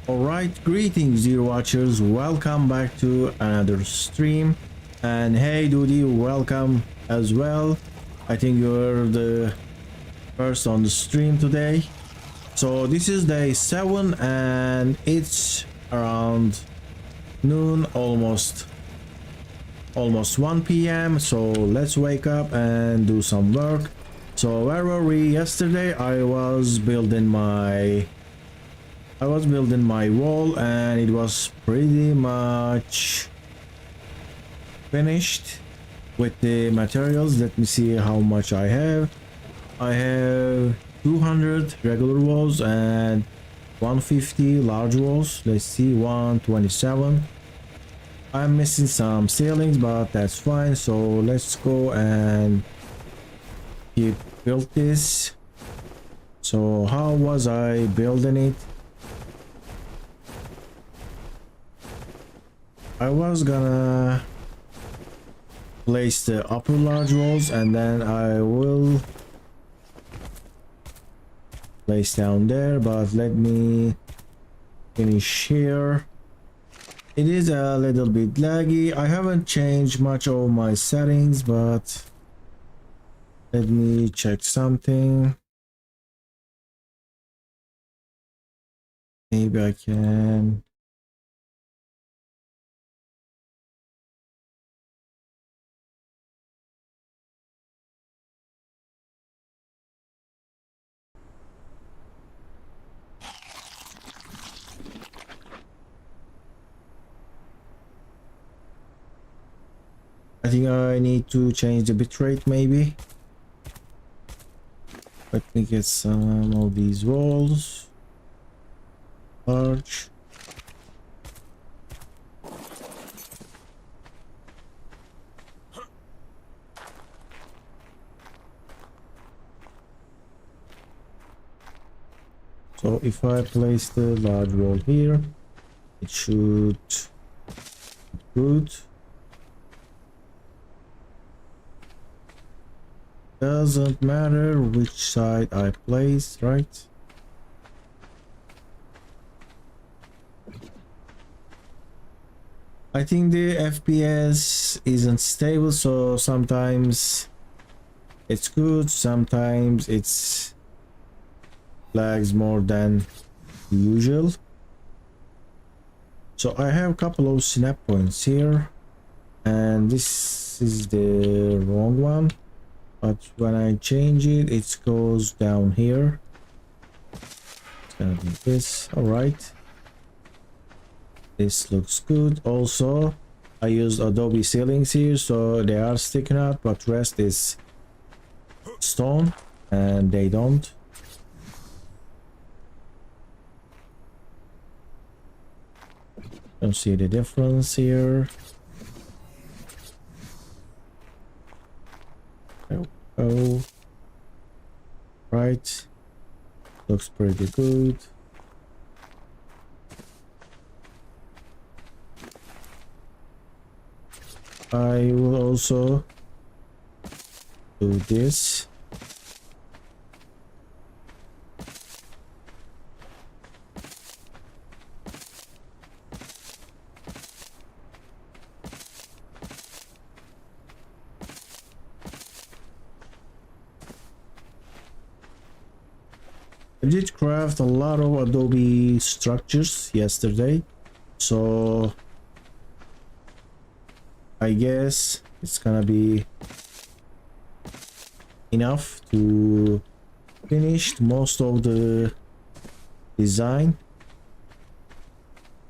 Alright, greetings dear watchers, welcome back to another stream. And hey Duty, welcome as well. I think you're the first on the stream today. So this is day 7 and it's around noon, almost 1 p.m. So let's wake up and do some work. So where were we yesterday? I was building my wall and it was pretty much finished with the materials. Let me see how much I have. I have 200 regular walls and 150 large walls. Let's see, 127. I'm missing some ceilings, but that's fine. So let's go and keep build this. So how was I building it? I was gonna place the upper large walls and then I will place down there, but let me finish here. It is a little bit laggy. I haven't changed much of my settings, but let me check something. Maybe I can. I think I need to change the bitrate maybe. Let me get some of these walls. Large. So if I place the large wall here, it should be good. Doesn't matter which side I place, right? I think the FPS isn't stable, so sometimes it's good, sometimes it's lags more than usual. So I have a couple of snap points here and this is the wrong one, but when I change it, it goes down here. It's gonna be this. All right, this looks good. Also I used Adobe ceilings here, so they are sticking out, but rest is stone and they don't. Don't see the difference here. Oh, right, looks pretty good. I will also do this. I did craft a lot of Adobe structures yesterday, so I guess it's gonna be enough to finish most of the design.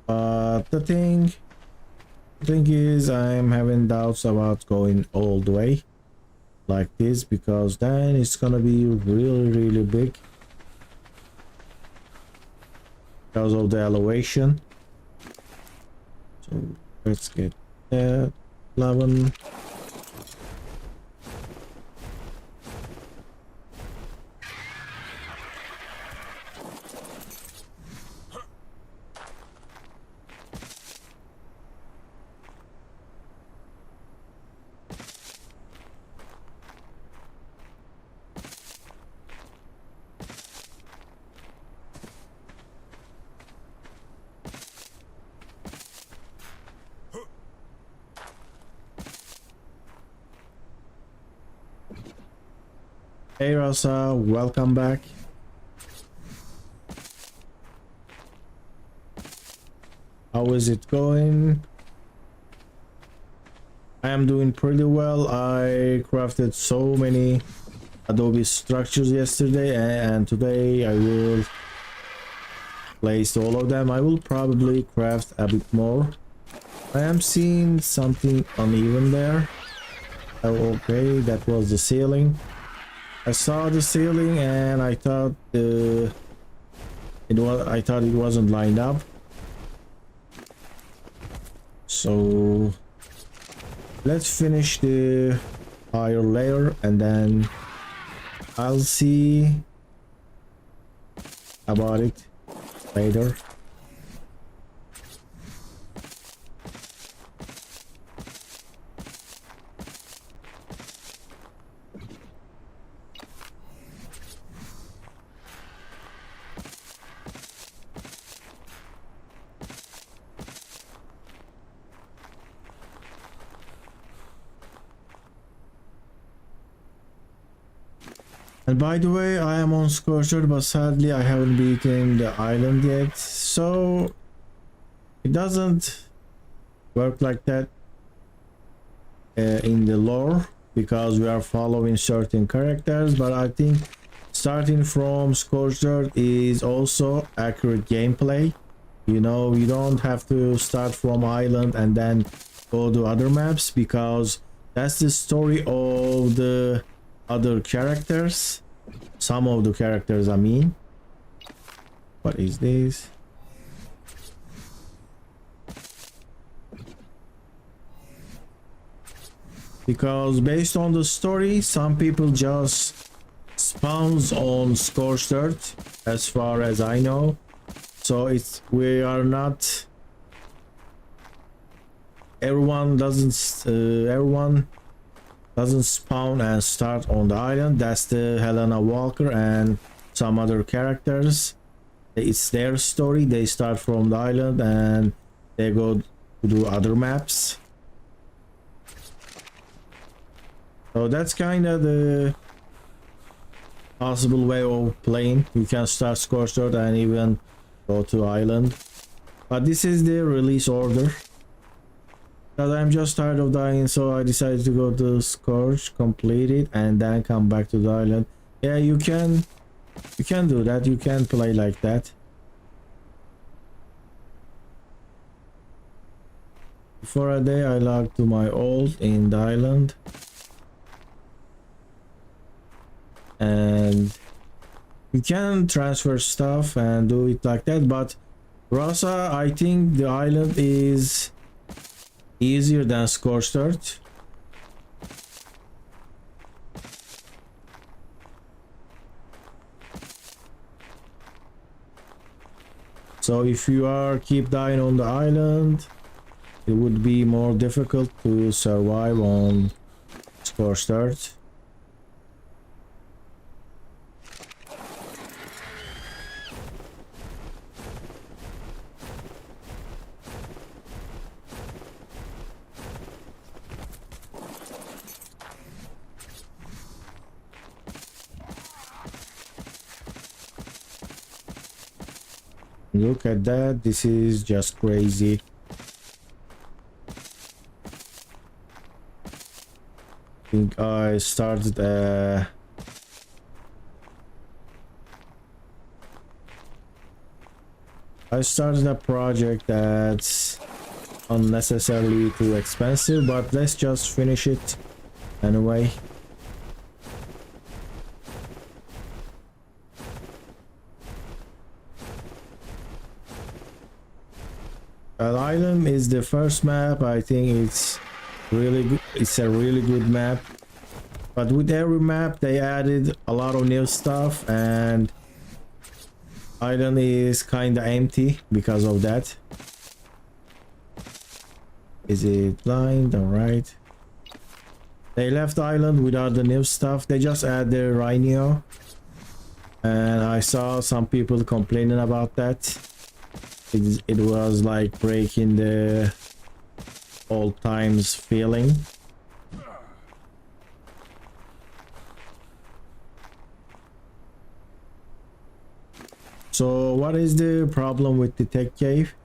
But the thing is, I'm having doubts about going all the way like this, because then it's gonna be really big because of the elevation. So let's get that 11. Hey Rasa, welcome back. How is it going? I am doing pretty well. I crafted so many Adobe structures yesterday and today I will place all of them. I will probably craft a bit more. I am seeing something uneven there. Oh, okay, that was the ceiling. I saw the ceiling and I thought it wasn't lined up. So let's finish the higher layer and then I'll see about it later. And by the way, I am on Scorched, but sadly I haven't beaten the island yet, so it doesn't work like that in the lore because we are following certain characters. But I think starting from Scorched is also accurate gameplay. You know, you don't have to start from island and then go to other maps because that's the story of the other characters, some of the characters I mean. What is this? Because based on the story, some people just spawns on Scorched Earth as far as I know, so we are not everyone doesn't spawn and start on the island. That's the Helena Walker and some other characters. It's their story. They start from the island and they go to do other maps. So that's kind of the possible way of playing. You can start Scorched and even go to island. But this is the release order. Because I'm just tired of dying, so I decided to go to Scorch, complete it, and then come back to the island. Yeah, you can do that. You can play like that. For a day, I logged to my ult in the island, and you can transfer stuff and do it like that. But Rasa, I think the island is easier than Scorched Earth. So if you are keep dying on the island, it would be more difficult to survive on Scorched Earth. Look at that, this is just crazy. I think I started a project that's unnecessarily too expensive, but let's just finish it anyway. Island is the first map. I think it's really good. It's a really good map, but with every map they added a lot of new stuff and island is kind of empty because of that. Is it blind? All right, they left island without the new stuff. They just add the Rhynio, and I saw some people complaining about that. It was like breaking the old times feeling. what is the problem with the tech cave?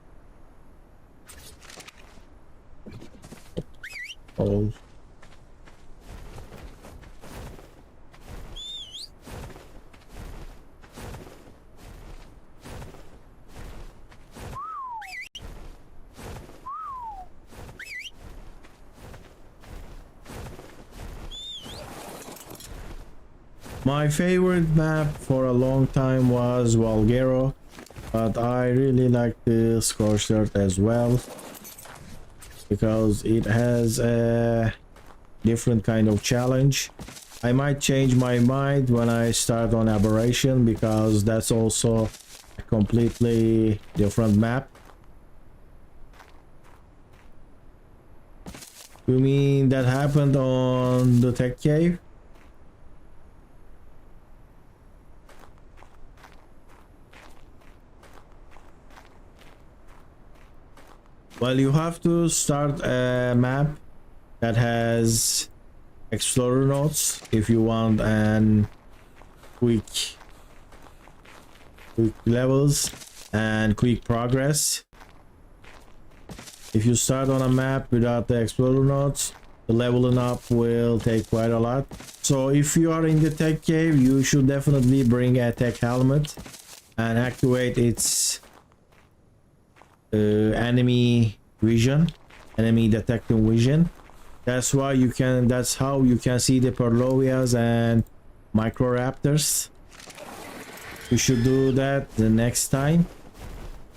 Oh. My favorite map for a long time was Valgero, but I really like the Scorched as well because it has a different kind of challenge. I might change my mind when I start on Aberration because that's also a completely different map. You mean that happened on the tech cave? Well, you have to start a map that has explorer nodes if you want and quick levels and quick progress. If you start on a map without the explorer nodes, the leveling up will take quite a lot. So if you are in the tech cave, you should definitely bring a tech helmet and activate its enemy vision, enemy detecting vision. That's how you can see the Perlovias and Microraptors. You should do that the next time.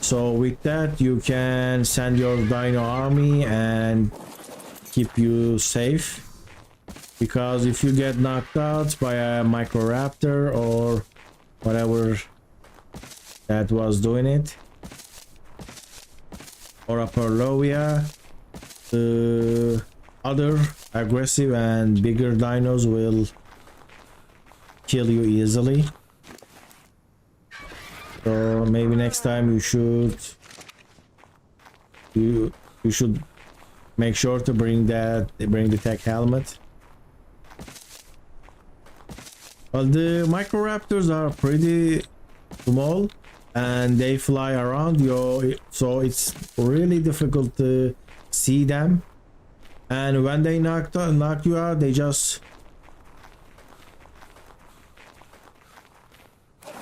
So with that, you can send your dino army and keep you safe. Because if you get knocked out by a Microraptor or whatever that was doing it, or a Perlovia, the other aggressive and bigger dinos will kill you easily. So maybe next time you should make sure to bring the tech helmet. Well, the Microraptors are pretty small and they fly around you, so it's really difficult to see them. And when they knock you out, they just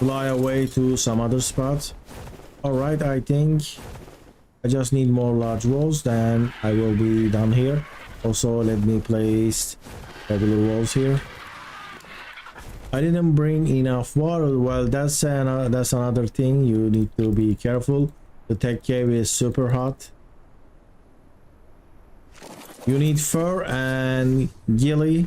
fly away to some other spot. All right, I think I just need more large walls, then I will be done here. Also, let me place regular walls here. I didn't bring enough water. Well, that's another thing you need to be careful. The tech cave is super hot. You need fur and ghillie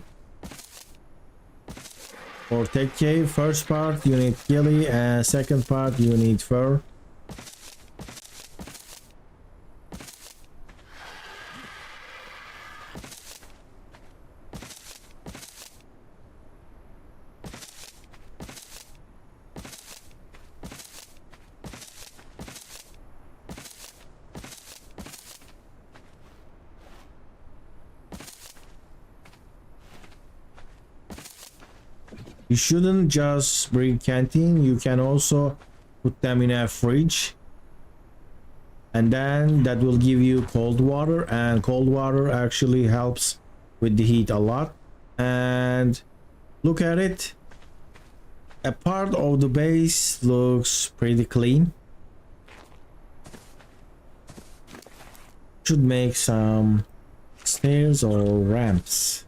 for tech cave. First part you need ghillie and second part you need fur. You shouldn't just bring canteen, you can also put them in a fridge, and then that will give you cold water, and cold water actually helps with the heat a lot. And look at it, a part of the base looks pretty clean. Should make some stairs or ramps.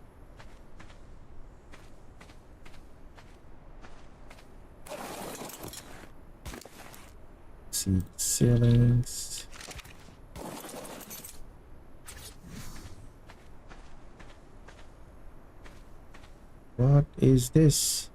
See ceilings. What is this?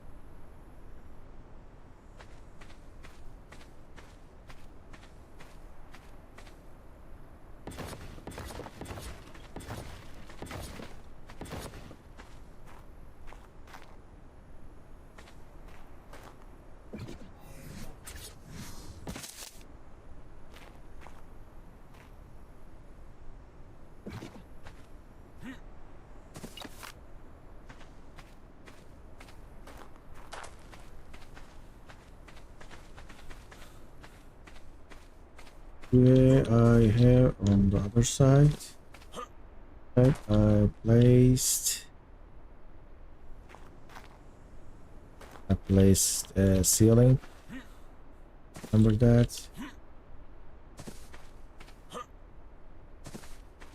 where I have on the other side that I placed a ceiling. Remember that?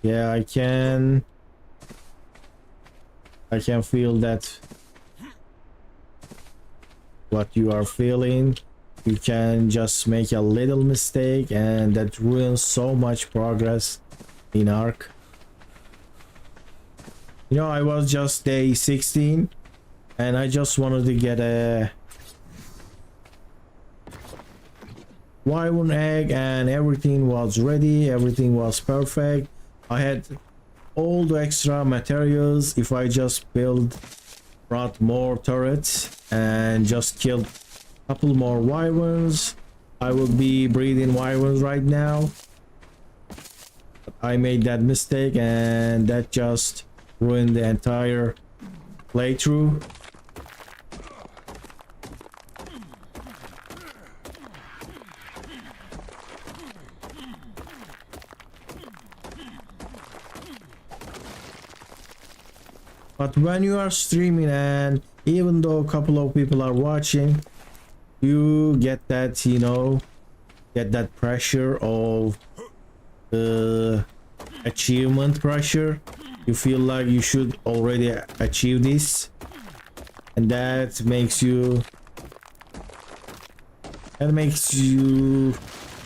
Yeah, I can feel that what you are feeling. You can just make a little mistake and that ruins so much progress in ARK. You know, I was just day 16 and I just wanted to get a wyvern egg and everything was ready, everything was perfect. I had all the extra materials. If I just brought more turrets and just killed a couple more wyverns, I will be breeding wyverns right now. But I made that mistake and that just ruined the entire playthrough. But when you are streaming and even though a couple of people are watching, you get that, you know, get that pressure of the achievement pressure. You feel like you should already achieve this, and that makes you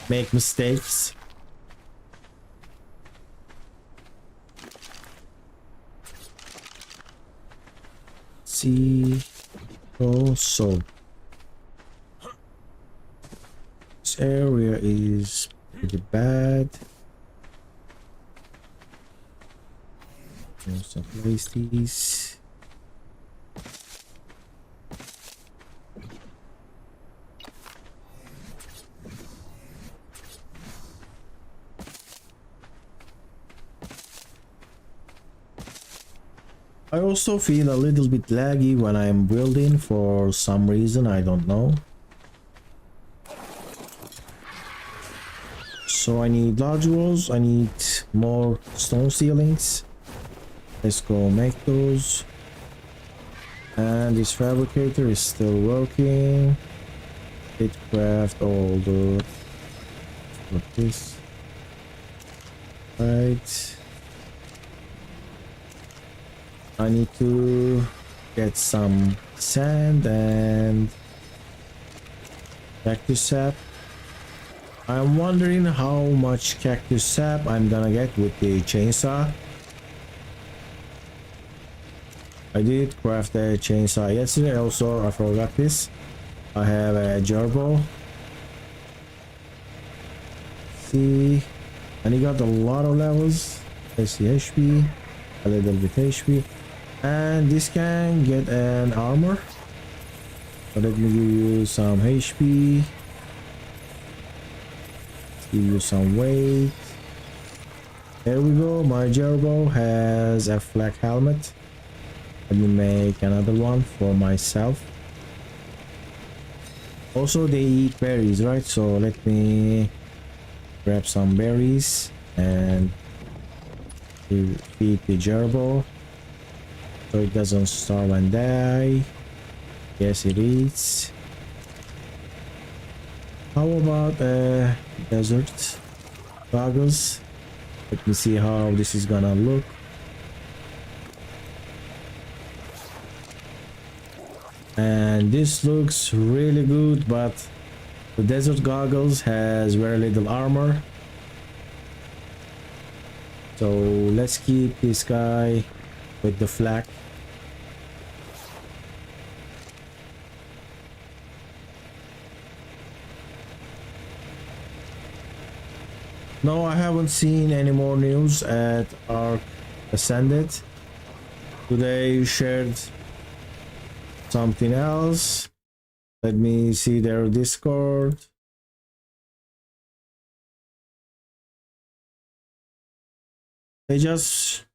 make mistakes. See, so this area is pretty bad. Also place these. I also feel a little bit laggy when I'm building for some reason, I don't know. So I need large walls, I need more stone ceilings. Let's go make those. And this fabricator is still working. It craft all the like this. Right. I need to get some sand and cactus sap. I'm wondering how much cactus sap I'm gonna get with the chainsaw. I did craft a chainsaw yesterday. Also, I forgot this. I have a gerbil. See, and he got a lot of levels. Let's see, HP, a little bit HP, and this can get an armor. So let me give you some HP. Give you some weight. There we go. My gerbil has a flak helmet. Let me make another one for myself. Also, they eat berries, right? So let me grab some berries and feed the gerbil so it doesn't starve and die. Yes, it eats. How about desert goggles? Let me see how this is gonna look. And this looks really good, but the desert goggles has very little armor. So let's keep this guy with the flak. No, I haven't seen any more news at ARK Ascended. Today shared something else. Let me see their Discord. They just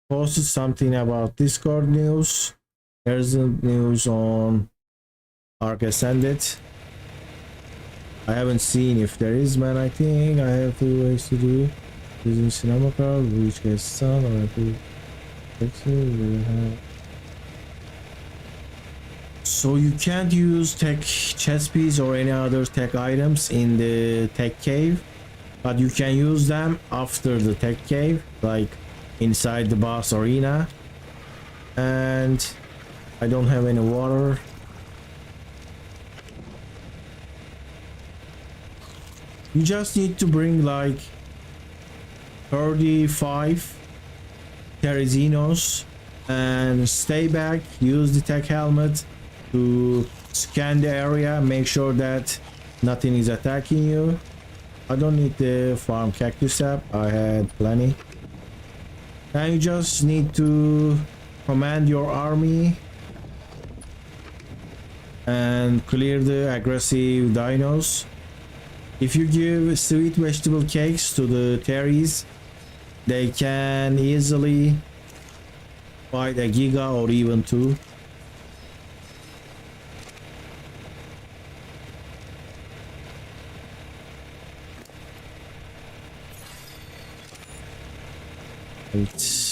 posted something about Discord news. Here's the news on ARK Ascended. I haven't seen if there is, man. I think I have two ways to do using cinema card, which gets sun or I have so you can't use tech chest piece or any other tech items in the tech cave, but you can use them after the tech cave, like inside the boss arena. And I don't have any water. You just need to bring like 35 Terrazinos and stay back, use the tech helmet to scan the area, make sure that nothing is attacking you. I don't need the farm cactus sap, I had plenty. And you just need to command your army and clear the aggressive dinos. If you give sweet vegetable cakes to the terries, they can easily fight a giga or even two. It's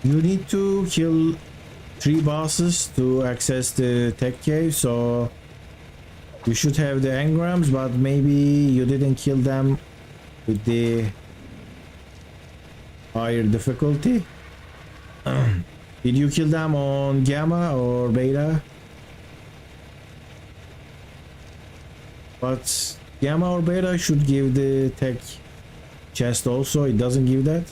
you need to kill 3 bosses to access the tech cave, so you should have the engrams, but maybe you didn't kill them with the higher difficulty. Did you kill them on gamma or beta? But gamma or beta should give the tech chest also. It doesn't give that.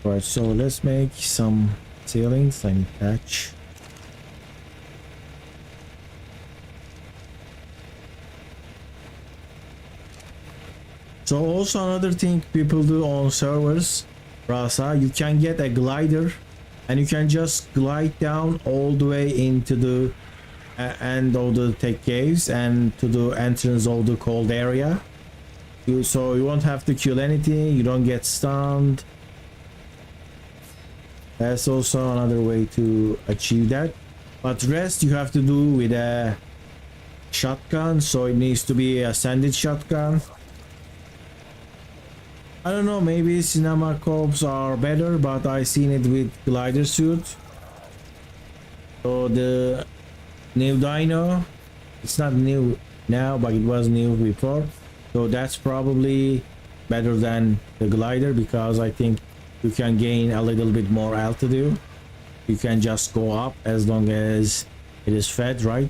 Right, so let's make some ceilings. I need thatch. So also another thing people do on servers, Rasa, you can get a glider and you can just glide down all the way into the end of the tech caves and to the entrance of the cold area. So you won't have to kill anything, you don't get stunned. That's also another way to achieve that, but rest you have to do with a shotgun, so it needs to be a sandwich shotgun. I don't know, maybe cinema corps are better, but I seen it with glider suit. So the new dino, it's not new now, but it was new before, so that's probably better than the glider, because I think you can gain a little bit more altitude. You can just go up as long as it is fed, right?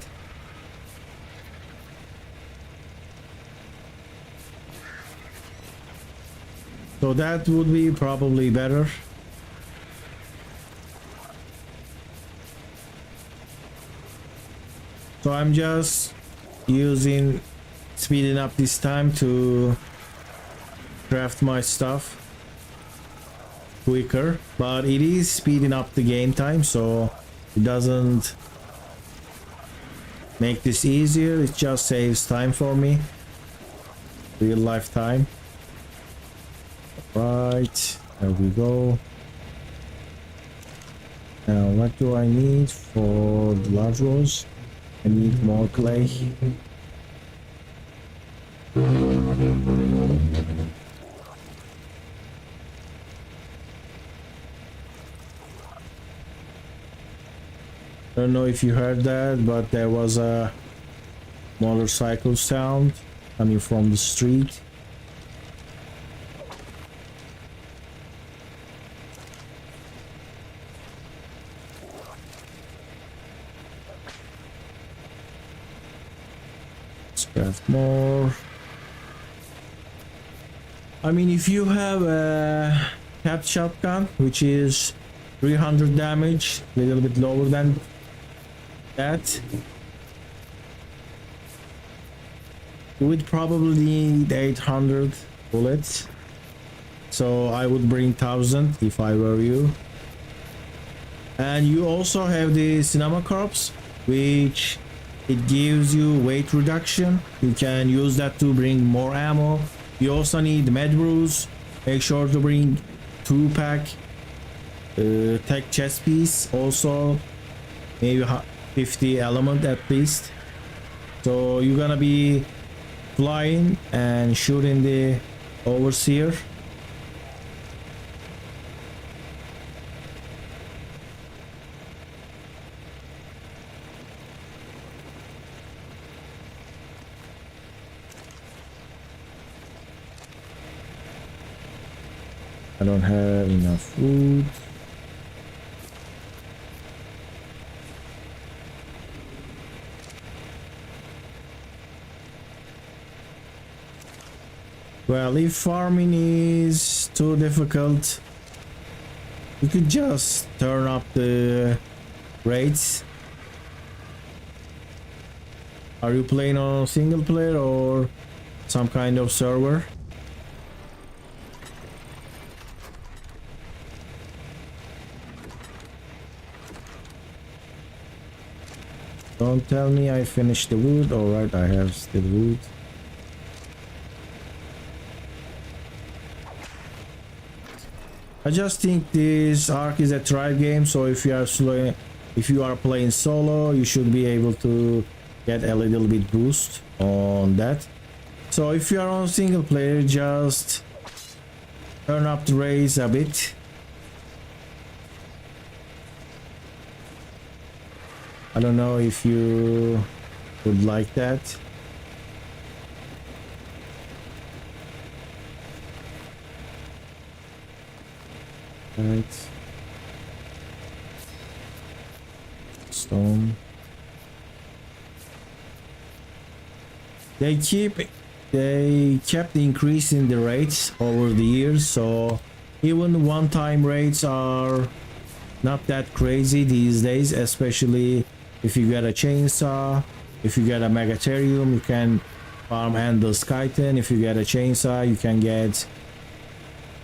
So that would be probably better. So I'm just using speeding up this time to craft my stuff quicker, but it is speeding up the game time, so it doesn't make this easier, it just saves time for me, real life time. Right, there we go. Now what do I need for the large walls? I need more clay. I don't know if you heard that, but there was a motorcycle sound coming from the street. Let's craft more. I mean, if you have a capped shotgun, which is 300 damage, a little bit lower than that, You would probably need 800 bullets, so I would bring 1000 if I were you. And you also have the cinema corpse, which it gives you weight reduction. You can use that to bring more ammo. You also need med brews. Make sure to bring 2-pack tech chest piece, also maybe 50 element at least. So you're gonna be flying and shooting the overseer. I don't have enough food. Well, if farming is too difficult, you could just turn up the rates. Are you playing on single player or some kind of server? Don't tell me I finished the wood. Alright, I have still wood. I just think this ARK is a tribe game, so if you are playing solo, you should be able to get a little bit boost on that. So if you are on single player, just turn up the raise a bit. I don't know if you would like that. Right. Stone. They kept increasing the rates over the years, so even one-time rates are not that crazy these days, especially if you get a chainsaw. If you get a megatherium, you can farm endless chitin. If you get a chainsaw, you can get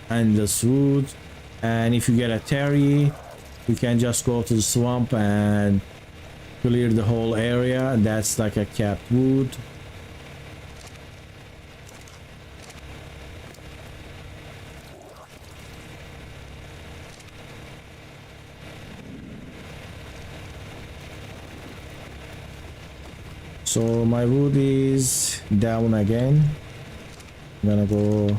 endless wood. And if you get a terry, you can just go to the swamp and clear the whole area. That's like a capped wood. So my wood is down again. I'm gonna go.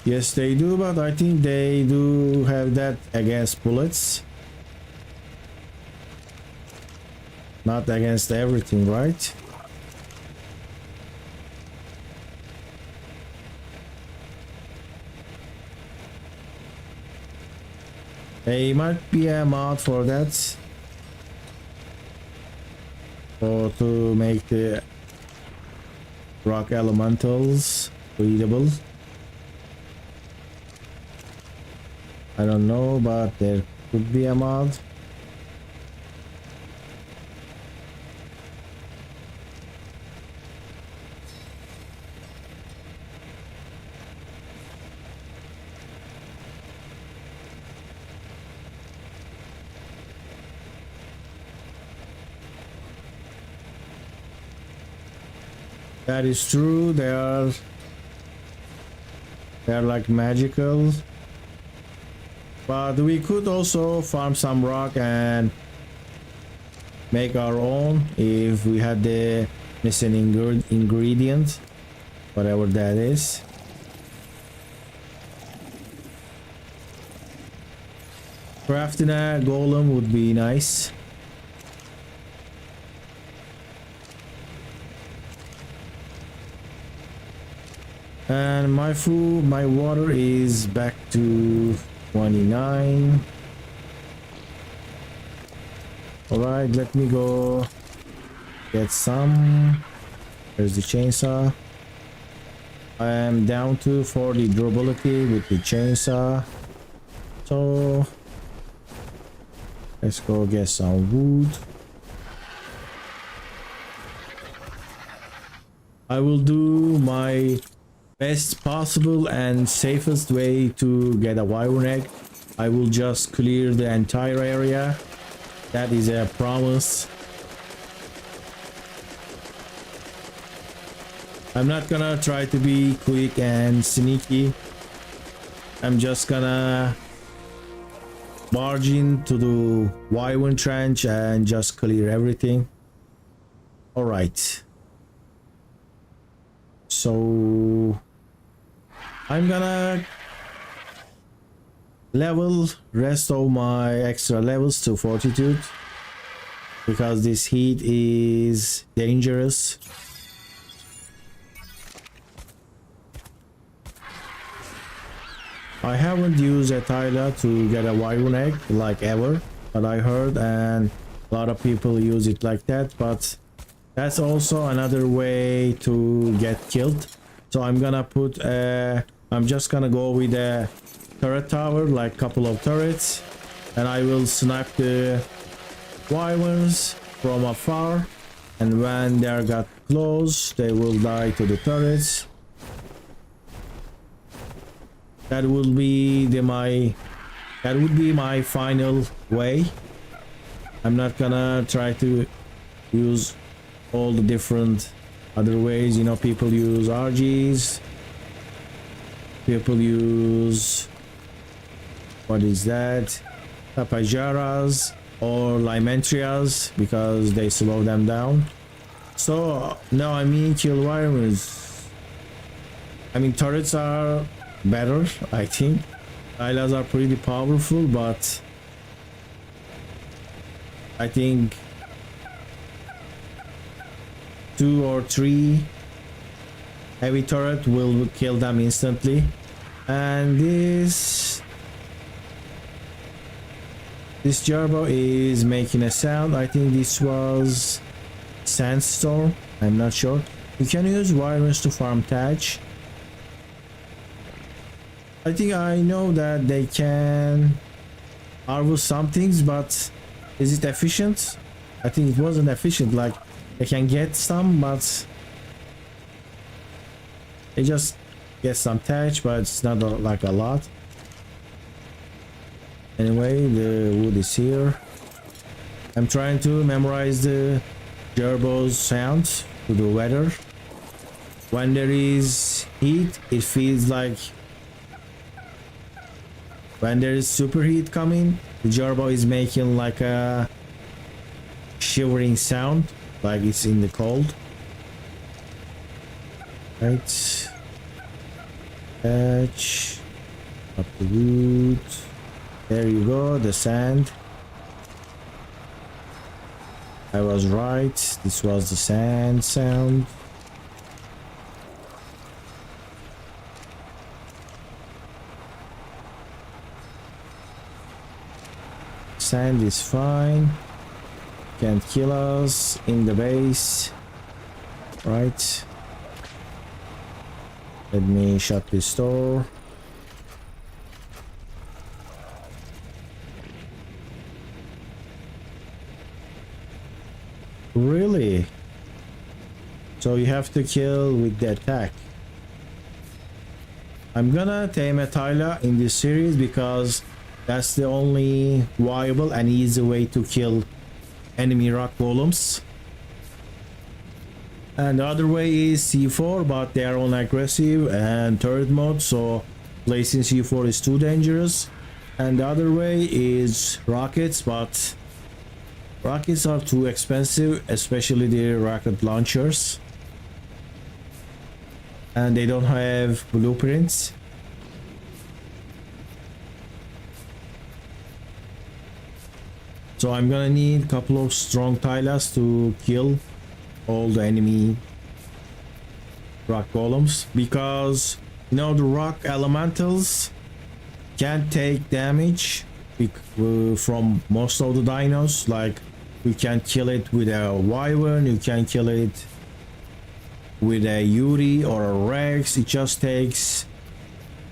Yes, they do, but I think they do have that against bullets. Not against everything, right? There might be a mod for that. Or to make the rock elementals readable. I don't know, but there could be a mod. That is true. They are like magical. But we could also farm some rock and make our own if we had the missing ingredient, whatever that is. Crafting a golem would be nice. And my food, my water is back to 29. All right, let me go get some. There's the chainsaw. I am down to 40 durability with the chainsaw, so Let's go get some wood. I will do my best possible and safest way to get a wyvern egg. I will just clear the entire area. That is a promise. I'm not gonna try to be quick and sneaky. I'm just gonna barge into the wyvern trench and just clear everything. All right. So I'm gonna level rest of my extra levels to fortitude because this heat is dangerous. I haven't used a Tyler to get a wyvern egg like ever, but I heard and a lot of people use it like that, but that's also another way to get killed. So I'm gonna put I'm just gonna go with a turret tower, like couple of turrets, and I will snipe the wyverns from afar, and when they got close they will die to the turrets. That would be my final way. I'm not gonna try to use all the different other ways. You know, people use RGs, people use, what is that, Papajaras or Limentrias, because they slow them down. So no, I mean kill wyverns. I mean turrets are better, I think. Islas are pretty powerful, but I think 2 or 3 heavy turret will kill them instantly. And this gerbil is making a sound. I think this was sandstorm, I'm not sure. You can use wyverns to farm thatch. I think I know that they can harvest some things, but is it efficient? I think it wasn't efficient. Like, they can get some, but they just get some thatch, but it's not like a lot. Anyway, the wood is here. I'm trying to memorize the gerbil's sounds to the weather. When there is heat, it feels like, when there is super heat coming, the gerbil is making like a shivering sound, like it's in the cold. Right. Patch up the wood. There you go, the sand. I was right, this was the sand sound. Sand is fine, can't kill us in the base, right? Let me shut this door. Really? So you have to kill with the attack. I'm gonna tame a Tyla in this series because that's the only viable and easy way to kill enemy rock golems. And the other way is C4, but they are on aggressive and turret mode, so placing C4 is too dangerous. And the other way is rockets, but rockets are too expensive, especially the rocket launchers. And they don't have blueprints. So I'm gonna need a couple of strong Tylas to kill all the enemy rock golems, because you know the rock elementals can't take damage from most of the dinos. Like, you can kill it with a wyvern, you can kill it with a Yuri or a Rex. It just takes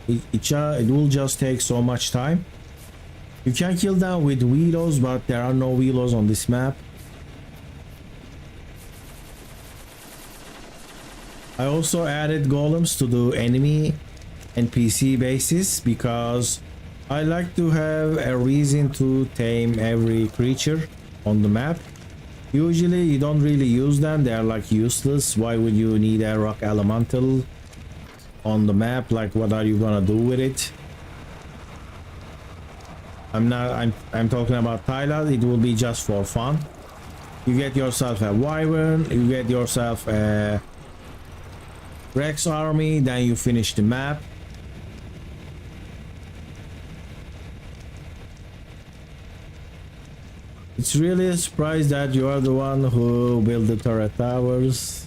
it will just take so much time. You can kill them with willows, but there are no willows on this map. I also added golems to the enemy NPC bases because I like to have a reason to tame every creature on the map. Usually you don't really use them, they are like useless. Why would you need a rock elemental on the map? Like, what are you gonna do with it? I'm talking about Thailand. It will be just for fun. You get yourself a wyvern, you get yourself a Rex army, then you finish the map. It's really a surprise that you are the one who built the turret towers.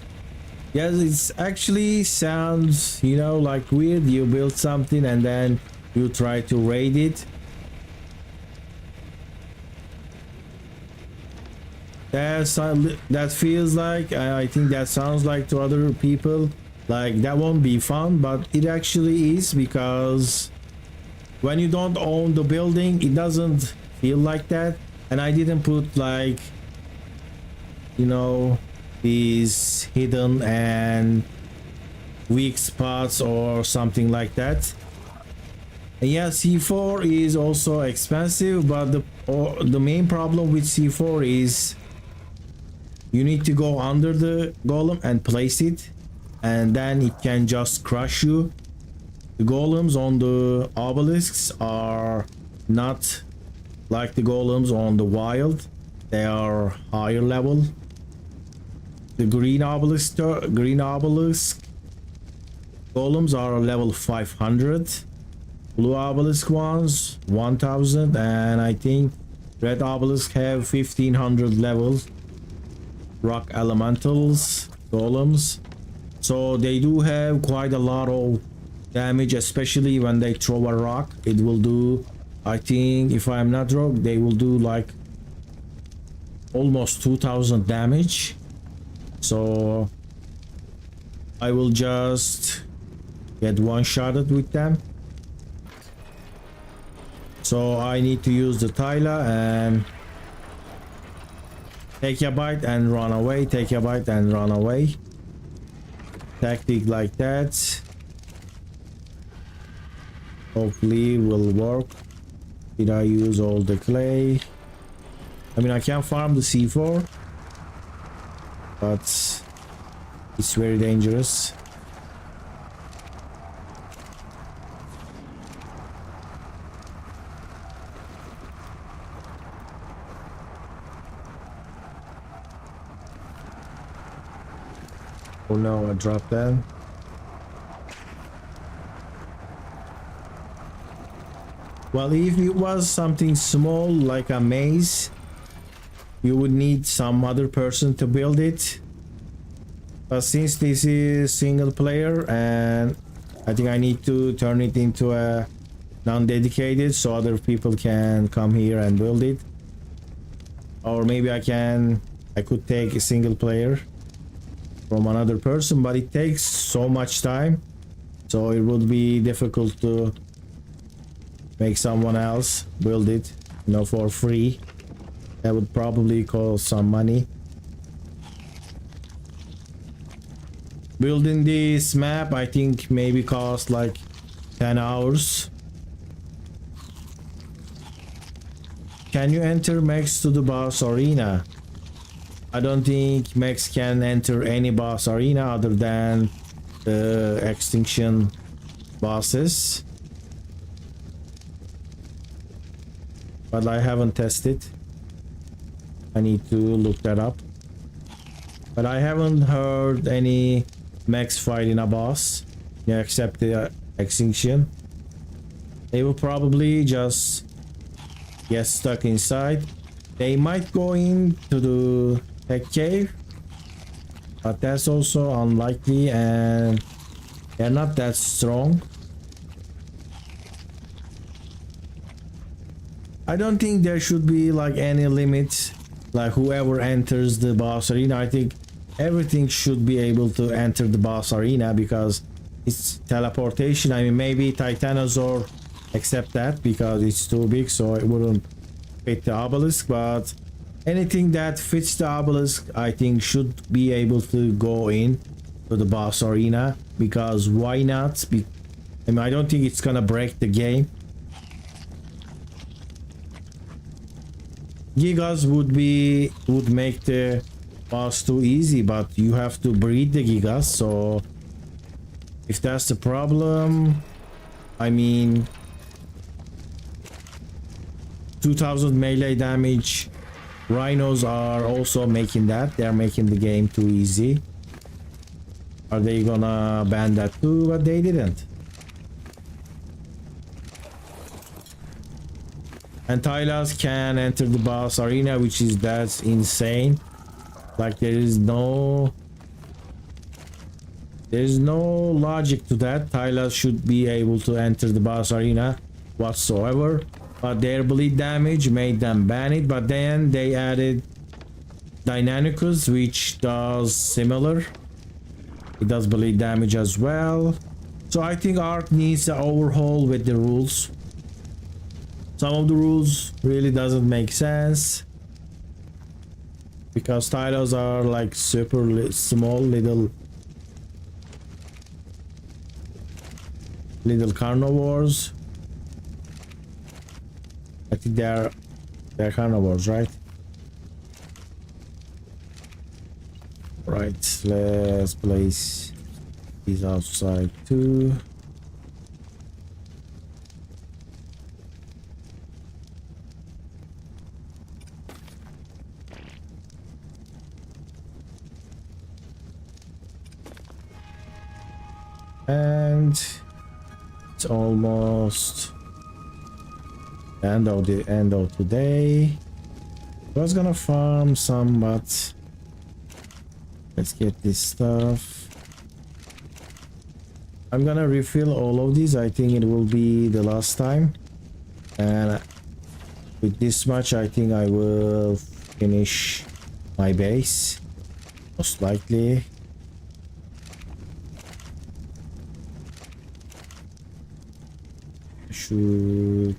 Yes, it's actually sounds, you know, like weird. You build something and then you try to raid it. That feels like, I think that sounds like to other people like that won't be fun, but it actually is, because when you don't own the building it doesn't feel like that. And I didn't put, like, you know, these hidden and weak spots or something like that. And yeah, C4 is also expensive, but the main problem with C4 is you need to go under the golem and place it, and then it can just crush you. The golems on the obelisks are not like the golems on the wild. They are higher level. The green obelisk golems are level 500. Blue obelisk ones 1000, and I think red obelisk have 1500 levels. Rock elementals golems, so they do have quite a lot of damage, especially when they throw a rock. It will do, I think, if I'm not wrong, they will do like almost 2000 damage. So I will just get one-shotted with them. So I need to use the Tyla and take a bite and run away, take a bite and run away. Tactic like that. Hopefully will work. Did I use all the clay? I mean, I can farm the C4, but it's very dangerous. Oh no, I dropped that. Well, if it was something small like a maze, you would need some other person to build it. But since this is single player, and I think I need to turn it into a non-dedicated so other people can come here and build it. Or maybe I could take a single player from another person, but it takes so much time, so it would be difficult to make someone else build it, you know, for free. That would probably cost some money. Building this map, I think, maybe cost like 10 hours. Can you enter mechs to the boss arena? I don't think mechs can enter any boss arena other than the extinction bosses. But I haven't tested. I need to look that up. But I haven't heard any mechs fighting a boss, yeah, except the extinction. They will probably just get stuck inside. They might go into the tech cave, but that's also unlikely, and they're not that strong. I don't think there should be like any limits, like whoever enters the boss arena. I think everything should be able to enter the boss arena because it's teleportation. I mean, maybe Titanosaur accept that because it's too big, so it wouldn't fit the obelisk. But anything that fits the obelisk, I think, should be able to go in to the boss arena, because why not? I mean, I don't think it's gonna break the game. Gigas would make the boss too easy, but you have to breed the gigas. So if that's the problem, I mean, 2000 melee damage. Rhinos are also making that. They're making the game too easy. Are they gonna ban that too? But they didn't. And Tylas can enter the boss arena, which is that's insane. Like there's no logic to that. Tylas should be able to enter the boss arena whatsoever. But their bleed damage made them ban it. But then they added Deinonychus, which does similar. It does bleed damage as well. So I think ARK needs an overhaul with the rules. Some of the rules really doesn't make sense, because titles are like super small little carnivores. I think they're carnivores, right? Right, let's place these outside too. And it's almost the end of today. I was gonna farm some, but let's get this stuff. I'm gonna refill all of these. I think it will be the last time, and with this much I think I will finish my base, most likely. Shoot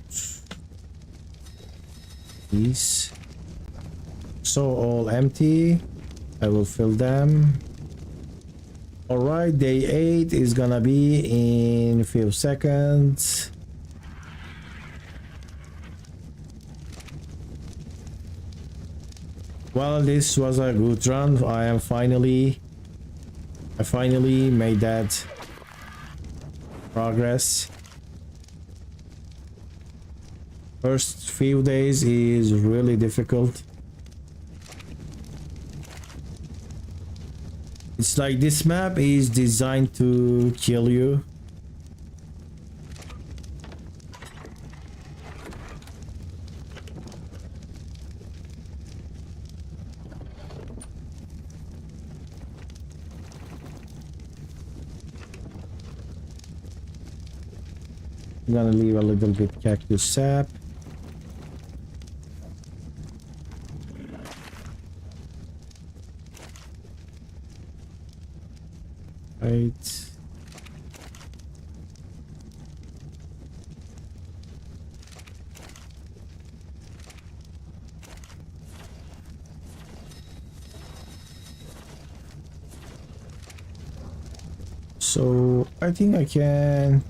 these. So all empty. I will fill them. Alright, day 8 is gonna be in a few seconds. Well, this was a good run. I finally made that progress. First few days is really difficult. It's like this map is designed to kill you. I'm gonna leave a little bit cactus sap. Right. So I think I can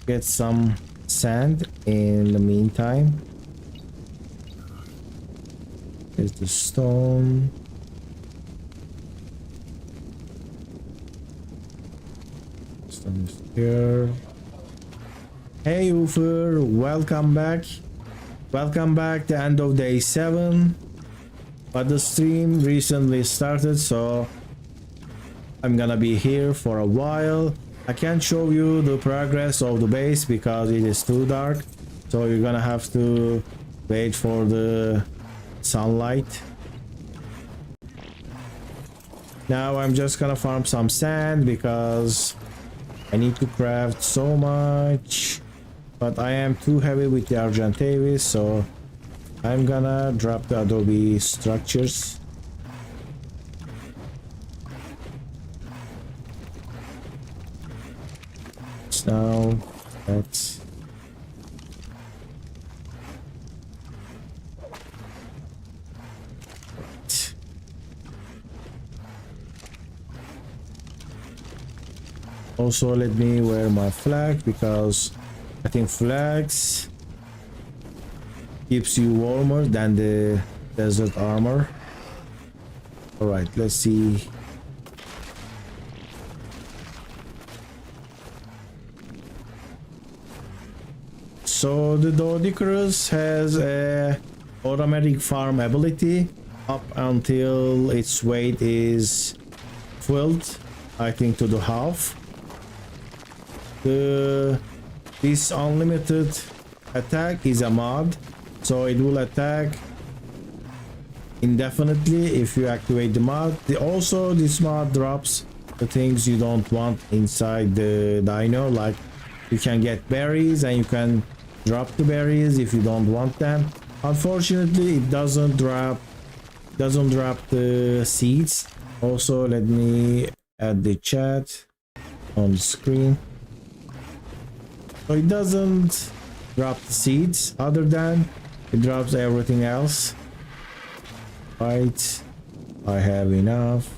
get some sand in the meantime. There's the stone. Here. Hey Ufer, welcome back. Welcome back. The end of day 7. But the stream recently started, so I'm gonna be here for a while. I can't show you the progress of the base because it is too dark, so you're gonna have to wait for the sunlight. Now I'm just gonna farm some sand because I need to craft so much, but I am too heavy with the Argentavis, so I'm gonna drop the adobe structures. So now let's Also, let me wear my flag because I think flags keeps you warmer than the desert armor. All right, let's see. So the Doedicurus has a automatic farm ability up until its weight is filled, I think to the half. This unlimited attack is a mod, so it will attack indefinitely if you activate the mod. Also, this mod drops the things you don't want inside the dino, like you can get berries and you can drop the berries if you don't want them. Unfortunately, it doesn't drop the seeds. Also, let me add the chat on the screen. So it doesn't drop the seeds, other than it drops everything else. Right, I have enough.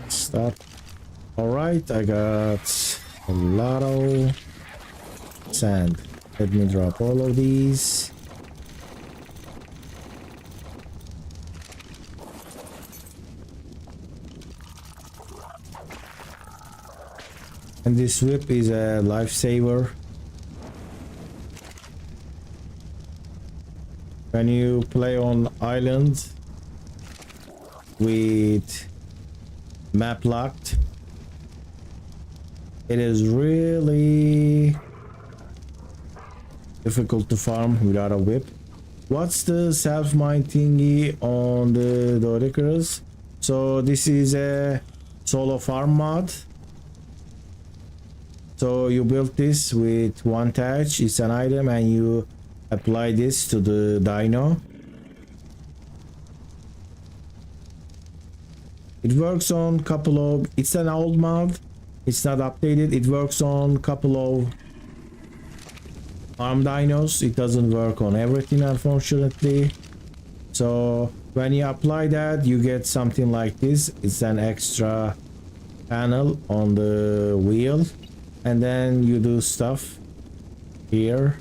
Stop. All right, I got a lot of sand. Let me drop all of these. And this whip is a lifesaver. When you play on island with map locked, it is really difficult to farm without a whip. What's the self-mine thingy on the Doedicurus? So this is a solo farm mod. So you build this with one touch, it's an item, and you apply this to the dino. It works on couple of, it's an old mod, it's not updated. It works on couple of farm dinos. It doesn't work on everything, unfortunately. So when you apply that, you get something like this. It's an extra panel on the wheel, and then you do stuff here.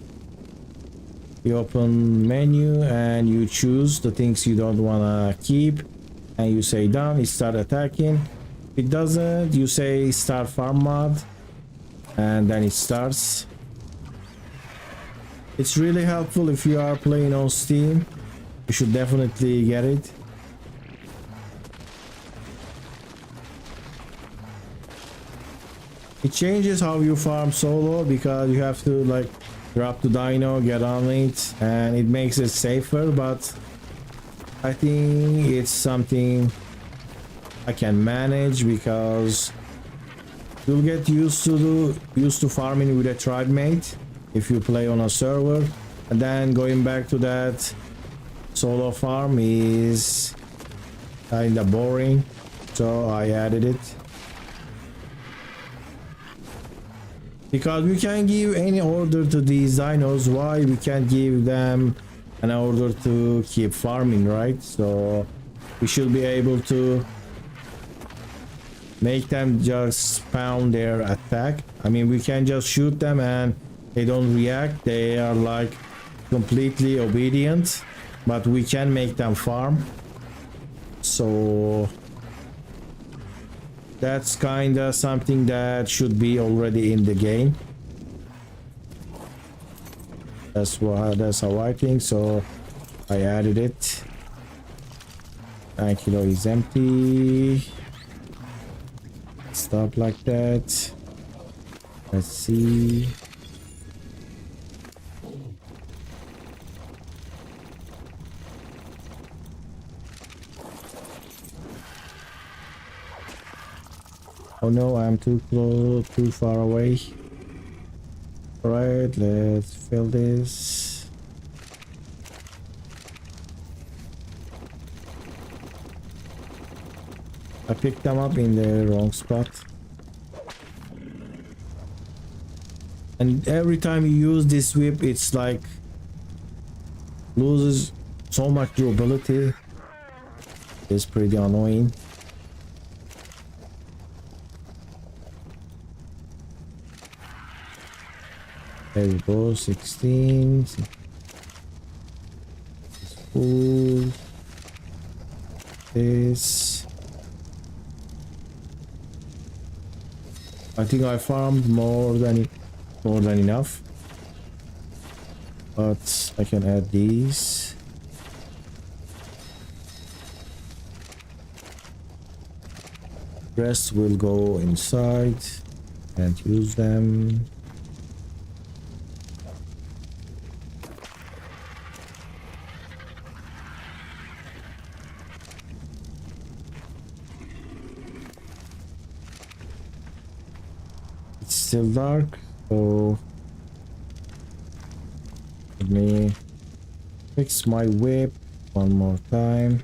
You open menu and you choose the things you don't want to keep, and you say done. It start attacking. If it doesn't, you say start farm mod, and then it starts. It's really helpful if you are playing on Steam. You should definitely get it. It changes how you farm solo, because you have to like drop the dino, get on it, and it makes it safer, but I think it's something I can manage, because you'll get used to farming with a tribe mate if you play on a server, and then going back to that solo farm is kinda boring, so I added it. Because we can give any order to these dinos, why we can't give them an order to keep farming, right? So we should be able to make them just spawn their attack. I mean, we can just shoot them and they don't react. They are like completely obedient, but we can make them farm. So that's kinda something that should be already in the game. That's how I think. So I added it. 9 kilo is empty. Stop like that. Let's see. Oh no, I'm too close, too far away. Alright, let's fill this. I picked them up in the wrong spot. And every time you use this whip, it's like loses so much durability. It's pretty annoying. There we go, 16. Full. This. I think I farmed more than enough. But I can add these. Rest will go inside. Can't use them. It's still dark, so let me fix my whip one more time.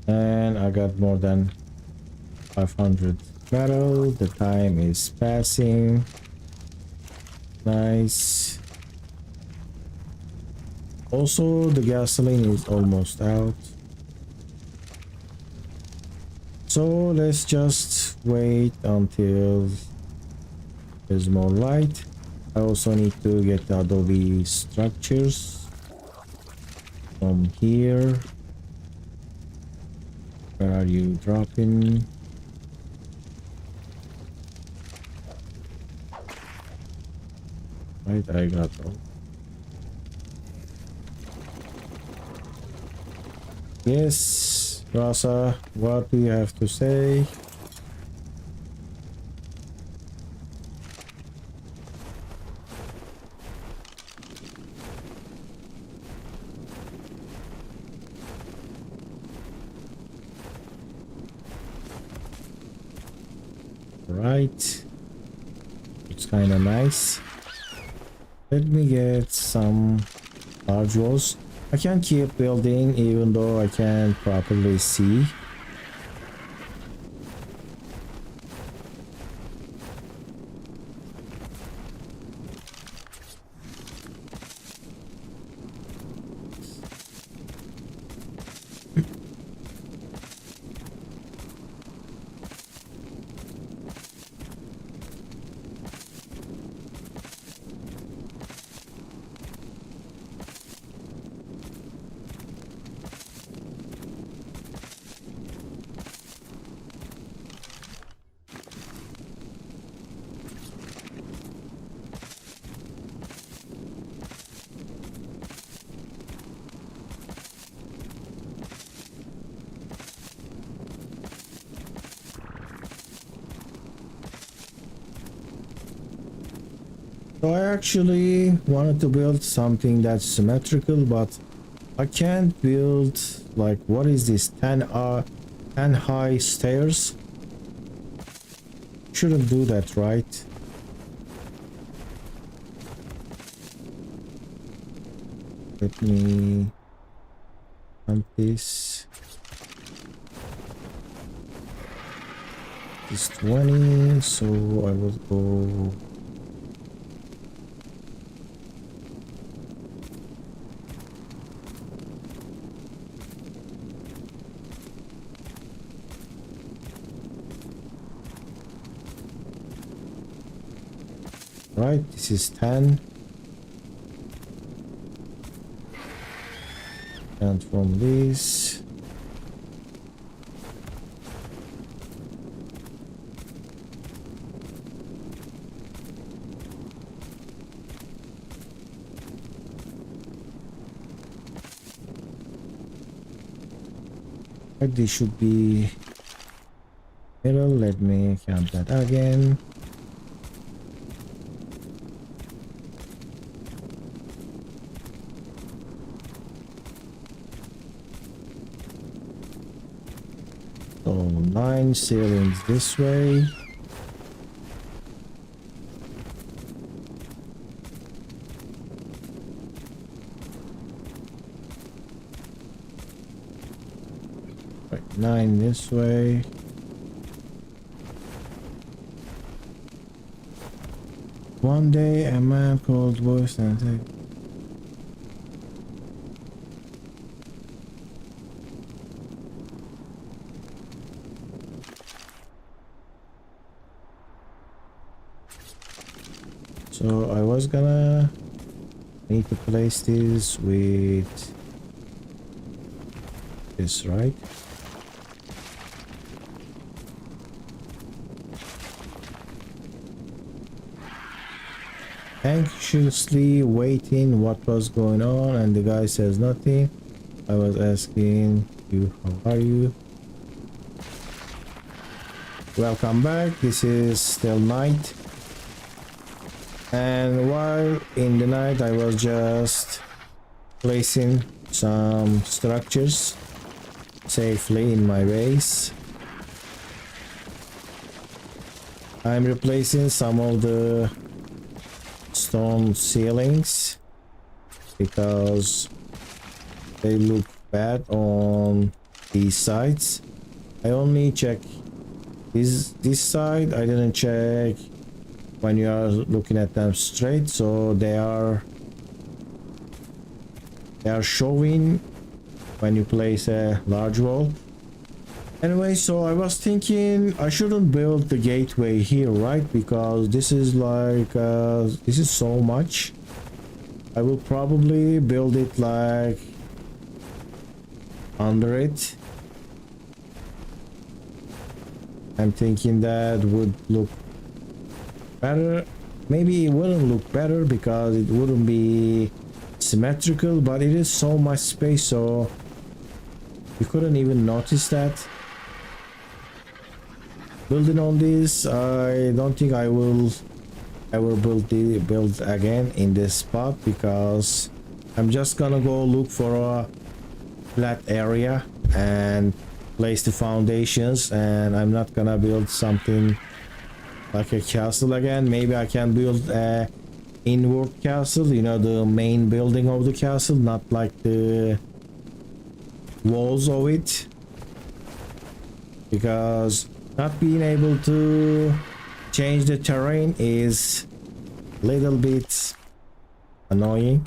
And I got more than 500 metal. The time is passing. Nice. Also, the gasoline is almost out. So let's just wait until there's more light. I also need to get the adobe structures from here. Where are you dropping? Right, I got all. Yes, Rasa, what do you have to say? Right, it's kind of nice. Let me get some large walls. I can keep building even though I can't properly see. So I actually wanted to build something that's symmetrical, but I can't build, like, what is this, 10 high stairs? Shouldn't do that, right? Let me hunt this. It's 20, so I will go. Right, this is 10. And from this. Right, this should be middle. Let me count that again. So 9 ceilings this way. 9 this way. One day a man called voice and said, so I was gonna need to place this with this, right? Anxiously waiting what was going on, and the guy says nothing. I was asking you, how are you? Welcome back. This is still night, and while in the night I was just placing some structures safely in my base. I'm replacing some of the stone ceilings because they look bad on these sides. I only check this side. I didn't check when you are looking at them straight, so they are showing when you place a large wall. Anyway, so I was thinking I shouldn't build the gateway here, right? Because this is like this is so much. I will probably build it like under it. I'm thinking that would look better. Maybe it wouldn't look better because it wouldn't be symmetrical, but it is so much space, so you couldn't even notice that. Building on this, I don't think I will ever build again in this spot, because I'm just gonna go look for a flat area and place the foundations, and I'm not gonna build something like a castle again. Maybe I can build a inward castle, you know, the main building of the castle, not like the walls of it, because not being able to change the terrain is a little bit annoying.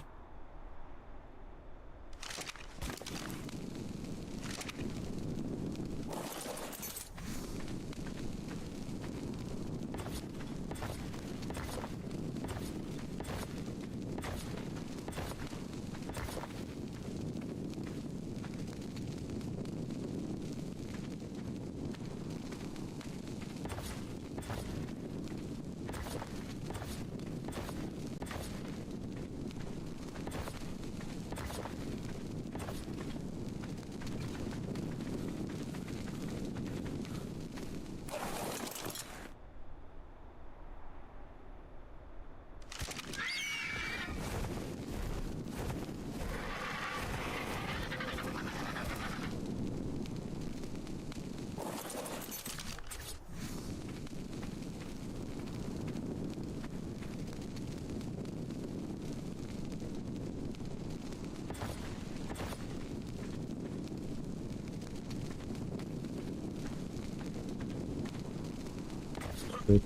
Good.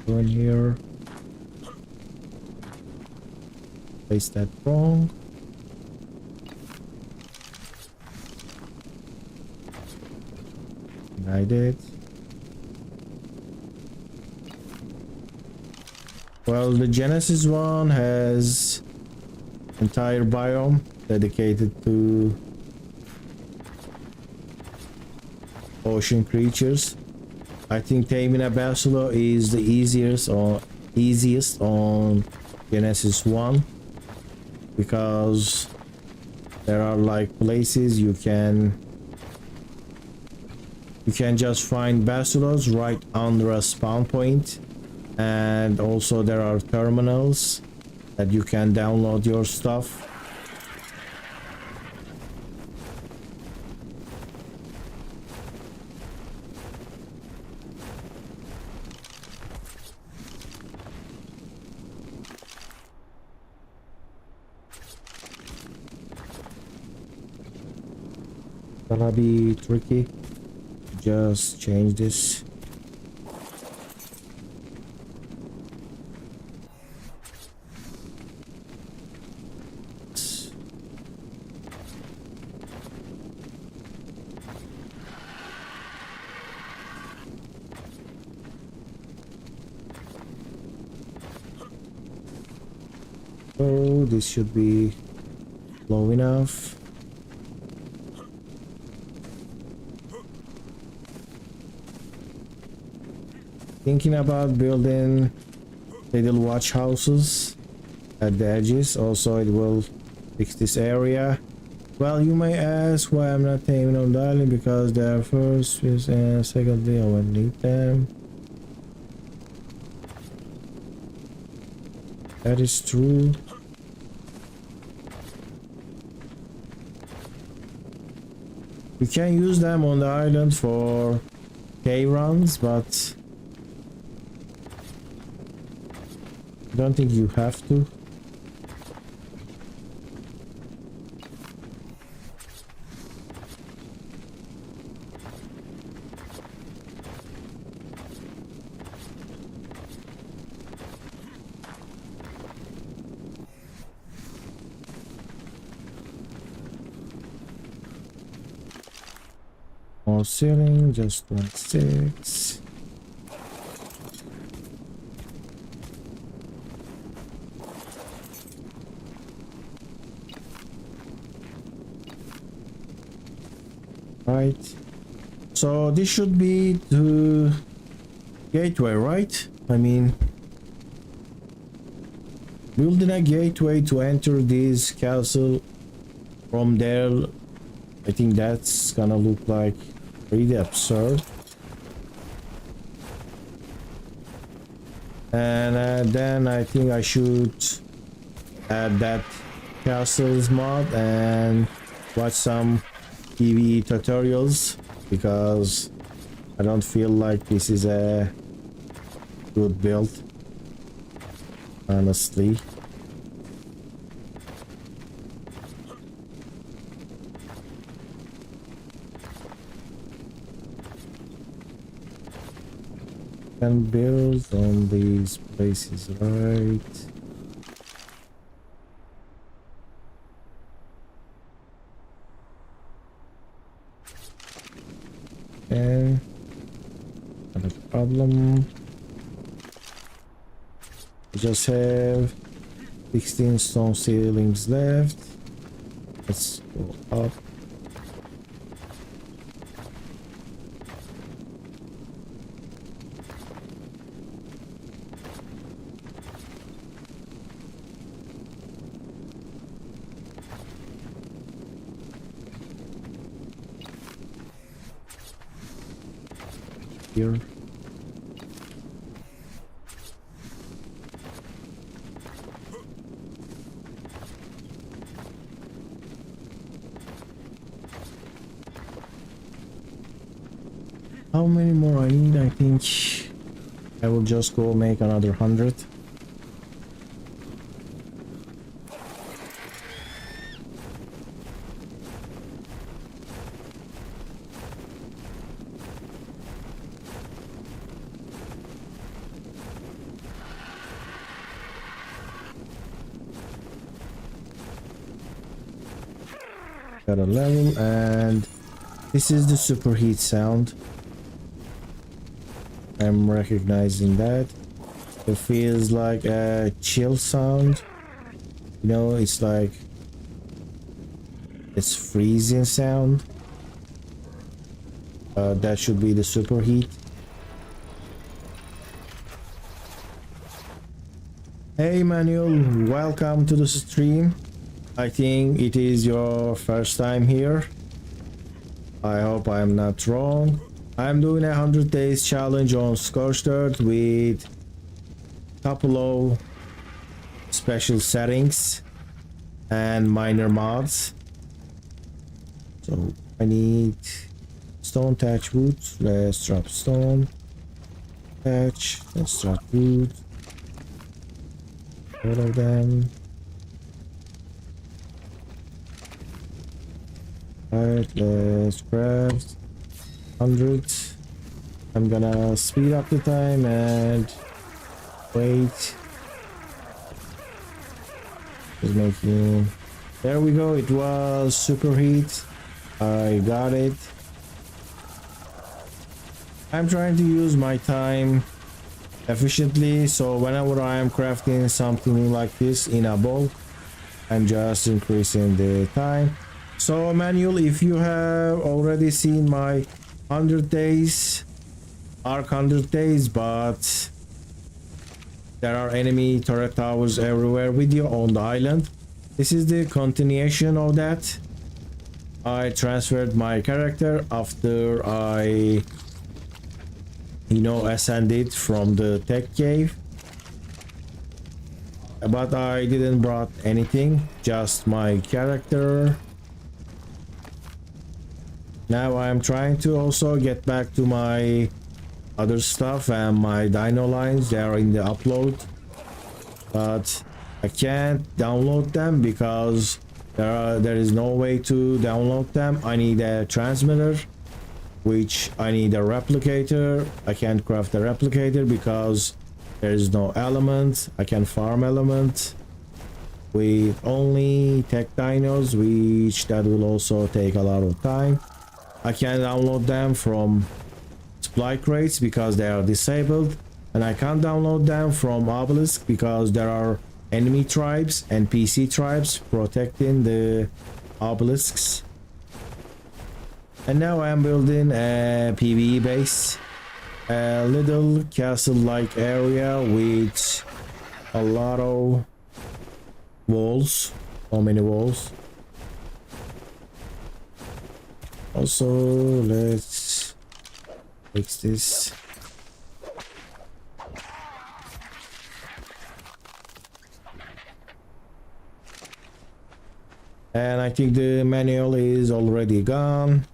Go in here. Place that wrong. And I did. Well, the Genesis one has entire biome dedicated to ocean creatures. I think taming a bachelor is the easiest on Genesis 1, because there are like places you can just find bachelors right under a spawn point, and also there are terminals that you can download your stuff. Gonna be tricky. Just change this. So this should be low enough. Thinking about building little watch houses at the edges. Also, it will fix this area. Well, you may ask why I'm not taming on the island, because they are first and secondly I won't need them. That is true. You can use them on the island for cave runs, but I don't think you have to. More ceiling, just 26. Right. So this should be the gateway, right? I mean, building a gateway to enter this castle from there, I think that's gonna look like pretty absurd. And then I think I should add that castles mod and watch some PvE tutorials, because I don't feel like this is a good build, honestly. Can build on these places, right? Okay, not a problem. We just have 16 stone ceilings left. Let's go up. Here. How many more I need? I think I will just go make another 100. Got a level, and this is the superheat sound. I'm recognizing that. It feels like a chill sound. You know, it's like it's freezing sound. That should be the superheat. Hey Manuel, welcome to the stream. I think it is your first time here. I hope I'm not wrong. I'm doing a 100 days challenge on Scorched with couple of special settings and minor mods. So I need stone thatch wood. Let's drop stone thatch. Let's drop wood. All of them. Alright, let's craft 100. I'm gonna speed up the time and wait. Just making. There we go. It was superheat. I got it. I'm trying to use my time efficiently, so whenever I am crafting something like this in a bowl, I'm just increasing the time. So Manuel, if you have already seen my 100 days ARK 100 days, but there are enemy turret towers everywhere video on the island, this is the continuation of that. I transferred my character after I ascended from the tech cave, but I didn't brought anything, just my character. Now I'm trying to also get back to my other stuff and my dino lines. They are in the upload, but I can't download them because there is no way to download them. I need a transmitter, which I need a replicator. I can't craft a replicator because there is no element. I can farm element with only tech dinos, which that will also take a lot of time. I can't download them from supply crates because they are disabled, and I can't download them from obelisk because there are enemy tribes and PC tribes protecting the obelisks. And now I'm building a PvE base, a little castle-like area with a lot of walls. How many walls? Also, let's fix this. And I think the manual is already gone.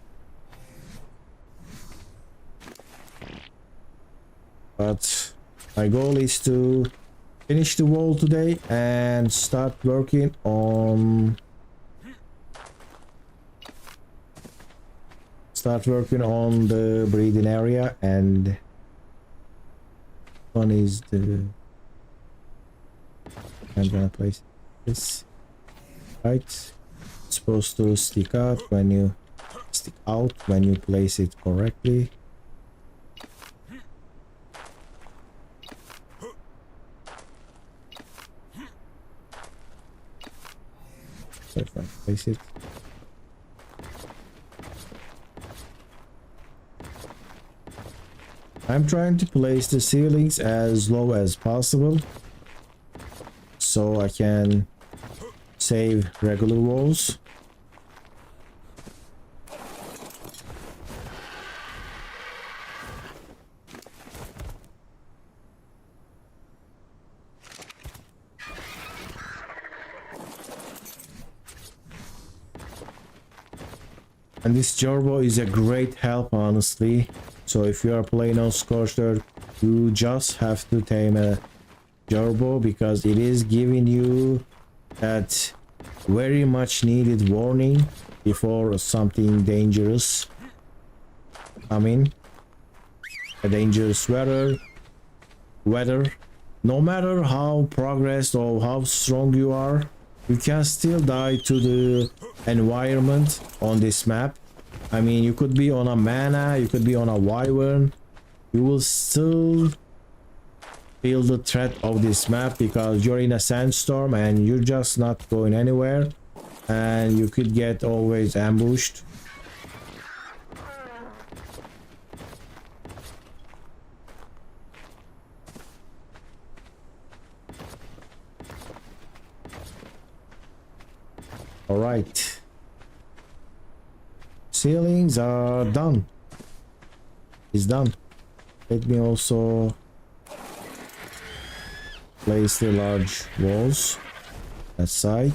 But my goal is to finish the wall today and start working on the breeding area. And one is the I'm gonna place this right. It's supposed to stick out when you place it correctly. So if I place it, I'm trying to place the ceilings as low as possible so I can save regular walls. And this gerbo is a great help, honestly. So if you are playing on Scorched, you just have to tame a gerbo because it is giving you that very much needed warning before something dangerous coming. A dangerous weather. No matter how progressed or how strong you are, you can still die to the environment on this map. I mean, you could be on a mana, you could be on a wyvern, you will still feel the threat of this map because you're in a sandstorm and you're just not going anywhere, and you could get always ambushed. right, ceilings are done. It's done. Let me also place the large walls that side.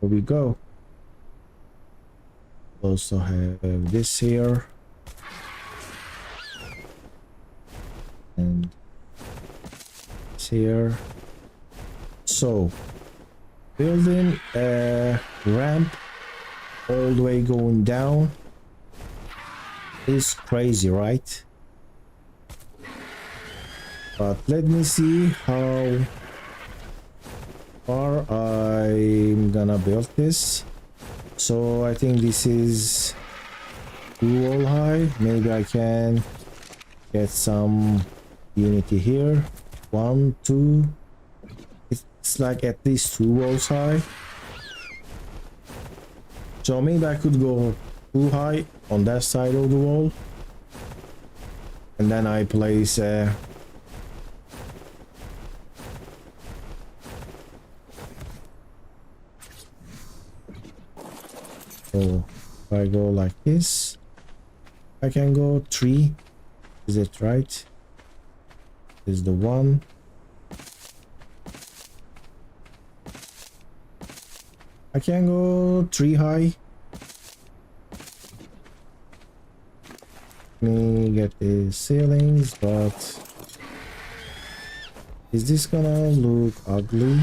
Here we go. Also have this here, and this here. So building a ramp all the way going down is crazy, right? But let me see how far I'm gonna build this. So I think this is 2 wall high. Maybe I can get some unity here. 1, 2. It's like at least 2 walls high. So maybe I could go too high on that side of the wall, and then I place so if I go like this, I can go 3. Is it right? This is the 1. I can go 3 high. Let me get the ceilings, but is this gonna look ugly?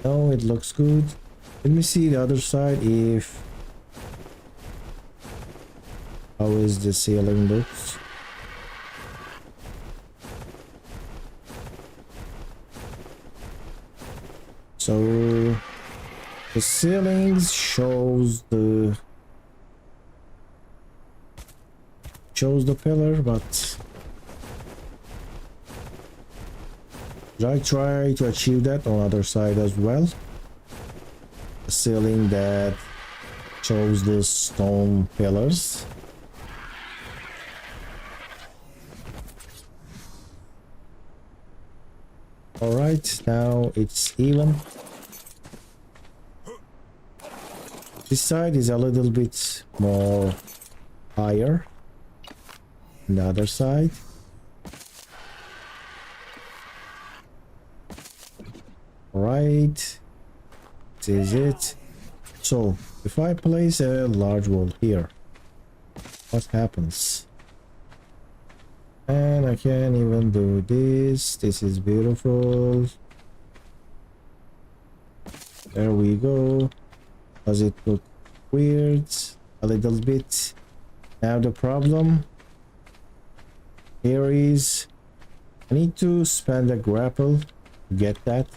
No, it looks good. Let me see the other side if how is the ceiling looks. So the ceilings shows the pillar, but should I try to achieve that on other side as well? A ceiling that shows the stone pillars. Alright, now it's even. This side is a little bit more higher than the other side. Alright, this is it. So if I place a large wall here, what happens? And I can even do this. This is beautiful. There we go. Does it look weird? A little bit. Now the problem here is I need to spend a grapple to get that.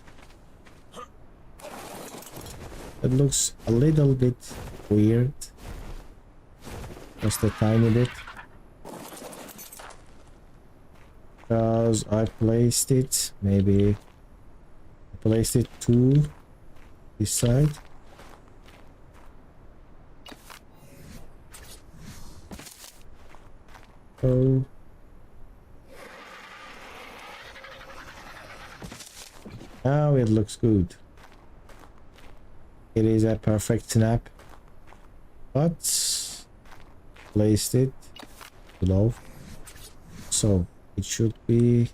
It looks a little bit weird. Just a tiny bit. Because I placed it, maybe I placed it to this side. So now it looks good. It is a perfect snap, but placed it below, so it should be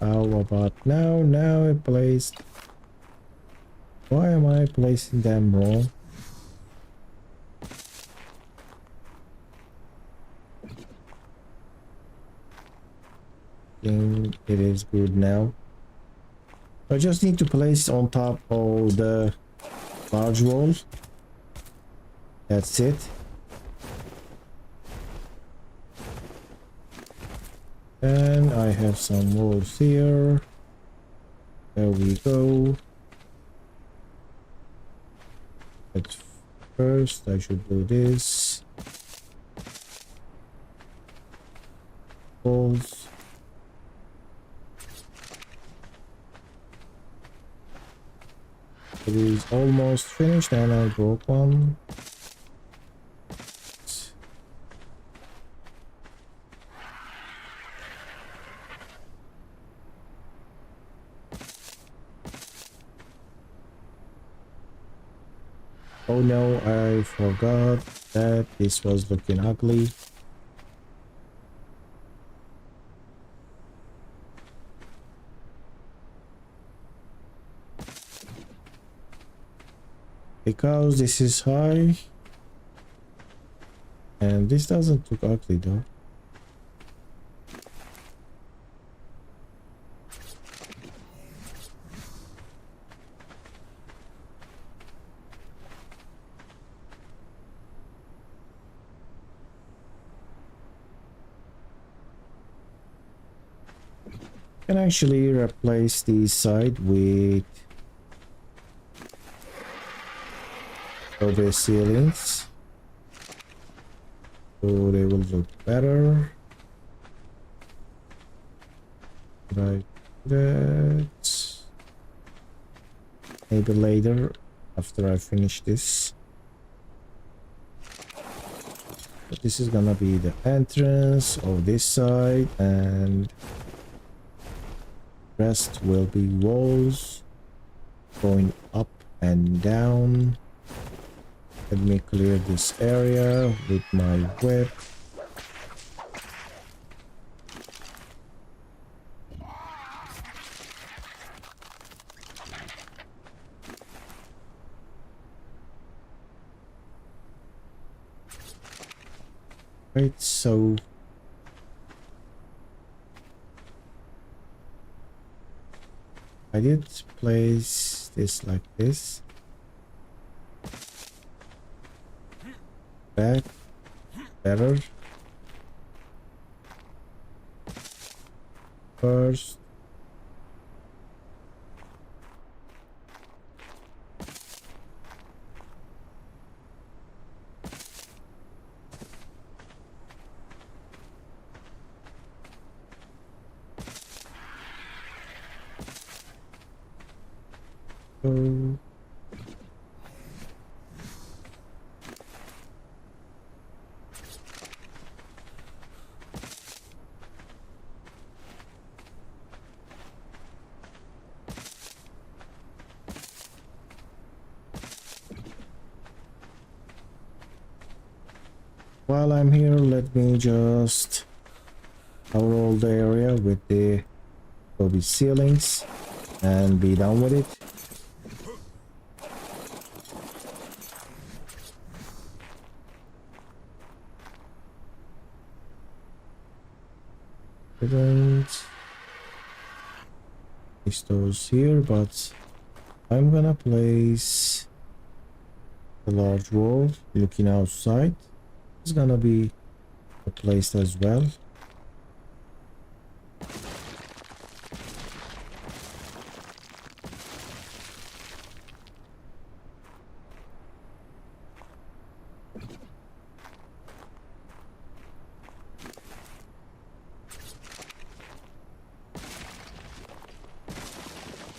how about now? Now I placed. Why am I placing them wrong? I think it is good now. I just need to place on top of the large wall. That's it. And I have some walls here. There we go. But first I should do this. Walls. It is almost finished and I broke one. Oh no, I forgot that this was looking ugly. Because this is high. And this doesn't look ugly though. Can actually replace this side with the ceilings, so they will look better. Like that. Maybe later after I finish this. But this is gonna be the entrance of this side, and rest will be walls going up and down. Let me clear this area with my web. Right, so I did place this like this. Back better. First. So while I'm here, let me just cover all the area with the Adobe ceilings and be done with it. Place those here, but I'm gonna place the large wall looking outside. It's gonna be replaced as well.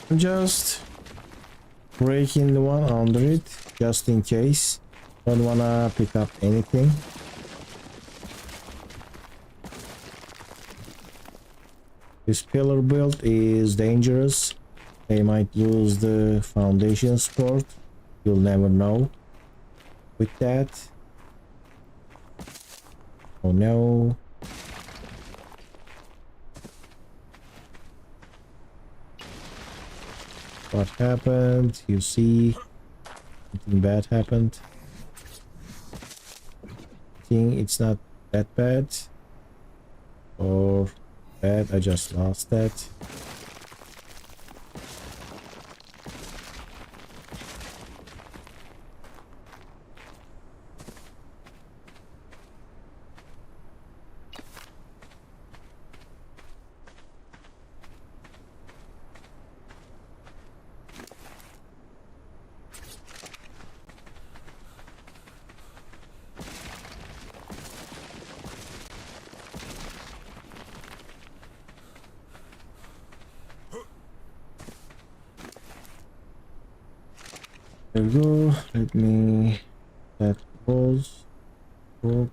I'm just breaking the one under it just in case. Don't wanna pick up anything. This pillar build is dangerous. They might lose the foundation support. You'll never know with that. Oh no. What happened? You see, something bad happened. I think it's not that bad. Or bad, I just lost that. There we go. Let me set walls. Book.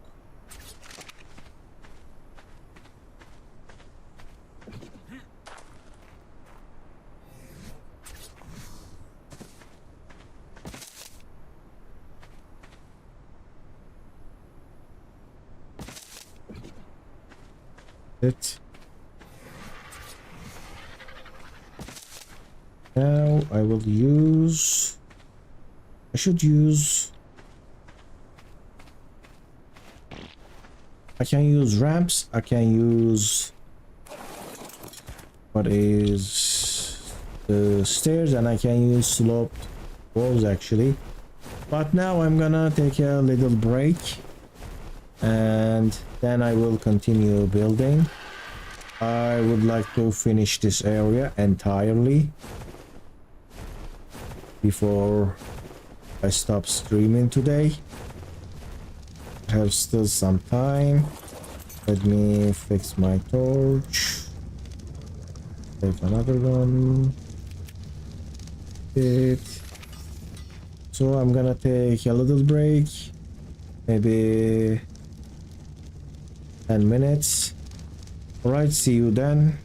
It. Now I will use. I should use. I can use ramps. I can use. What is the stairs, and I can use sloped walls actually. But now I'm gonna take a little break, and then I will continue building. I would like to finish this area entirely before I stop streaming today. I have still some time. Let me fix my torch. Take another one. It. So I'm gonna take a little break, maybe 10 minutes. All right, see you then.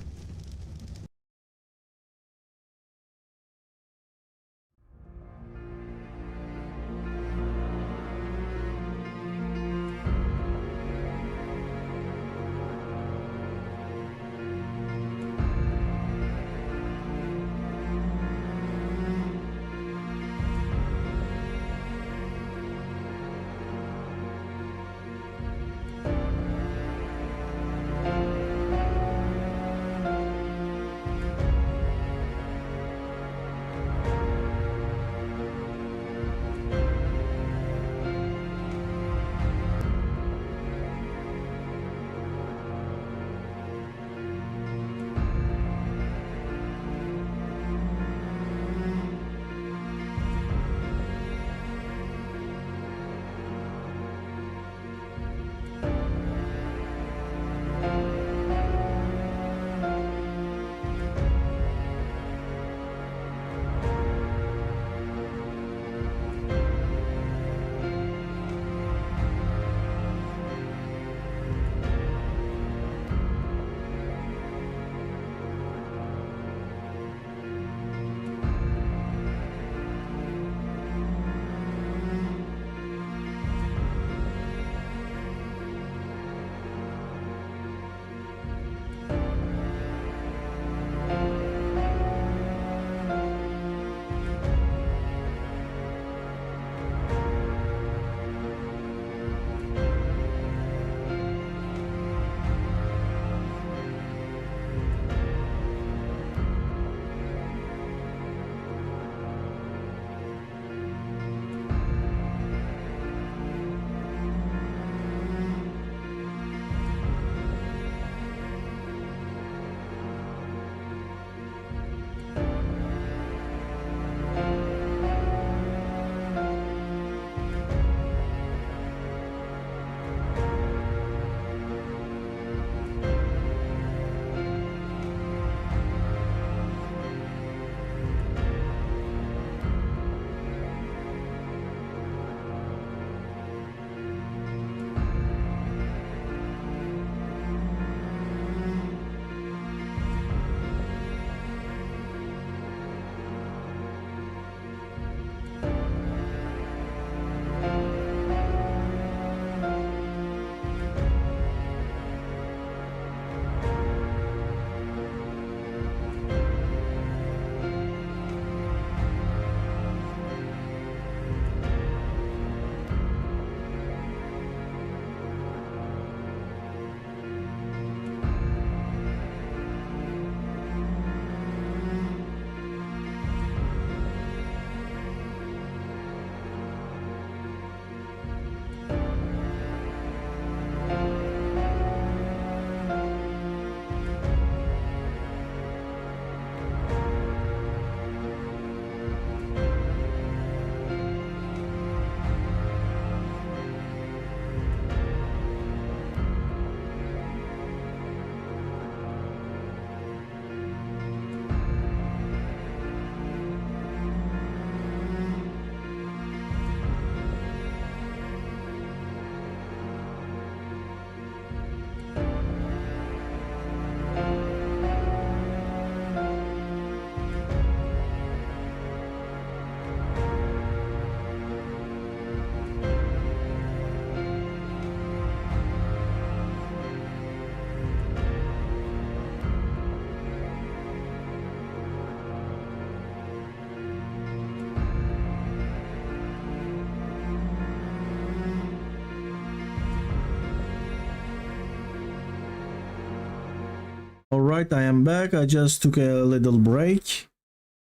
Alright, I am back. I just took a little break.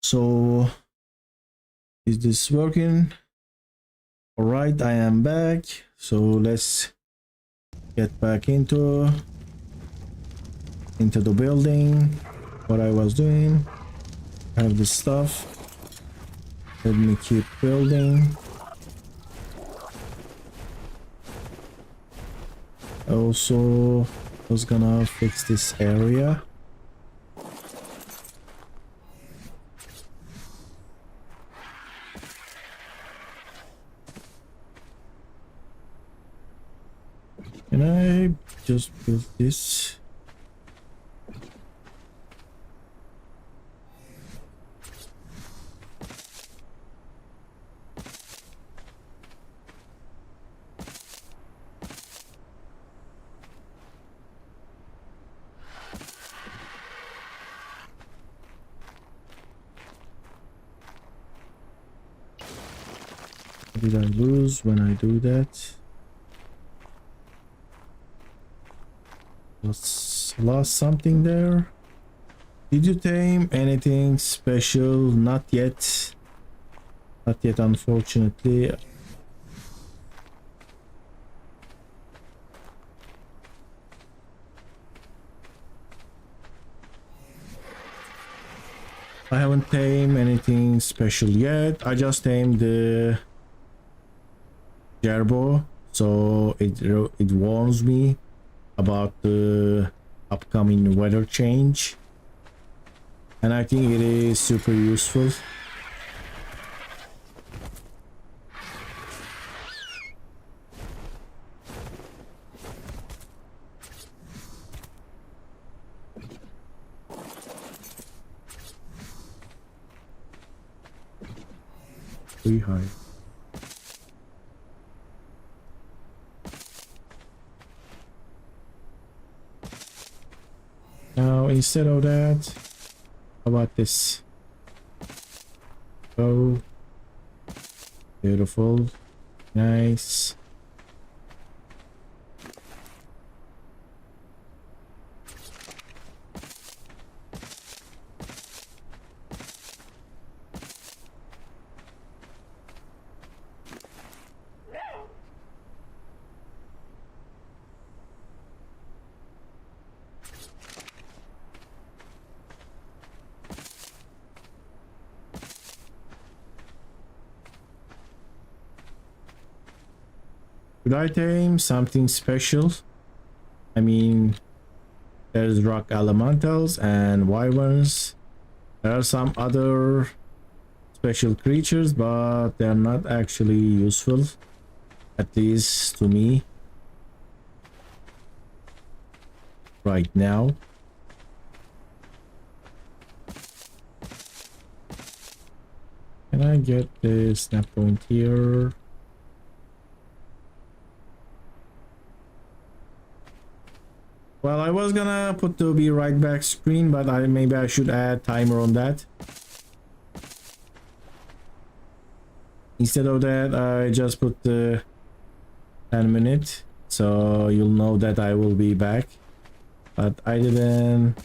So, is this working? Alright, I am back. So let's get back into the building. What I was doing. I have this stuff. Let me keep building. Also, was gonna fix this area. Can I just build this? What did I lose when I do that? Lost something there. Did you tame anything special? Not yet. Not yet, unfortunately. I haven't tamed anything special yet. I just tamed the Gerbo, so it warns me about the upcoming weather change, and I think it is super useful. Pretty high. Now instead of that, how about this? Oh, beautiful, nice. Could I tame something special? I mean, there's rock elementals and wyverns. There are some other special creatures, but they're not actually useful, at least to me right now. Can I get the snap point here? Well, I was gonna put the be right back screen, but maybe I should add timer on that. Instead of that, I just put the 10 minutes, so you'll know that I will be back. But I didn't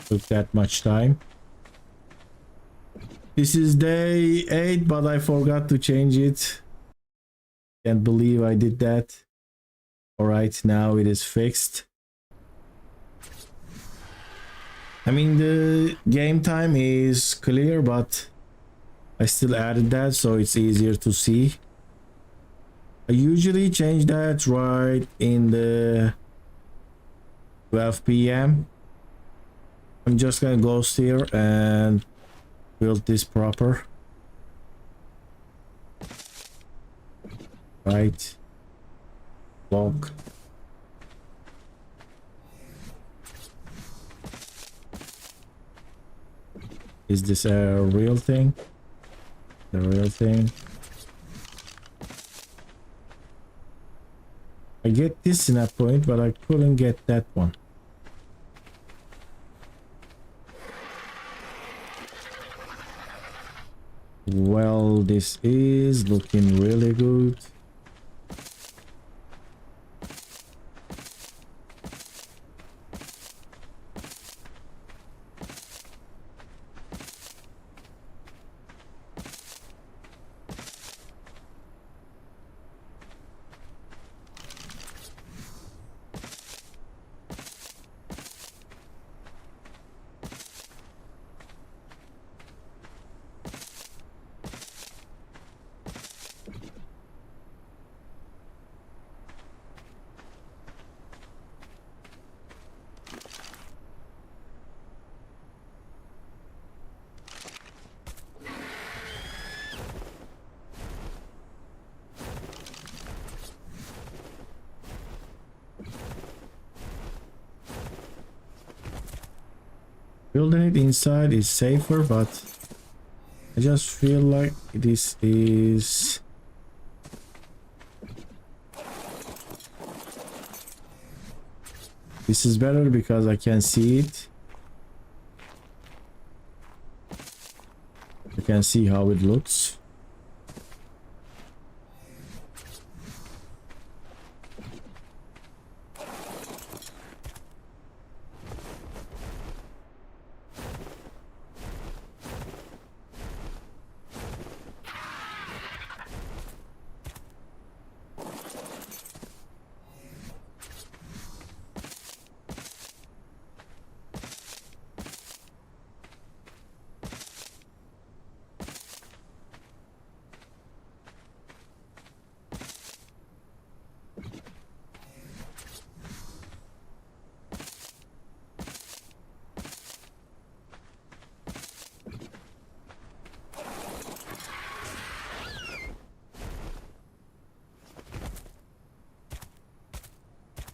took that much time. This is day 8, but I forgot to change it. Can't believe I did that. Alright, now it is fixed. I mean, the game time is clear, but I still added that so it's easier to see. I usually change that right in the 12 p.m. I'm just gonna ghost here and build this proper. Right. Block. Is this a real thing? The real thing. I get this snap point, but I couldn't get that one. Well, this is looking really good. Building it inside is safer, but I just feel like this is... This is better because I can see it. You can see how it looks.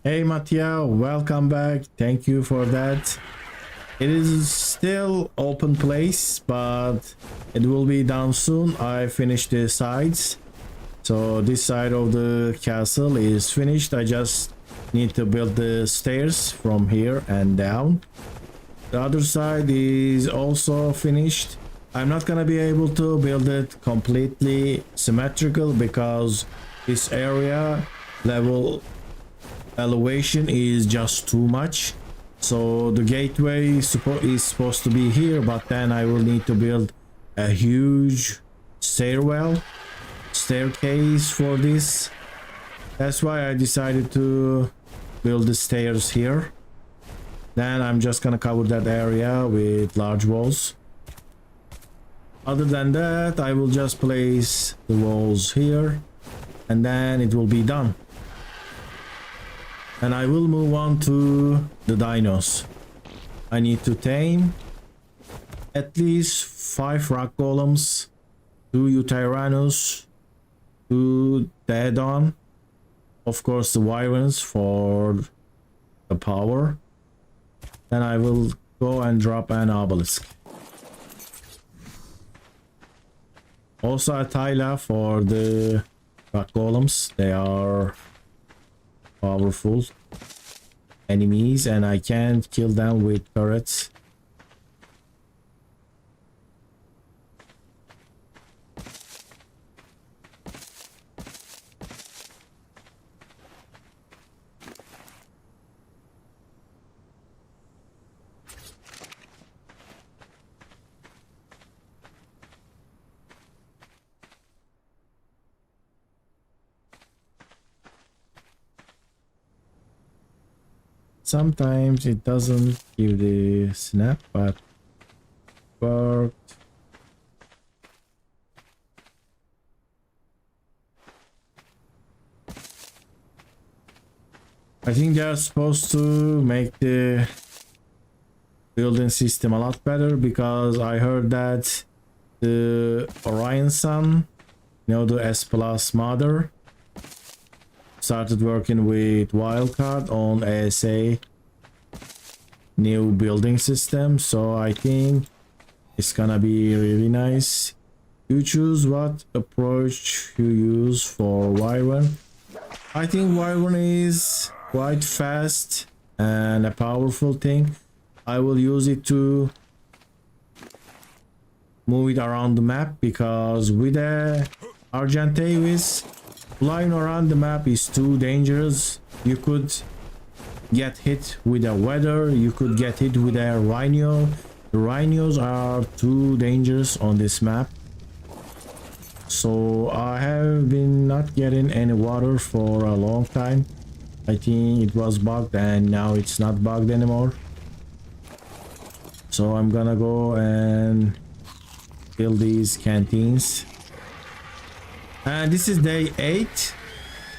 Hey Mattia, welcome back. Thank you for that. It is still open place, but it will be done soon. I finished the sides. So this side of the castle is finished. I just need to build the stairs from here and down. The other side is also finished. I'm not gonna be able to build it completely symmetrical because this area level elevation is just too much. So the gateway is supposed to be here, but then I will need to build a huge staircase for this. That's why I decided to build the stairs here. Then I'm just gonna cover that area with large walls. Other than that, I will just place the walls here and then it will be done. And I will move on to the dinos. I need to tame at least 5 rock golems, 2 Tyrannos, 2 Daedon, of course the wyverns for the power. Then I will go and drop an obelisk. Also a Tyla for the rock golems. They are powerful enemies and I can't kill them with turrets. Sometimes it doesn't give the snap, but worked. I think they are supposed to make the building system a lot better because I heard that the Orion Sun, you know, the S Plus mother, started working with wildcard on ASA new building system, so I think it's gonna be really nice. You choose what approach you use for wyvern. I think wyvern is quite fast and a powerful thing. I will use it to move it around the map because with a Argentavis, flying around the map is too dangerous. You could get hit with a weather, you could get hit with a Rhynio. The Rhinos are too dangerous on this map. So I have been not getting any water for a long time. I think it was bugged and now it's not bugged anymore. So I'm gonna go and build these canteens. And this is day 8.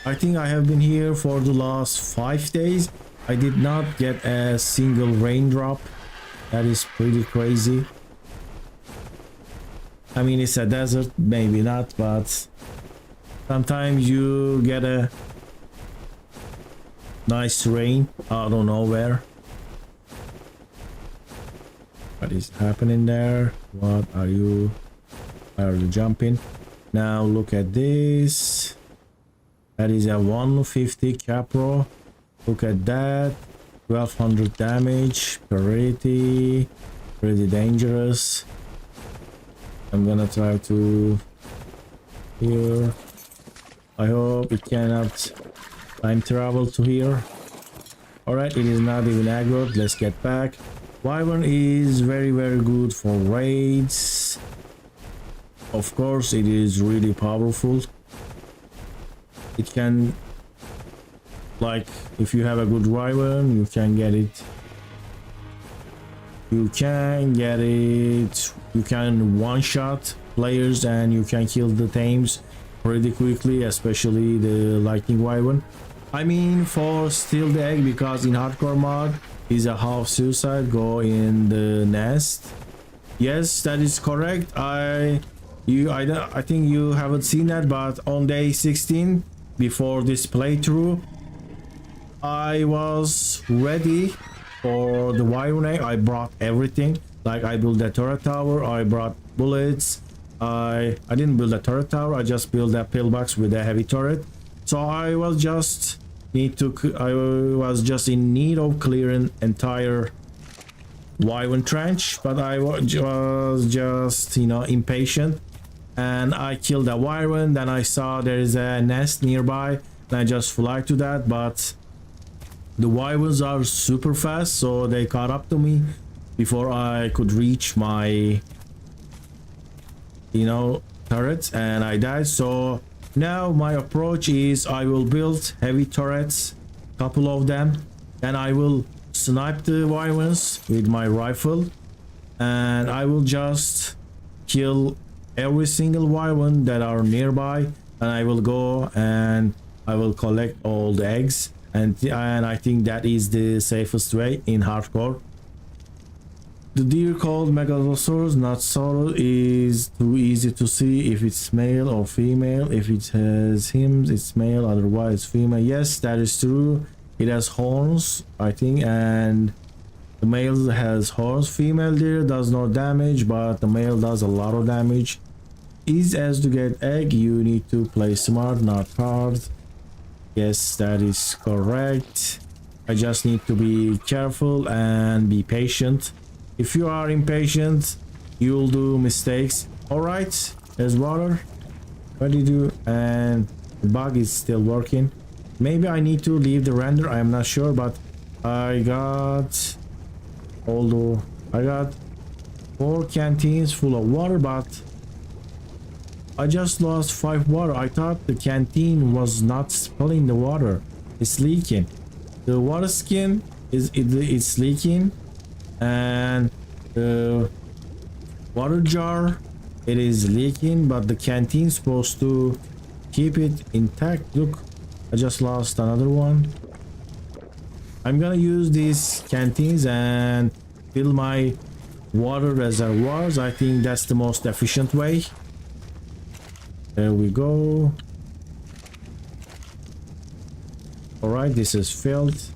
I think I have been here for the last 5 days. I did not get a single raindrop. That is pretty crazy. I mean, it's a desert, maybe not, but sometimes you get a nice rain out of nowhere. What is happening there? What are you? Why are you jumping? Now look at this. That is a 150 capro. Look at that. 1200 damage. Pretty dangerous. I'm gonna try to here. I hope it cannot time travel to here. Alright, it is not even aggroed. Let's get back. Wyvern is very good for raids. Of course, it is really powerful. It can, like, if you have a good wyvern, you can get it. You can one-shot players and you can kill the tames pretty quickly, especially the lightning wyvern. I mean, for steal the egg, because in hardcore mod is a half suicide, go in the nest. Yes, that is correct. I think you haven't seen that, but on day 16 before this playthrough, I was ready for the wyvern egg. I brought everything. Like, I built a turret tower, I brought bullets. I didn't build a turret tower, I just built a pillbox with a heavy turret. So I was just in need of clearing entire wyvern trench, but I was just, you know, impatient, and I killed a wyvern. Then I saw there is a nest nearby and I just fly to that, but the wyverns are super fast, so they caught up to me before I could reach my, you know, turrets, and I died. So now my approach is I will build heavy turrets, couple of them, and I will snipe the wyverns with my rifle, and I will just kill every single wyvern that are nearby, and I will go and I will collect all the eggs, and I think that is the safest way in hardcore. The deer called Megalosaurus, not Saurus, is too easy to see if it's male or female. If it has him, it's male, otherwise female. Yes, that is true. It has horns, I think, and the male has horns. Female deer does no damage, but the male does a lot of damage. Is as to get egg, you need to play smart, not hard. Yes, that is correct. I just need to be careful and be patient. If you are impatient, you'll do mistakes. All right, there's water. What do you do? And the bug is still working. Maybe I need to leave the render, I'm not sure, but I got 4 canteens full of water, but I just lost 5 water. I thought the canteen was not spilling the water. It's leaking. The water skin it's leaking, and the water jar, it is leaking, but the canteen supposed to keep it intact. Look, I just lost another one. I'm gonna use these canteens and fill my water reservoirs. I think that's the most efficient way. There we go. All right, this is filled.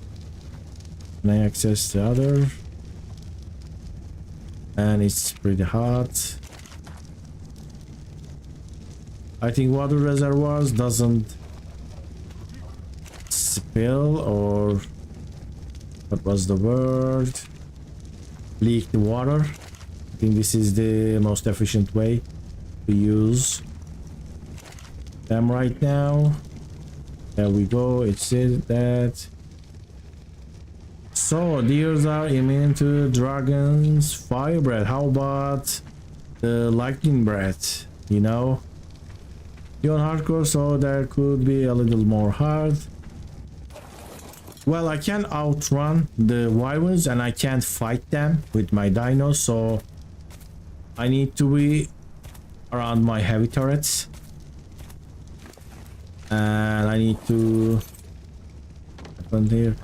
Can I access the other? And it's pretty hot. I think water reservoirs doesn't spill, or what was the word? Leak the water. I think this is the most efficient way to use them right now. There we go. It says that. So deers are immune to dragons fire breath. How about the lightning breath? You know, you're on hardcore, so there could be a little more hard. Well, I can outrun the wyverns and I can't fight them with my dinos, so I need to be around my heavy turrets. And I need to open here.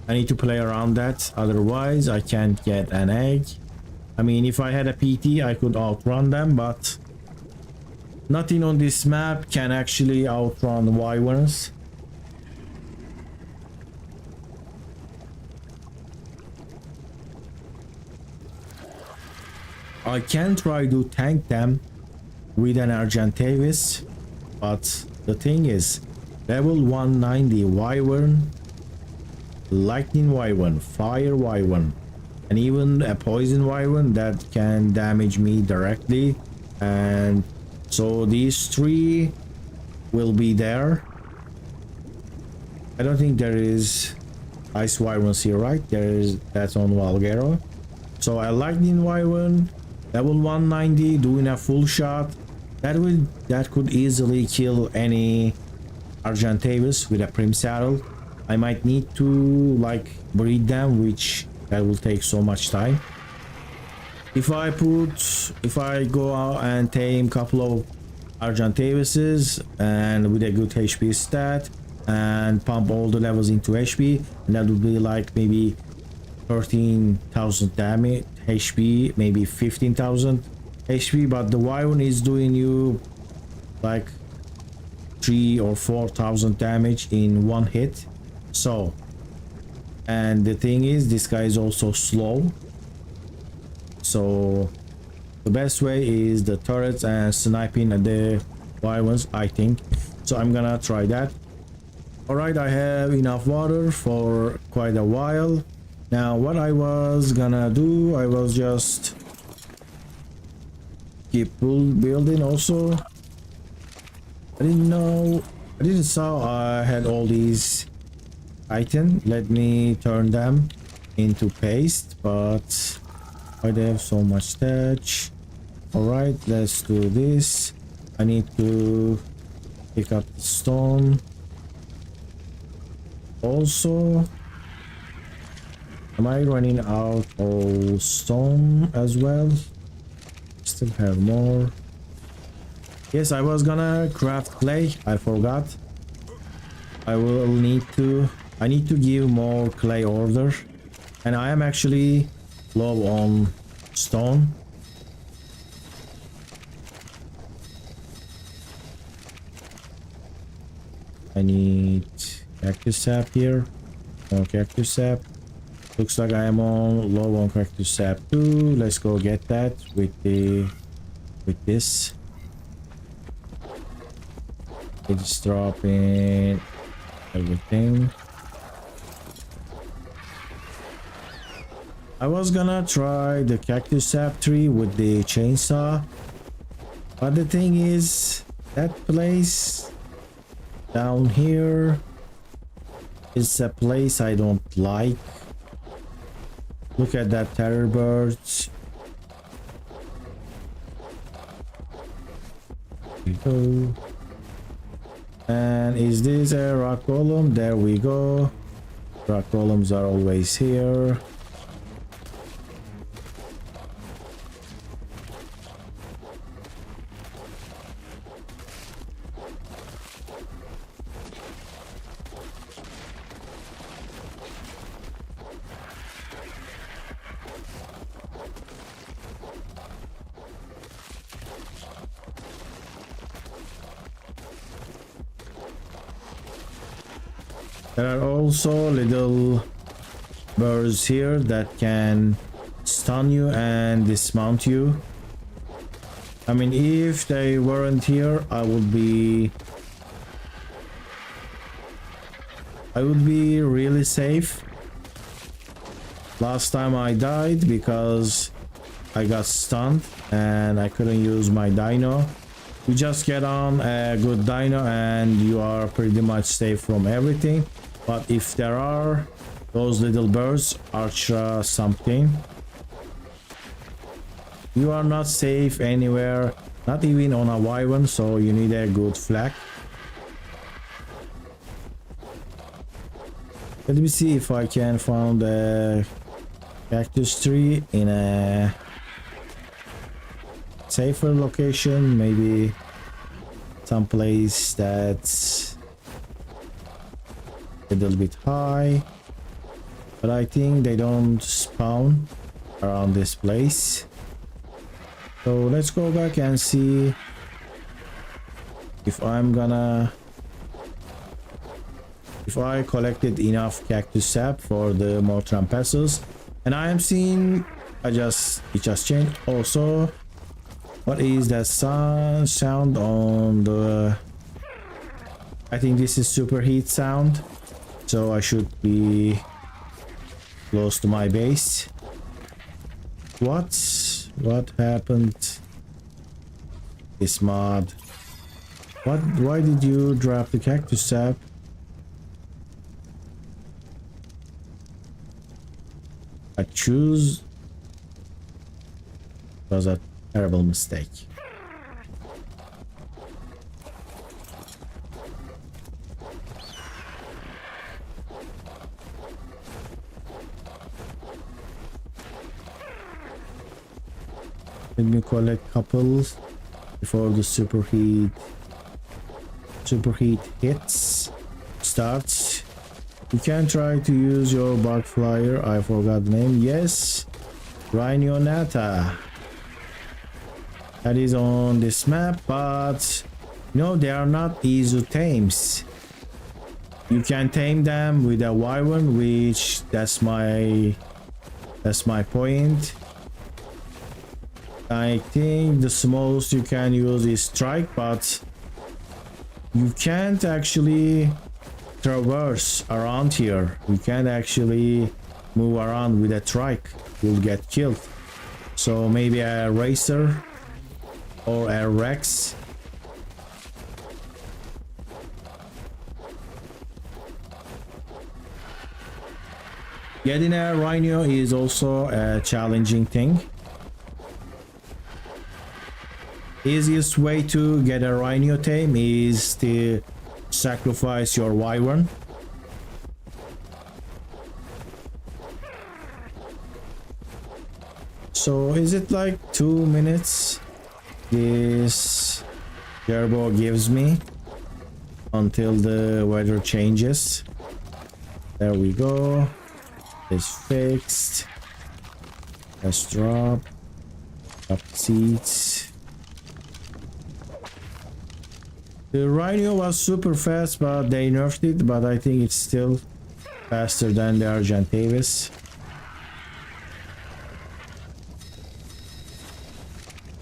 I need to play around that, otherwise I can't get an egg. I mean, if I had a PT, I could outrun them, but nothing on this map can actually outrun wyverns. I can try to tank them with an Argentavis, but the thing is, level 190 Wyvern, Lightning Wyvern, Fire Wyvern, and even a Poison Wyvern that can damage me directly. And so these three will be there. I don't think there is Ice Wyverns here, right? There is, that's on Valgero. So a Lightning Wyvern, level 190, doing a full shot. That could easily kill any Argentavis with a Prim Saddle. I might need to like breed them, which that will take so much time. If I go out and tame a couple of Argentavises and with a good HP stat and pump all the levels into HP, and that would be like maybe 13,000 damage HP, maybe 15,000 HP, but the Wyvern is doing you like 3 or 4,000 damage in one hit. So, and the thing is, this guy is also slow, so the best way is the turrets and sniping at the Wyverns, I think. So I'm gonna try that. All right, I have enough water for quite a while. Now what I was gonna do, I was just keep building also. I didn't saw I had all these items. Let me turn them into paste, but why they have so much thatch? All right, let's do this. I need to pick up the stone also. Am I running out of stone as well? Still have more. Yes, I was gonna craft clay. I forgot. I need to give more clay order, and I am actually low on stone. I need cactus sap here. More cactus sap. Looks like I am on low on cactus sap too. Let's go get that with this. It's dropping everything. I was gonna try the cactus sap tree with the chainsaw, but the thing is, that place down here is a place I don't like. Look at that terror birds. Here we go. And is this a rock golem? There we go. Rock golems are always here. There are also little birds here that can stun you and dismount you. I mean, if they weren't here, I would be really safe. Last time I died because I got stunned and I couldn't use my dino. You just get on a good dino and you are pretty much safe from everything. But if there are those little birds, Archer something, you are not safe anywhere, not even on a wyvern, so you need a good flag. Let me see if I can find a cactus tree in a safer location, maybe someplace that's a little bit high, but I think they don't spawn around this place. So let's go back and see if I collected enough cactus sap for the more trampassos. And I am seeing It just changed. Also, what is that sound on the? I think this is superheat sound, so I should be close to my base. What happened? This mod. Why did you drop the cactus sap? I choose. It was a terrible mistake. Let me collect couples before the superheat hits starts. You can try to use your bug flyer. I forgot the name. Yes, Rhynio Nata. That is on this map, but no, they are not easy tames. You can tame them with a wyvern, which that's my point. I think the smallest you can use is strike, but you can't actually traverse around here. You can't actually move around with a trike. You'll get killed. So maybe a racer or a rex. Getting a rhino is also a challenging thing. Easiest way to get a rhino tame is to sacrifice your wyvern. So is it like 2 minutes this turbo gives me until the weather changes? There we go. It's fixed. Let's drop the seats. The Rhino was super fast, but they nerfed it, but I think it's still faster than the Argentavis.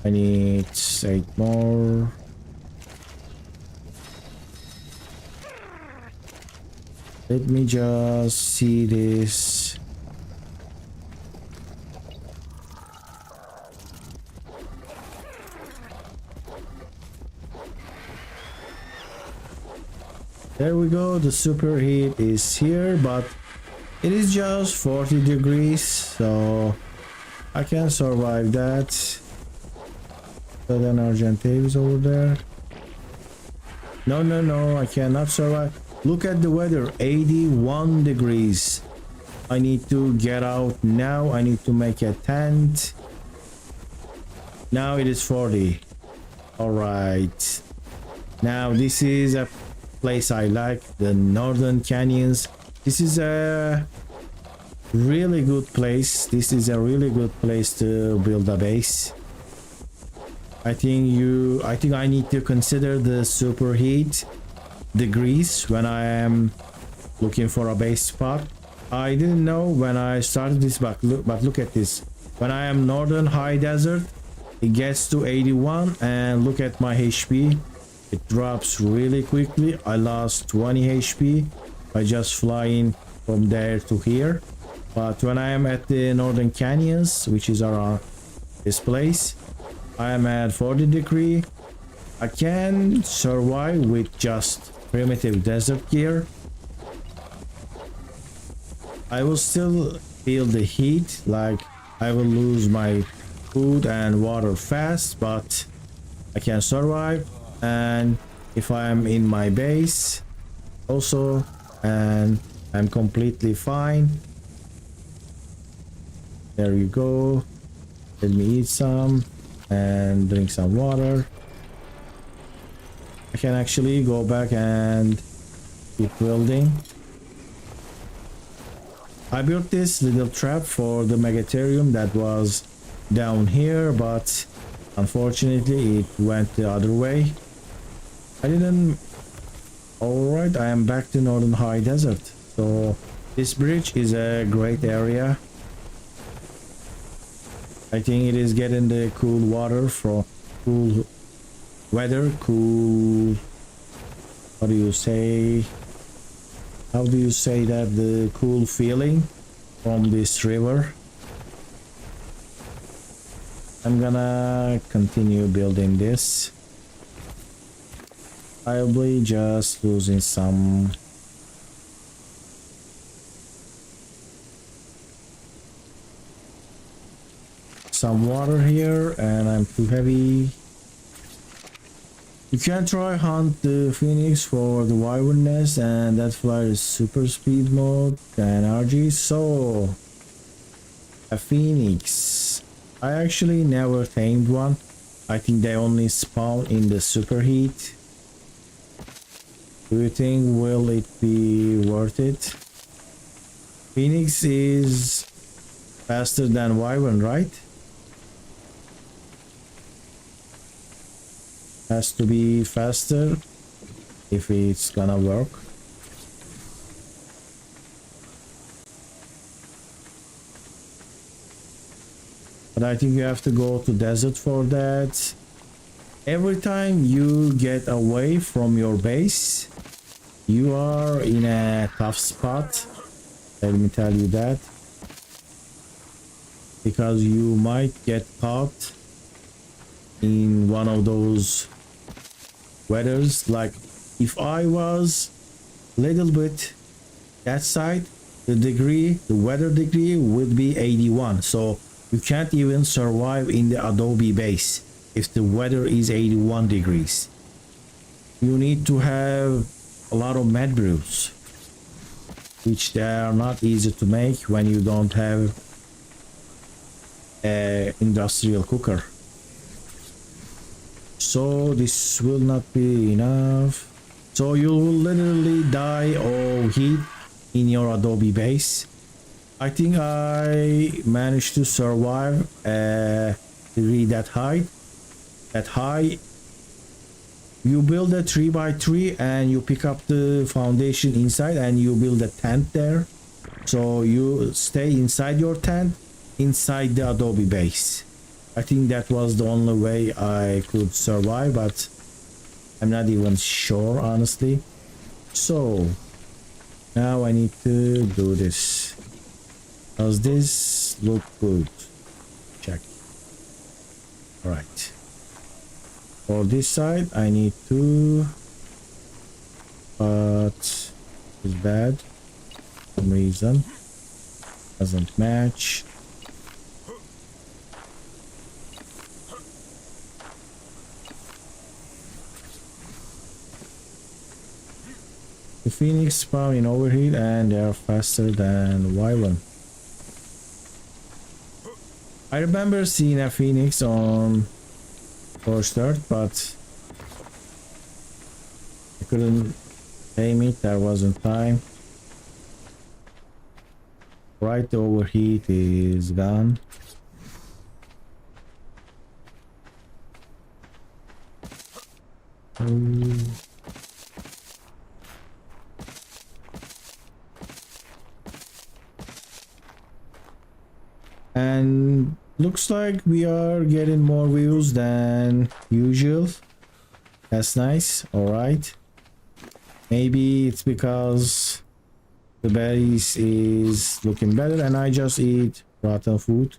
I need 8 more. Let me just see this. There we go, the superheat is here, but it is just 40 degrees, so I can survive that. So then Argentavis over there. No, I cannot survive. Look at the weather, 81 degrees. I need to get out now. I need to make a tent. Now it is 40. All right. Now this is a place I like, the Northern Canyons. This is a really good place. This is a really good place to build a base. I think I need to consider the superheat degrees when I am looking for a base spot. I didn't know when I started this, but look at this. When I am northern high desert, it gets to 81, and look at my HP. It drops really quickly. I lost 20 HP by just flying from there to here. But when I am at the Northern Canyons, which is around this place, I am at 40 degree. I can survive with just primitive desert gear. I will still feel the heat, like I will lose my food and water fast, but I can survive. And if I am in my base also, and I'm completely fine. There you go. Let me eat some and drink some water. I can actually go back and keep building. I built this little trap for the megatherium that was down here, but unfortunately it went the other way. I didn't. Alright, I am back to Northern High Desert. So this bridge is a great area. I think it is getting the cool water from cool weather, cool, what do you say? How do you say that? The cool feeling from this river. I'm gonna continue building this. Probably just losing some water here, and I'm too heavy. You can try hunt the phoenix for the wyvern nest, and that fly is super speed mode and RG. So a phoenix, I actually never tamed one. I think they only spawn in the superheat. Do you think will it be worth it? Phoenix is faster than wyvern, right? Has to be faster if it's gonna work. But I think you have to go to desert for that. Every time you get away from your base, you are in a tough spot. Let me tell you that. Because you might get caught in one of those weathers. Like if I was little bit that side, the weather degree would be 81. So you can't even survive in the adobe base if the weather is 81 degrees. You need to have a lot of med brews, which they are not easy to make when you don't have an industrial cooker. So this will not be enough. So you will literally die of heat in your adobe base. I think I managed to survive a degree that high. You build a 3x3 and you pick up the foundation inside and you build a tent there. So you stay inside your tent, inside the adobe base. I think that was the only way I could survive, but I'm not even sure, honestly. So now I need to do this. Does this look good? Check. All right. For this side, I need to, but it's bad for some reason. Doesn't match. The phoenix spawn in overheat and they are faster than wyvern. I remember seeing a phoenix on Scorched, but I couldn't tame it. There wasn't time. Right, the overheat is gone. And looks like we are getting more views than usual. That's nice. All right, maybe it's because the berries is looking better and I just eat rotten food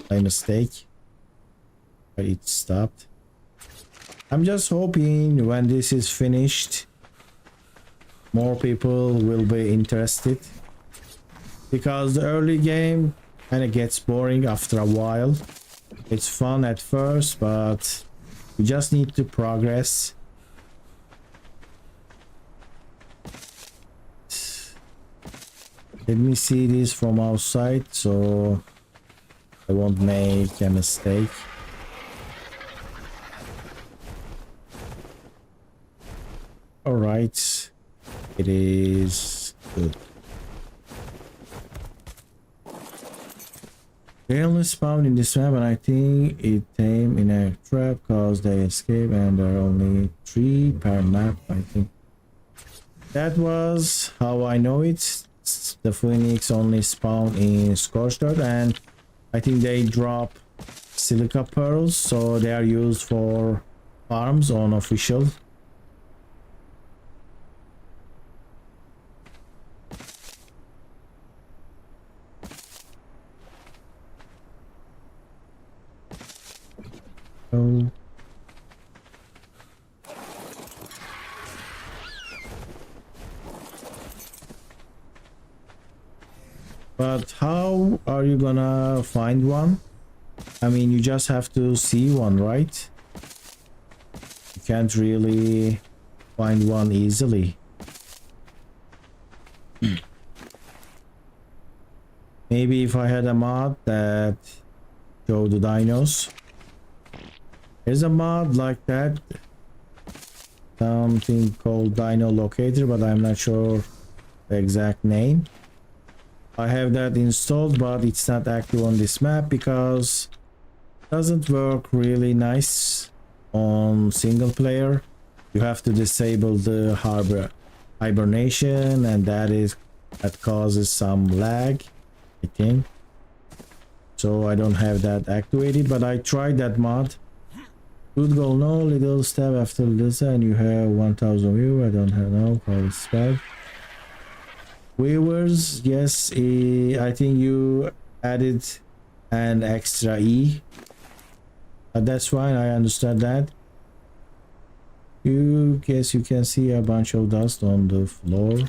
by mistake, but it stopped. I'm just hoping when this is finished more people will be interested, because the early game kind of gets boring after a while. It's fun at first, but you just need to progress. Let me see this from outside so I won't make a mistake. All right, it is good. They only spawn in this map, and I think it came in a trap because they escaped, and there are only 3 per map, I think. That was how I know it. The phoenix only spawned in Scorched, and I think they drop silica pearls, so they are used for farms on official. Oh. But how are you gonna find one? I mean, you just have to see one, right? You can't really find one easily. Maybe if I had a mod that showed the dinos. There's a mod like that. Something called Dino Locator, but I'm not sure the exact name. I have that installed, but it's not active on this map because it doesn't work really nice on single player. You have to disable the hibernation, and that causes some lag, I think. So I don't have that activated, but I tried that mod. Good goal, no little step after this, and you have 1000 views. I don't know how it's spelled. Viewers, yes, I think you added an extra E. But that's fine, I understand that. You guess you can see a bunch of dust on the floor.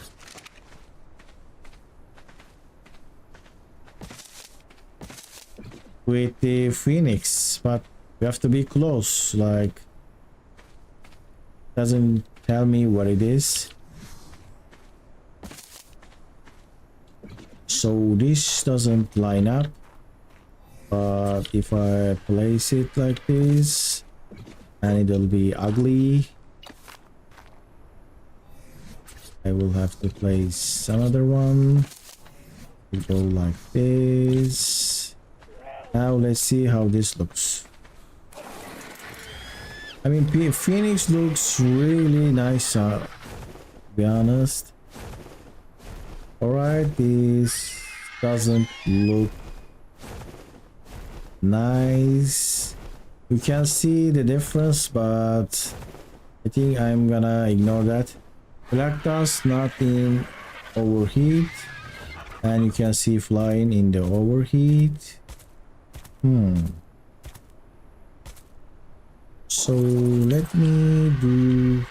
With the phoenix, but you have to be close, like doesn't tell me what it is. So this doesn't line up, but if I place it like this, and it'll be ugly. I will have to place another one. We'll go like this. Now let's see how this looks. I mean, Phoenix looks really nice, to be honest. Alright, this doesn't look nice. You can see the difference, but I think I'm gonna ignore that. Black dust not in overheat, and you can see flying in the overheat. So let me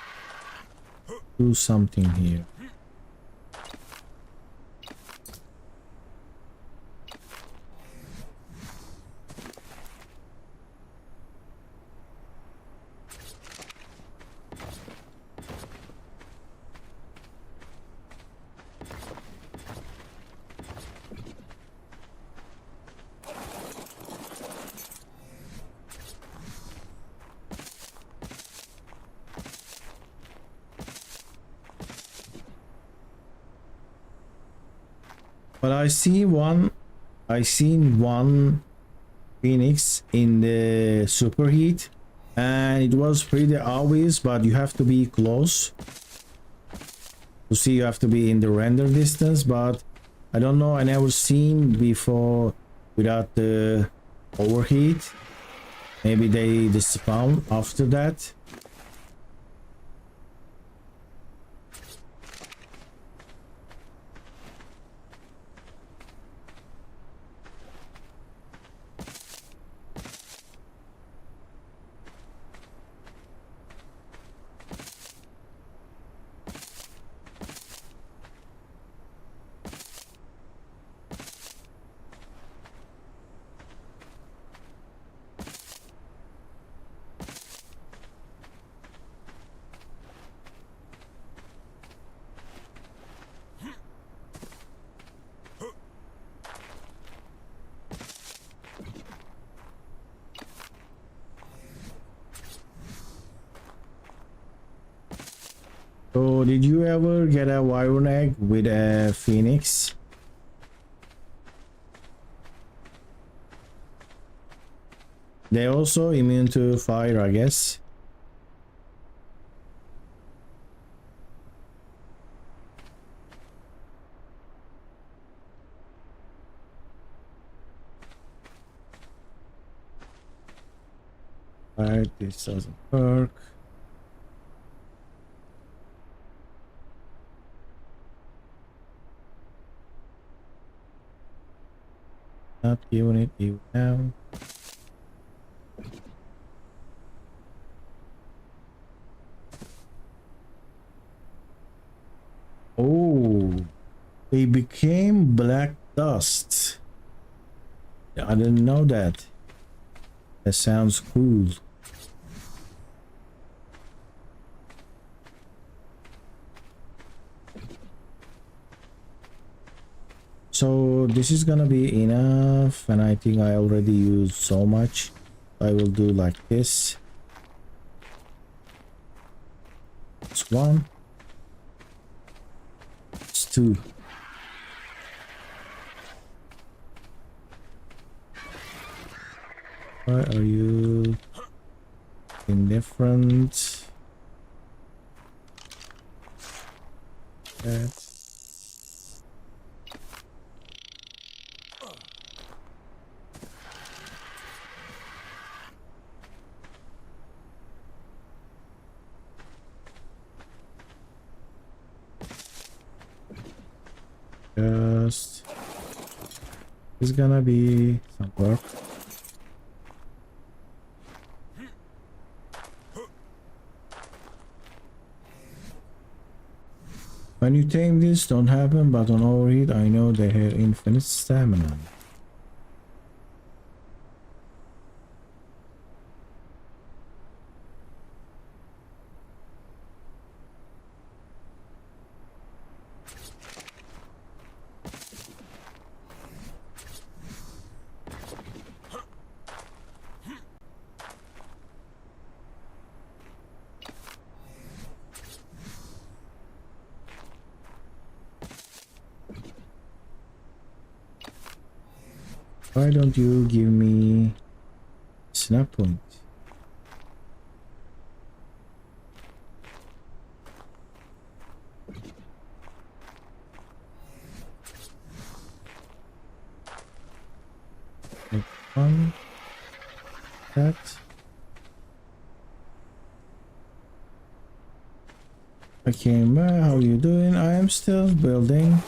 do something here. But I seen one phoenix in the superheat, and it was pretty obvious, but you have to be close to see. You have to be in the render distance, but I don't know, I never seen before without the overheat. Maybe they spawn after that. So did you ever get a wyvern egg with a phoenix? They also immune to fire, I guess. Right, this doesn't work. Not giving it even now. Oh, they became black dust. I didn't know that. That sounds cool. So this is gonna be enough, and I think I already used so much. I will do like this. It's one. It's two. Why are you indifferent? That. Just it's gonna be some work. When you tame this, don't happen, but on overheat, I know they have infinite stamina. Why don't you give me snap point? Like one, that. Okay, how are you doing? I am still building.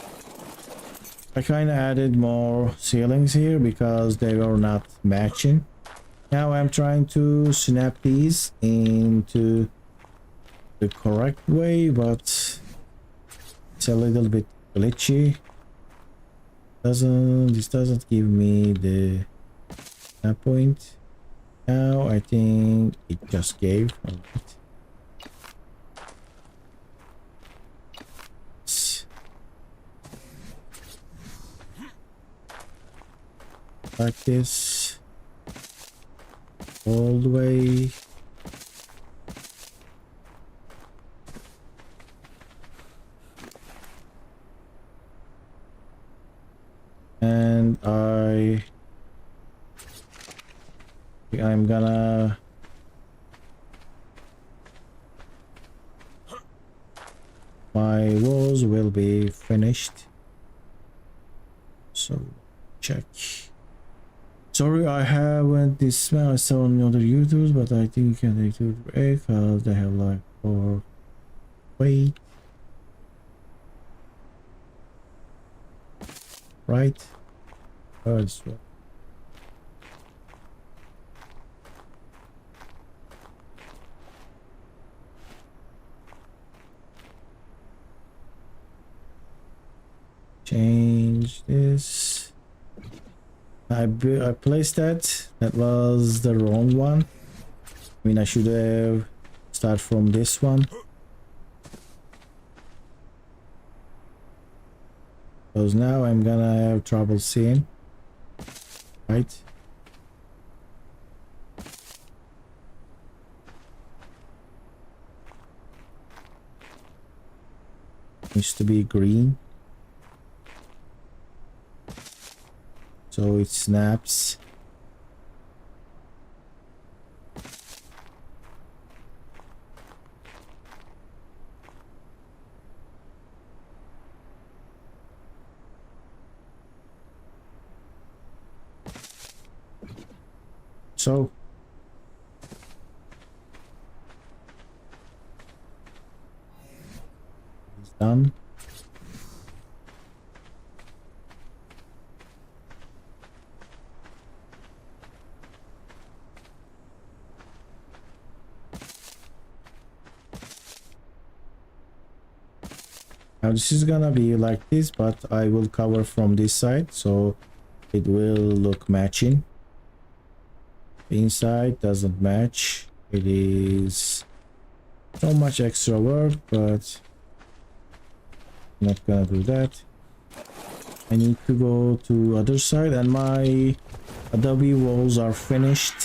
I kind of added more ceilings here because they were not matching. Now I'm trying to snap these into the correct way, but it's a little bit glitchy. This doesn't give me the snap point. Now I think it just gave. All right. Like this all the way. And I'm gonna my walls will be finished, so check. Sorry, I haven't this I saw on other YouTubes, but I think you can do it because they have like 4 weight, right? Oh, it's right. Change this. I placed that. That was the wrong one. I mean, I should have start from this one. Because now I'm gonna have trouble seeing. Right? Needs to be green. So it snaps. So done. Now this is gonna be like this, but I will cover from this side so it will look matching. Inside doesn't match. It is so much extra work, but I'm not gonna do that. I need to go to other side, and my adobe walls are finished.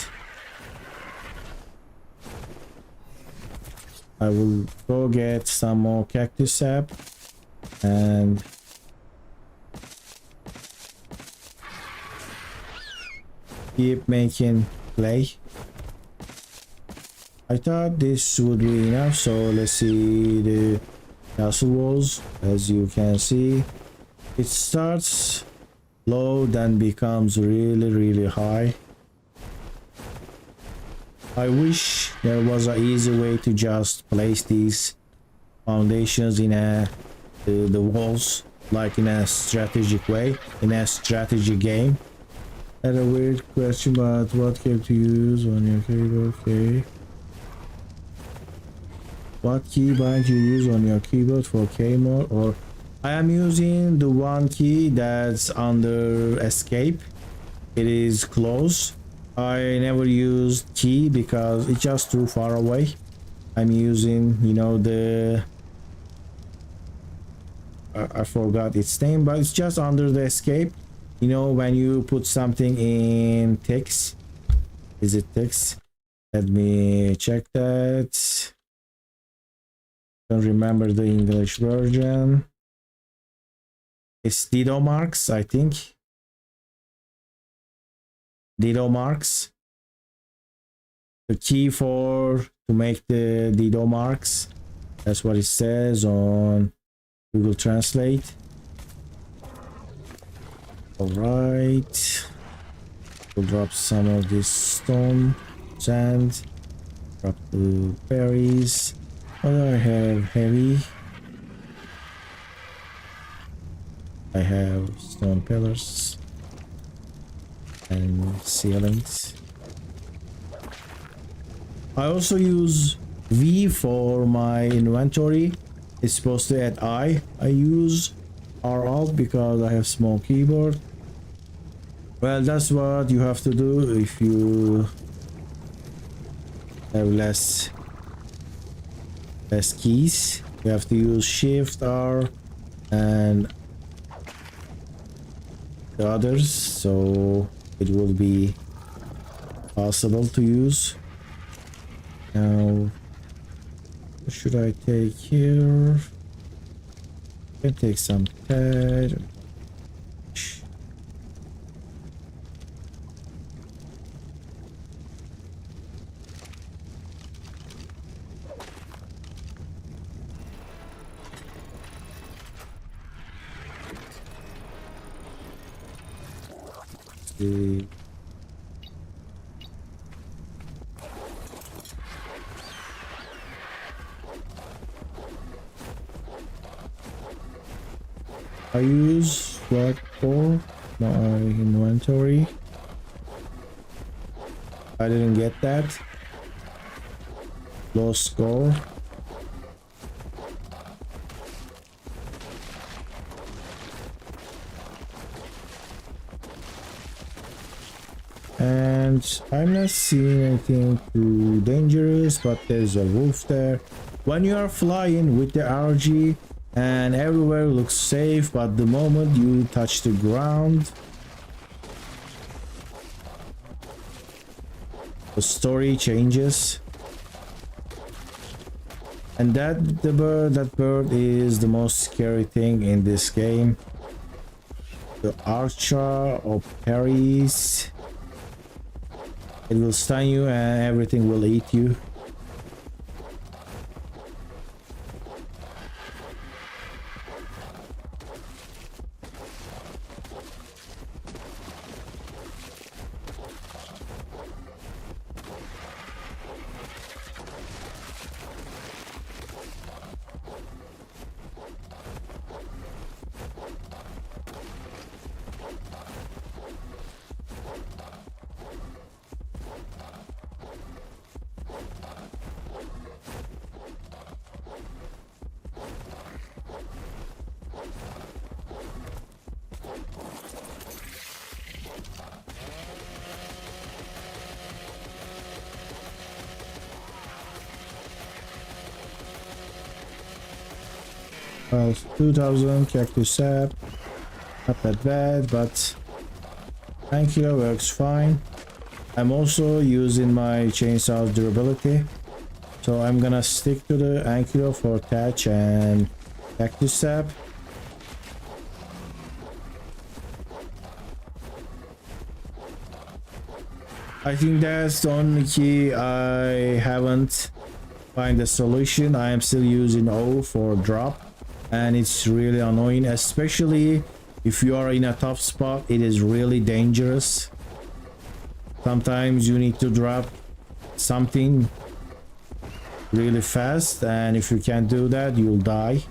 I will go get some more cactus sap and keep making clay. I thought this would be enough, so let's see the castle walls. As you can see, it starts low, then becomes really high. I wish there was an easy way to just place these foundations in the walls, like in a strategic way, in a strategy game. That's a weird question, but what key to use on your keyboard? Okay. What keybind you use on your keyboard for K mode? Or I am using the one key that's under escape. It is close. I never used key because it's just too far away. I'm using, you know, the I forgot its name, but it's just under the escape. You know, when you put something in text. Is it text? Let me check that. Don't remember the English version. It's dino marks, I think. Dino marks. The key to make the dino marks. That's what it says on Google Translate. All right. We'll drop some of this stone, sand. Drop the berries. What do I have? Heavy. I have stone pillars and ceilings. I also use V for my inventory. It's supposed to add I use R alt because I have small keyboard. Well, that's what you have to do if you have less keys. You have to use Shift R and the others, so it will be possible to use. Now, what should I take here? I can take some TED. I use what for my inventory. I didn't get that. Low score. And I'm not seeing anything too dangerous, but there's a wolf there. When you are flying with the RG and everywhere looks safe, but the moment you touch the ground, the story changes. And that bird is the most scary thing in this game. The archer of Paris. It will stun you and everything will eat you. Well, 2000 cactus sap. Not that bad, but angular works fine. I'm also using my chainsaw's durability, so I'm gonna stick to the angular for thatch and cactus sap. I think that's the only key I haven't find a solution. I am still using O for drop, and it's really annoying, especially if you are in a tough spot. It is really dangerous. Sometimes you need to drop something really fast, and if you can't do that, you'll die.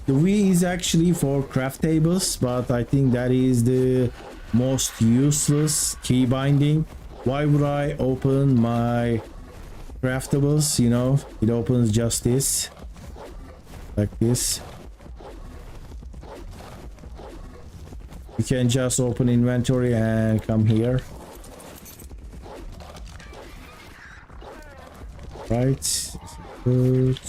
The V is actually for craft tables, but I think that is the most useless key binding. Why would I open my craftables? You know, it opens just this, like this. You can just open inventory and come here. Right, good.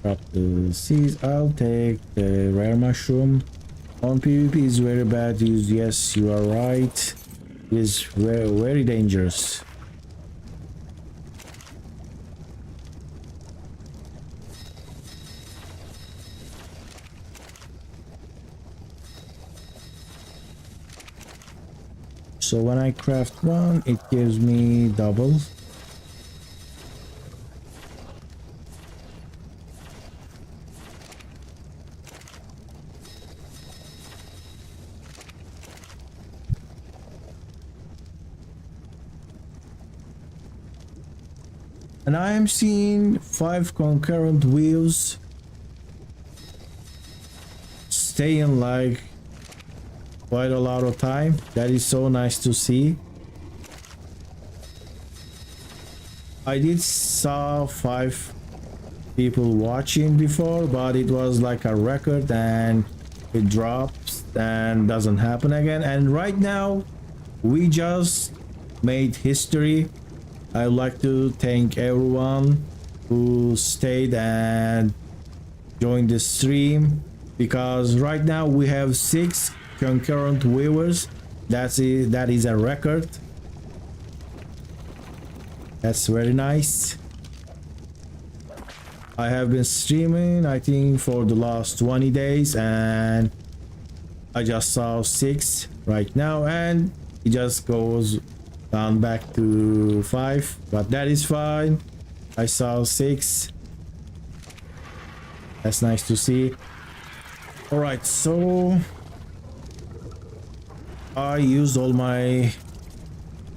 Drop the seeds. I'll take the rare mushroom. On PvP is very bad use. Yes, you are right. It is very, very dangerous. So when I craft one, it gives me double. And I am seeing 5 concurrent wheels staying like quite a lot of time. That is so nice to see. I did saw 5 people watching before, but it was like a record and it drops and doesn't happen again. And right now we just made history. I would like to thank everyone who stayed and joined the stream, because right now we have 6 concurrent viewers. That is a record. That's very nice. I have been streaming, I think, for the last 20 days, and I just saw 6 right now, and it just goes down back to 5, but that is fine. I saw 6. That's nice to see. All right, so I used all my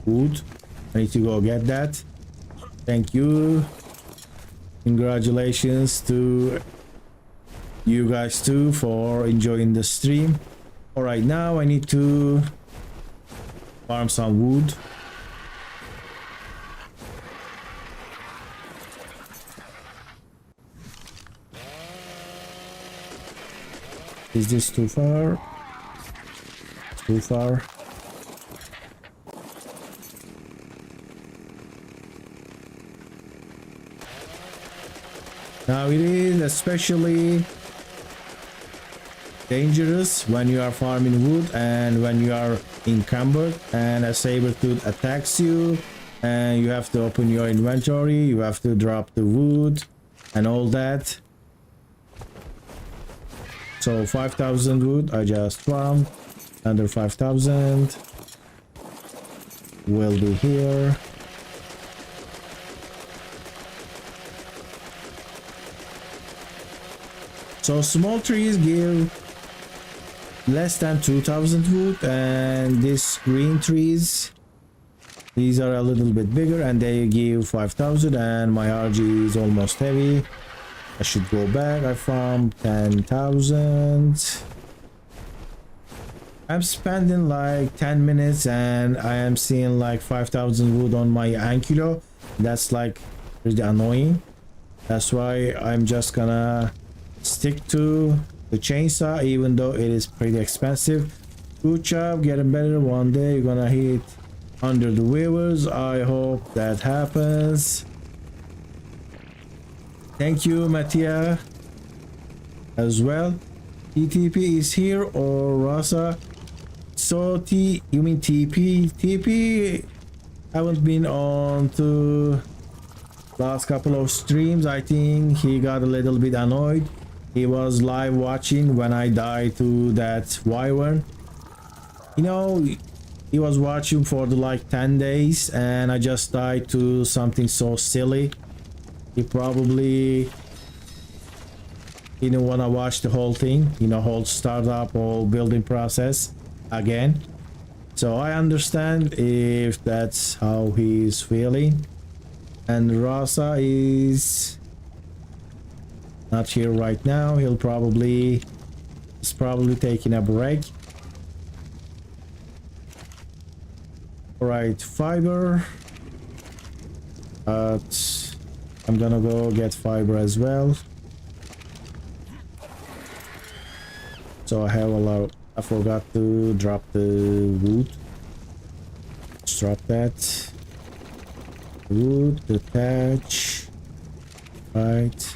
wood. I need to go get that. Thank you. Congratulations to you guys too for enjoying the stream. All right, now I need to farm some wood. Is this too far? Too far. Now it is especially dangerous when you are farming wood and when you are encumbered and a saber-tooth attacks you and you have to open your inventory, you have to drop the wood and all that. So 5,000 wood I just farmed. Under 5,000 will be here. So small trees give less than 2,000 wood, and these green trees, these are a little bit bigger and they give 5,000, and my RG is almost heavy. I should go back. I farmed 10,000. I'm spending like 10 minutes and I am seeing like 5,000 wood on my ankylo. That's like pretty annoying. That's why I'm just gonna stick to the chainsaw, even though it is pretty expensive. Good job, getting better. One day you're gonna hit 100 viewers. I hope that happens. Thank you, Mattia, as well. TTP is here or Rasa? So you mean TP? TP haven't been on to last couple of streams. I think he got a little bit annoyed. He was live watching when I died to that wyvern. You know, he was watching for the like 10 days and I just died to something so silly. He probably didn't want to watch the whole thing, you know, whole startup, whole building process again. So I understand if that's how he's feeling. And Rasa is not here right now. He's probably taking a break. Alright, fiber. But I'm gonna go get fiber as well. So I have a lot. I forgot to drop the wood. Let's drop that. Wood, the thatch. Right.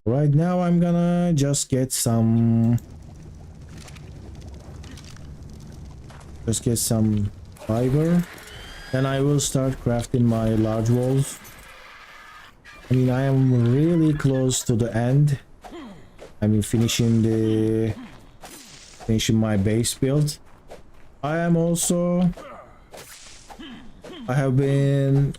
Right now I'm gonna just get some fiber, then I will start crafting my large walls. I mean, I am really close to the end. I mean, finishing my base build. I have been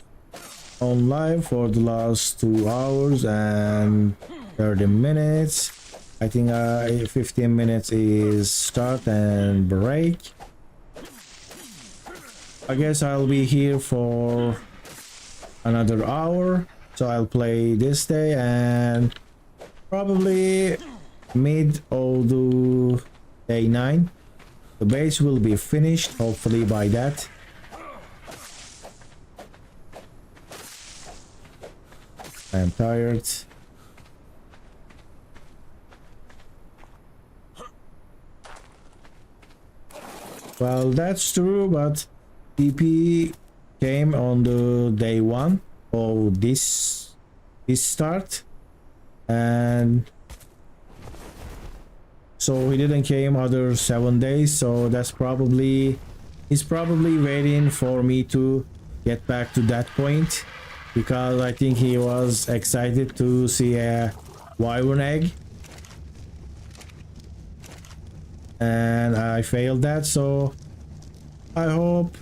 on live for the last 2 hours and 30 minutes. I think 15 minutes is start and break. I guess I'll be here for another hour, so I'll play this day and probably mid of the day 9 the base will be finished, hopefully by that. I'm tired. Well, that's true, but TP came on the day 1 of this start, and so he didn't came other 7 days, so he's probably waiting for me to get back to that point, because I think he was excited to see a wyvern egg and I failed that, so I hope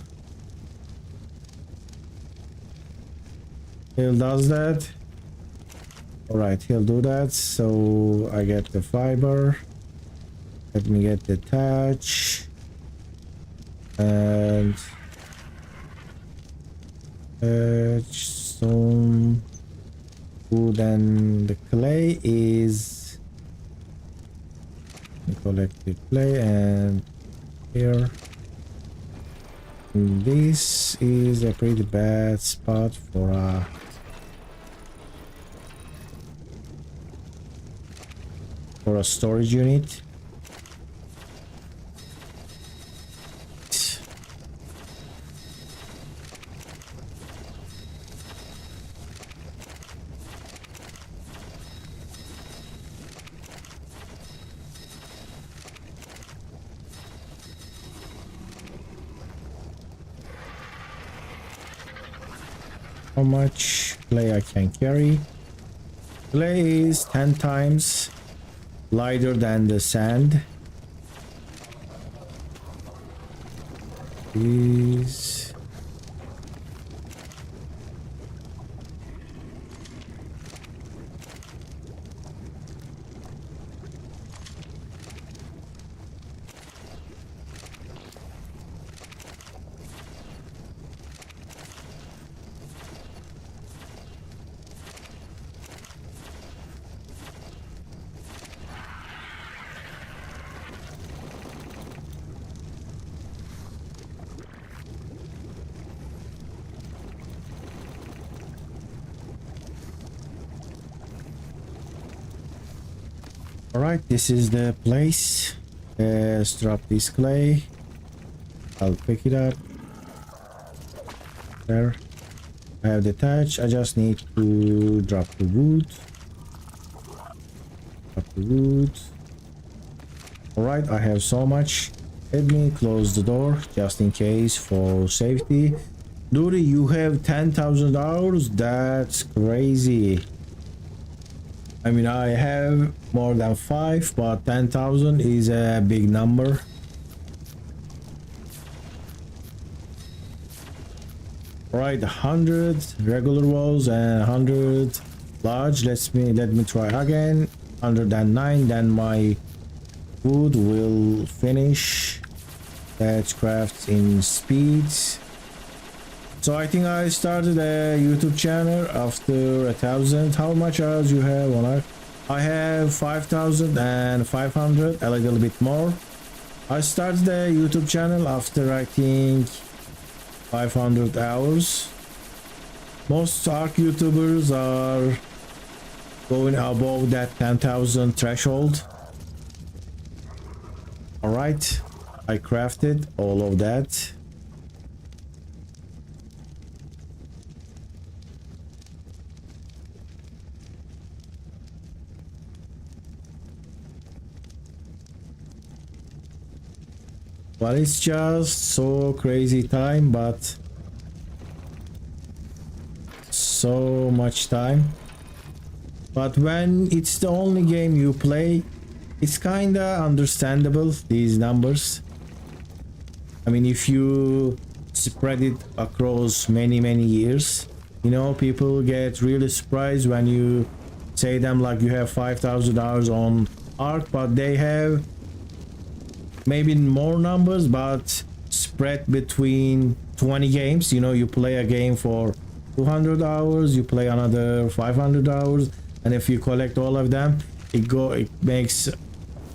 he does that. All right, he'll do that, so I get the fiber. Let me get the thatch and some wood, and the clay is collect the clay, and here this is a pretty bad spot for a storage unit. How much clay I can carry? Clay is 10 times lighter than the sand. Is All right, this is the place. Let's drop this clay. I'll pick it up. There. I have the thatch. I just need to drop the wood. Drop the wood. Alright, I have so much. Let me close the door just in case for safety. Dude, you have 10,000 hours? That's crazy. I mean, I have more than 5, but 10,000 is a big number. Right, 100 regular walls and 100 large. Let me try again. 109. Then my wood will finish. That's crafts in speeds. So I think I started a YouTube channel after 1,000. How much hours you have on it? I have 5,500, a little bit more. I started a YouTube channel after I think 500 hours. Most ARK YouTubers are going above that 10,000 threshold. Alright, I crafted all of that. Well, it's just so crazy time, but so much time. But when it's the only game you play, it's kinda understandable, these numbers. I mean, if you spread it across many years, you know, people get really surprised when you say them like you have 5,000 hours on ARK, but they have maybe more numbers, but spread between 20 games. You know, you play a game for 200 hours, you play another 500 hours, and if you collect all of them, it makes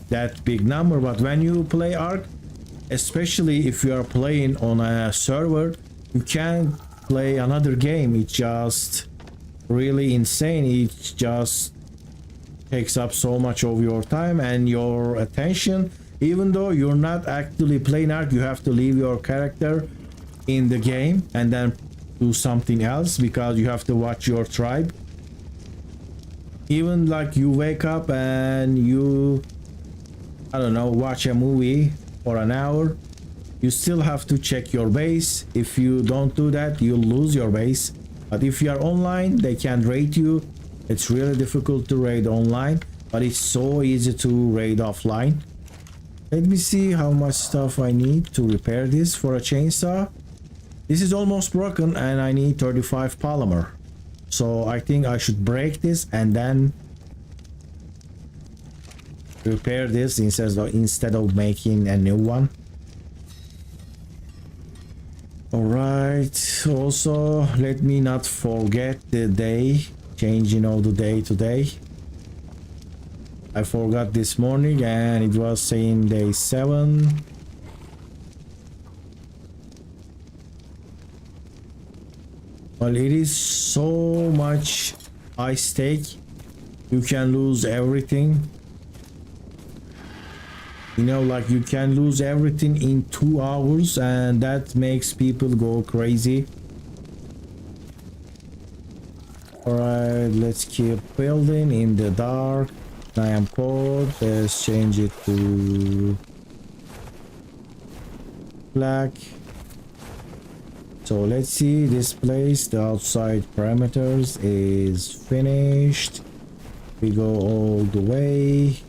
that big number. But when you play ARK, especially if you are playing on a server, you can't play another game. It's just really insane. It just takes up so much of your time and your attention. Even though you're not actually playing ARK, you have to leave your character in the game and then do something else because you have to watch your tribe. Even like you wake up and you, I don't know, watch a movie for an hour, you still have to check your base. If you don't do that, you'll lose your base. But if you are online, they can raid you. It's really difficult to raid online, but it's so easy to raid offline. Let me see how much stuff I need to repair this for a chainsaw. This is almost broken and I need 35 polymer. So I think I should break this and then repair this instead of making a new one. Alright, also let me not forget the day, changing of the day today. I forgot this morning and it was saying day 7. Well, it is so much high stake. You can lose everything. You know, like you can lose everything in 2 hours and that makes people go crazy. Alright, let's keep building in the dark. I am cold. Let's change it to black. So let's see this place. The outside parameters is finished. We go all the way.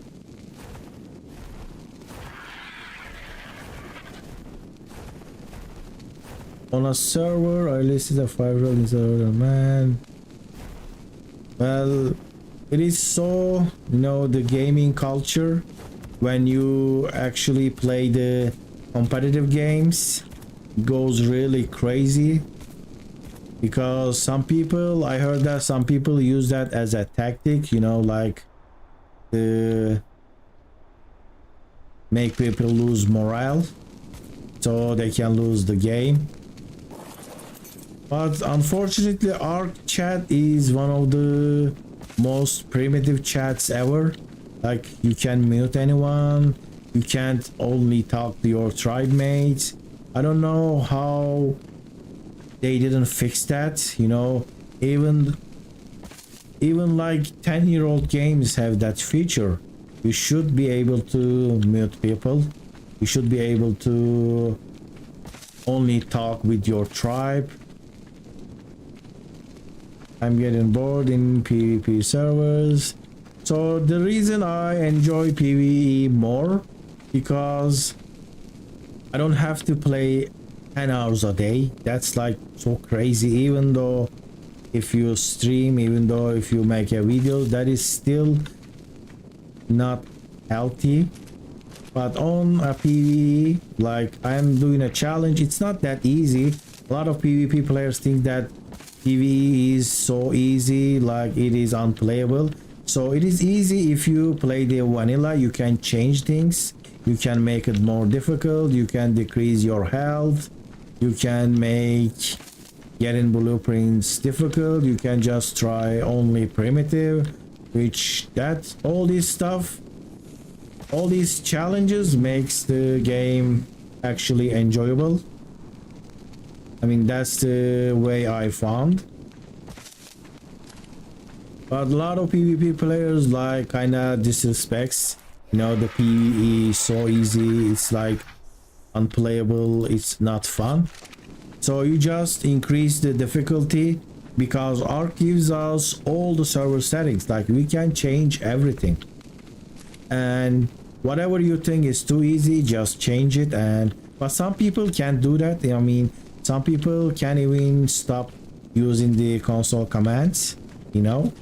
On a server, I listed a 5 server, man. Well, it is so, you know, the gaming culture, when you actually play the competitive games, it goes really crazy. Because some people, I heard that some people use that as a tactic, you know, like to make people lose morale so they can lose the game. But unfortunately, ARK chat is one of the most primitive chats ever. Like you can mute anyone, you can't only talk to your tribe mates. I don't know how they didn't fix that, you know. Even like 10-year-old games have that feature. You should be able to mute people. You should be able to only talk with your tribe. I'm getting bored in PvP servers. So the reason I enjoy PvE more, because I don't have to play 10 hours a day. That's like so crazy. Even though if you stream, even though if you make a video, that is still not healthy. But on a PvE, like I'm doing a challenge, it's not that easy. A lot of PvP players think that PvE is so easy, like it is unplayable. So it is easy if you play the vanilla. You can change things, you can make it more difficult, you can decrease your health, you can make getting blueprints difficult, you can just try only primitive, which that all this stuff, all these challenges makes the game actually enjoyable. I mean, that's the way I found. But a lot of PvP players like kinda disrespects, you know, the PvE is so easy, it's like unplayable, it's not fun. So you just increase the difficulty, because ARK gives us all the server settings, like we can change everything. And whatever you think is too easy, just change it. And but some people can't do that. I mean, some people can't even stop using the console commands, you know.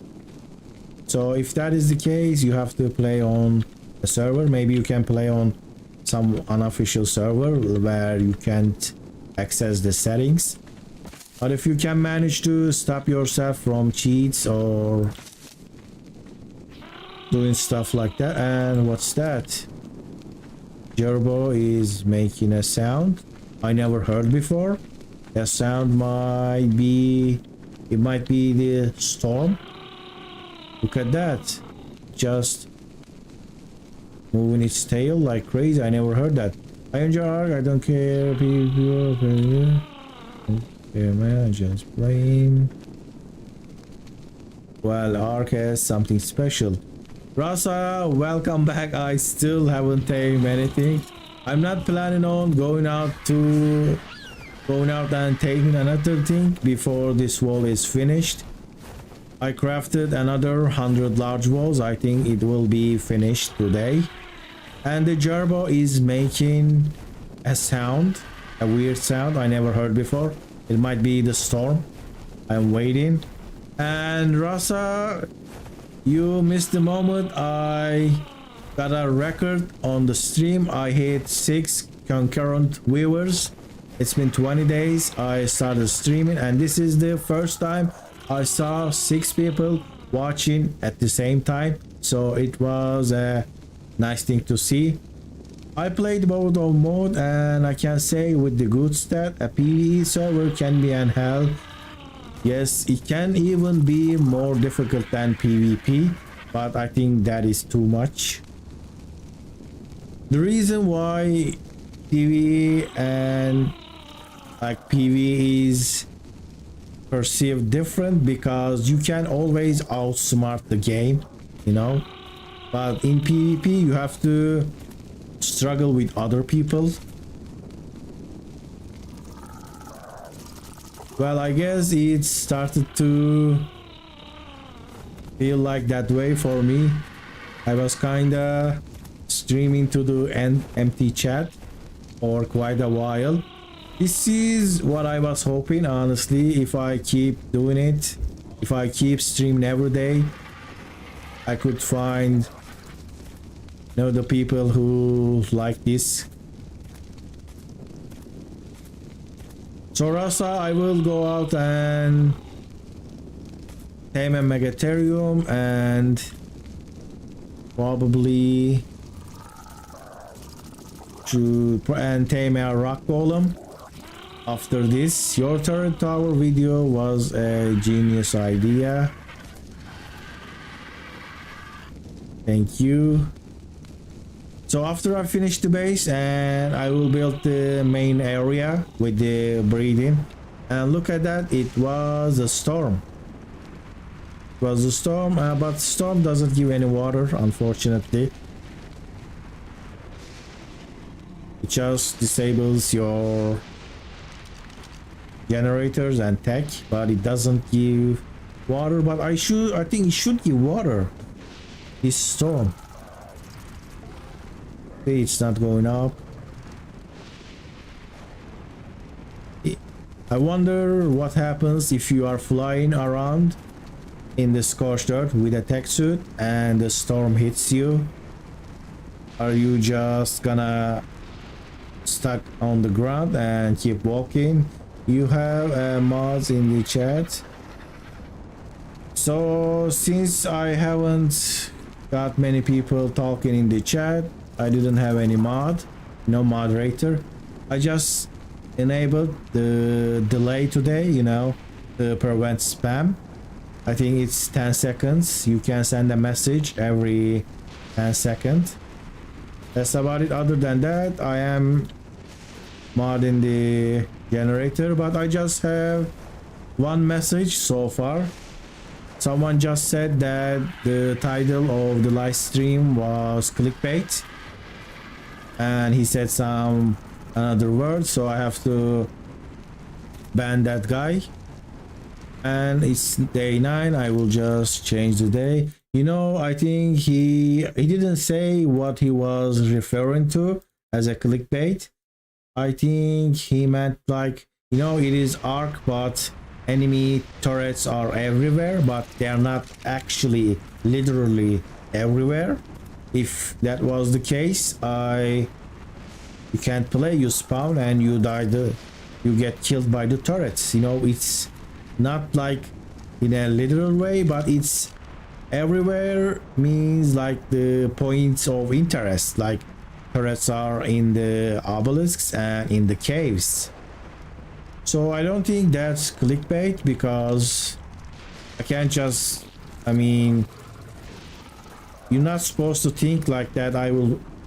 So if that is the case, you have to play on a server. Maybe you can play on some unofficial server where you can't access the settings. But if you can manage to stop yourself from cheats or doing stuff like that. And what's that? Gerbo is making a sound I never heard before. That sound might be, it might be the storm. Look at that, just moving its tail like crazy. I never heard that. I enjoy ARK, I don't care. Yeah, man, just playing. Well, ARK has something special. Rasa, welcome back. I still haven't tamed anything. I'm not planning on going out and taking another thing before this wall is finished. I crafted another 100 large walls. I think it will be finished today. And the gerbo is making a sound, a weird sound I never heard before. It might be the storm. I'm waiting. And Rasa, you missed the moment I got a record on the stream. I hit 6 concurrent viewers. It's been 20 days I started streaming, and this is the first time I saw 6 people watching at the same time. So it was a nice thing to see. I played both of mode, and I can say with the good stat, a PvE server can be an hell. Yes, it can even be more difficult than PvP, but I think that is too much. The reason why PvE and like PvE is perceived different, because you can always outsmart the game, you know, but in PvP you have to struggle with other people. Well, I guess it started to feel like that way for me. I was kinda streaming to the empty chat for quite a while. This is what I was hoping, honestly. If I keep doing it, if I keep streaming every day, I could find, you know, the people who like this. So Rasa, I will go out and tame a megatherium and probably tame a rock golem. After this, your turret tower video was a genius idea. Thank you. So after I finish the base, and I will build the main area with the breeding. And look at that, it was a storm. It was a storm, but storm doesn't give any water, unfortunately. It just disables your generators and tech, but it doesn't give water. But I think it should give water. This storm. Okay, it's not going up. I wonder what happens if you are flying around in the scorched earth with a tech suit and the storm hits you. Are you just gonna stuck on the ground and keep walking? You have mods in the chat. So since I haven't got many people talking in the chat, I didn't have any mod, no moderator. I just enabled the delay today, you know, to prevent spam. I think it's 10 seconds. You can send a message every 10 seconds. That's about it. Other than that, I am modding the generator, but I just have one message so far. Someone just said that the title of the live stream was clickbait, and he said some another word, so I have to ban that guy. And it's day 9. I will just change the day. You know, I think he didn't say what he was referring to as a clickbait. I think he meant, like, you know, it is ARK, but enemy turrets are everywhere, but they are not actually literally everywhere. If that was the case, you can't play, you spawn and you die, you get killed by the turrets. You know, it's not like in a literal way, but it's everywhere means like the points of interest, like turrets are in the obelisks and in the caves. So I don't think that's clickbait, because I can't just, I mean, you're not supposed to think like that.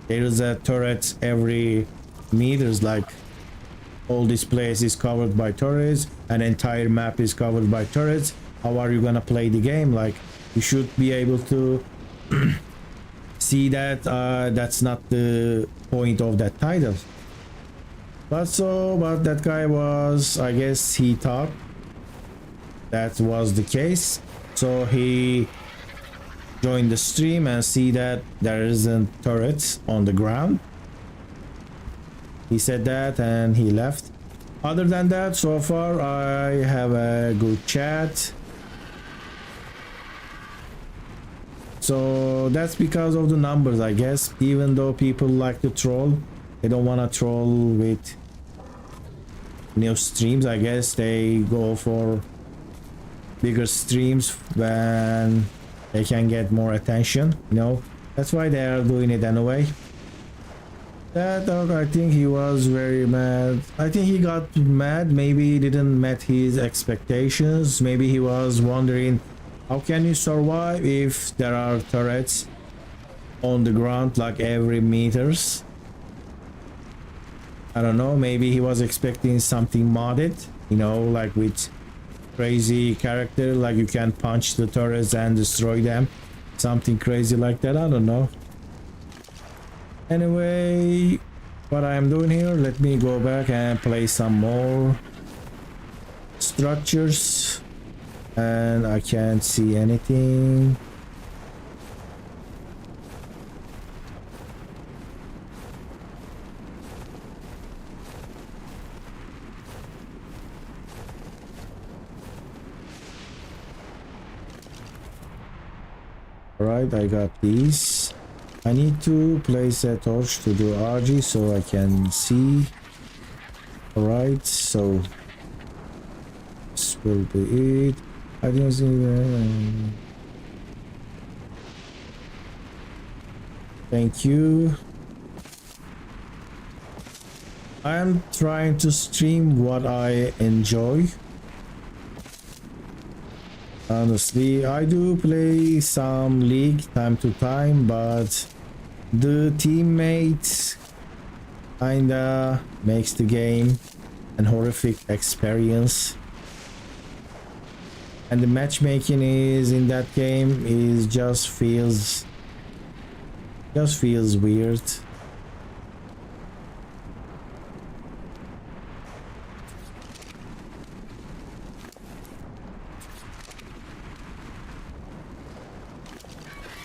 There is a turret every meters, like all this place is covered by turrets, an entire map is covered by turrets. How are you gonna play the game? Like, you should be able to see that that's not the point of that title. But that guy was, I guess he thought that was the case, so he joined the stream and see that there isn't turrets on the ground. He said that and he left. Other than that, so far I have a good chat. So that's because of the numbers, I guess. Even though people like to troll, they don't want to troll with new streams. I guess they go for bigger streams when they can get more attention, you know. That's why they are doing it anyway. That dog, I think he was very mad. I think he got mad. Maybe he didn't met his expectations. Maybe he was wondering, how can you survive if there are turrets on the ground like every meters? I don't know. Maybe he was expecting something modded, you know, like with crazy character, like you can punch the turrets and destroy them, something crazy like that. I don't know. Anyway, what I am doing here, let me go back and play some more structures, and I can't see anything. Alright, I got these. I need to place a torch to do RG so I can see. Alright, so this will be it. I didn't see that. Thank you. I am trying to stream what I enjoy. Honestly, I do play some League time to time, but the teammates kinda makes the game an horrific experience. And the matchmaking is in that game is just feels weird.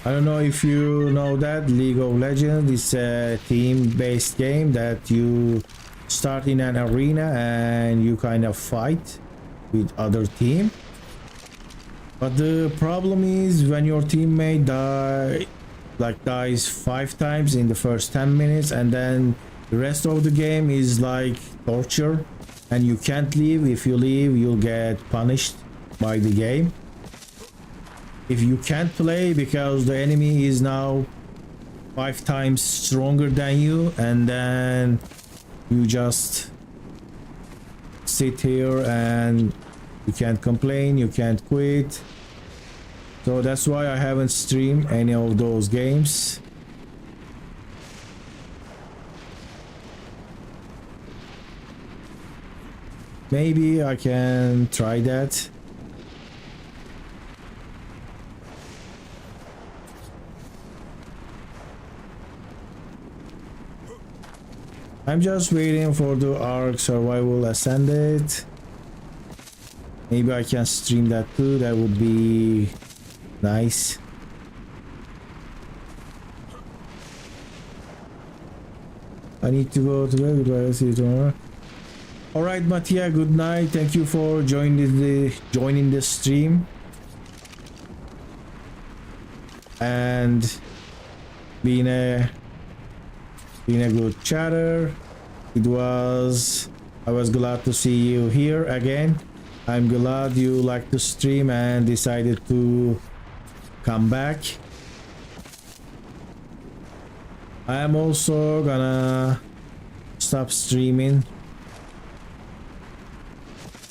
I don't know if you know that League of Legends is a team-based game that you start in an arena and you kind of fight with other team. But the problem is when your teammate dies 5 times in the first 10 minutes, and then the rest of the game is like torture and you can't leave. If you leave, you'll get punished by the game. If you can't play because the enemy is now 5 times stronger than you, and then you just sit here and you can't complain, you can't quit. So that's why I haven't streamed any of those games. Maybe I can try that. I'm just waiting for the ARK Survival Ascended. Maybe I can stream that too. That would be nice. I need to go to bed. Goodbye. See you tomorrow. All right, Mattia. Good night. Thank you for joining the stream and being a good chatter. I was glad to see you here again. I'm glad you liked the stream and decided to come back. I am also gonna stop streaming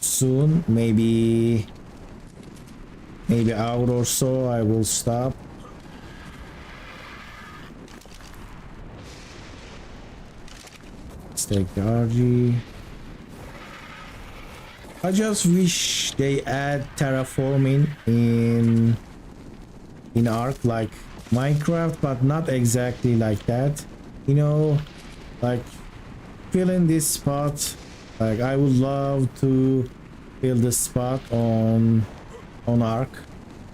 soon, maybe hour or so I will stop. Take the RG. I just wish they add terraforming in ARK like Minecraft, but not exactly like that. You know, like filling this spot. Like I would love to fill the spot on ARK.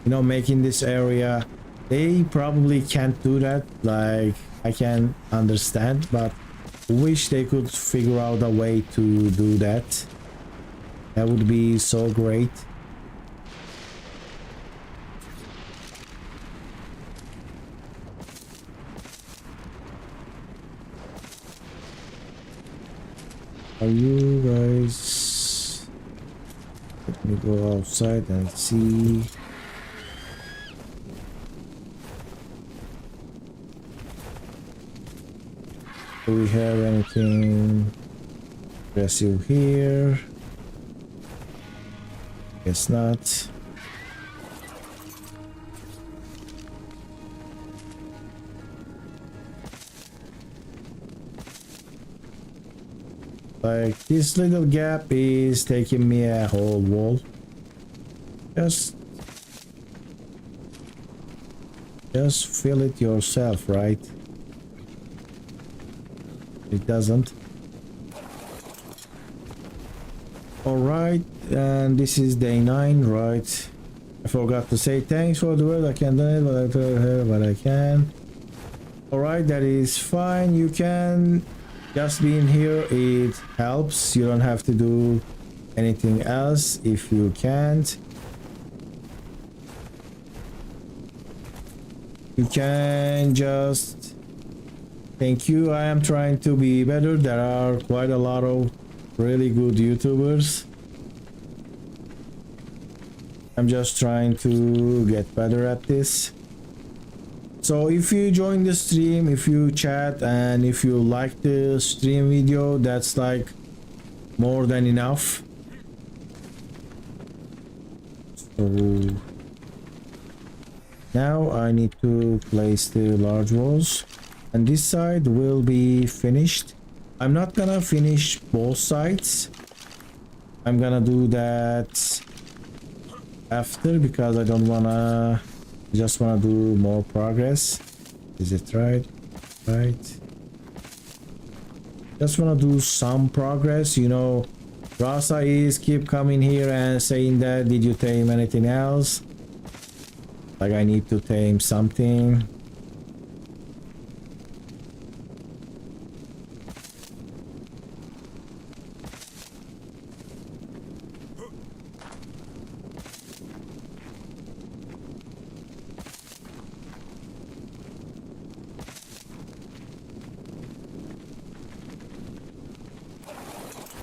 You know, making this area. They probably can't do that. Like I can understand, but wish they could figure out a way to do that. That would be so great. Are you guys... Let me go outside and see. Do we have anything aggressive here? Guess not. Like this little gap is taking me a whole wall. Just fill it yourself, right? It doesn't. All right, and this is day 9, right? I forgot to say thanks for the word. I can do it, but I told her what I can. All right, that is fine. You can just be in here. It helps. You don't have to do anything else if you can't. You can just... Thank you. I am trying to be better. There are quite a lot of really good YouTubers. I'm just trying to get better at this. So if you join the stream, if you chat, and if you like the stream video, that's like more than enough. So now I need to place the large walls, and this side will be finished. I'm not gonna finish both sides. I'm gonna do that after because I don't wanna, just wanna do more progress. Is it right? Right. Just wanna do some progress, you know. Rasa is keep coming here and saying that did you tame anything else? Like I need to tame something.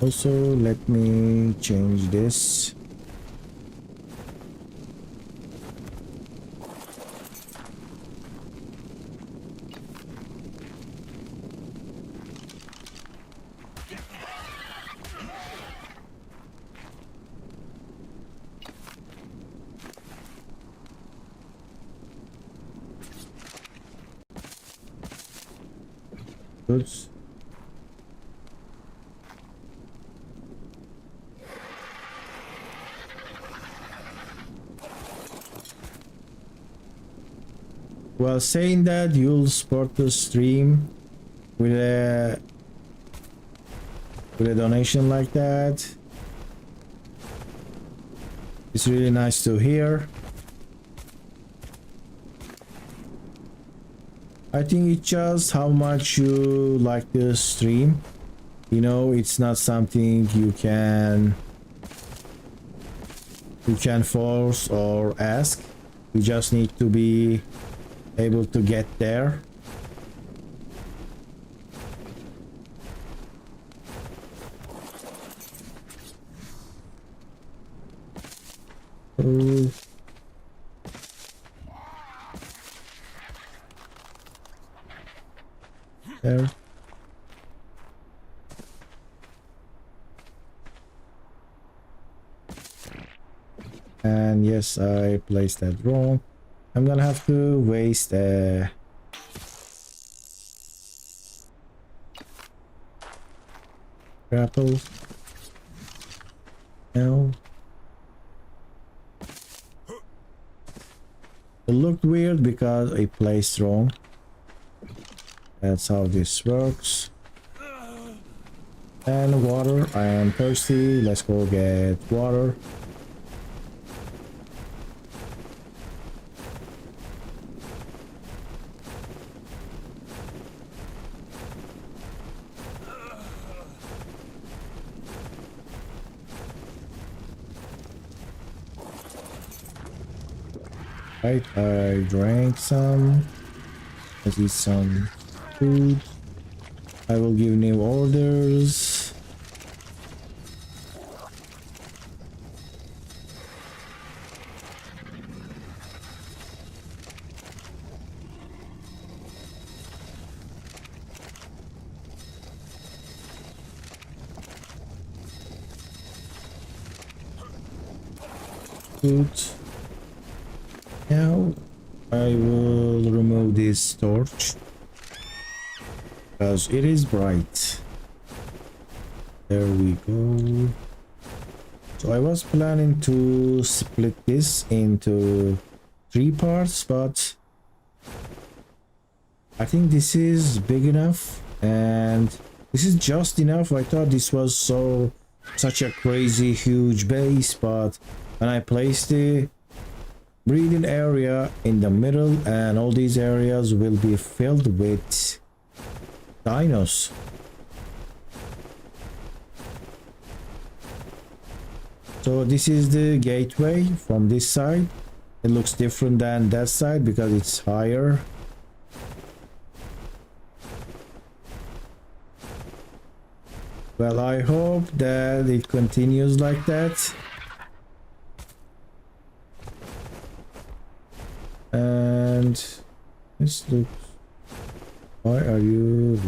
Also, let me change this. Oops. Well, saying that you'll support the stream with a donation like that, it's really nice to hear. I think it's just how much you like the stream. You know, it's not something you can force or ask. You just need to be able to get there. There. And yes, I placed that wrong. I'm gonna have to waste a grapple. No. It looked weird because I placed wrong. That's how this works. And water. I am thirsty. Let's go get water. Right, I drank some. Let's eat some food. I will give new orders. Food. Now I will remove this torch because it is bright. There we go. So I was planning to split this into 3 parts, but I think this is big enough and this is just enough. I thought this was such a crazy huge base, but when I placed the breeding area in the middle and all these areas will be filled with dinos. So this is the gateway from this side. It looks different than that side because it's higher. Well, I hope that it continues like that. And this looks, why are you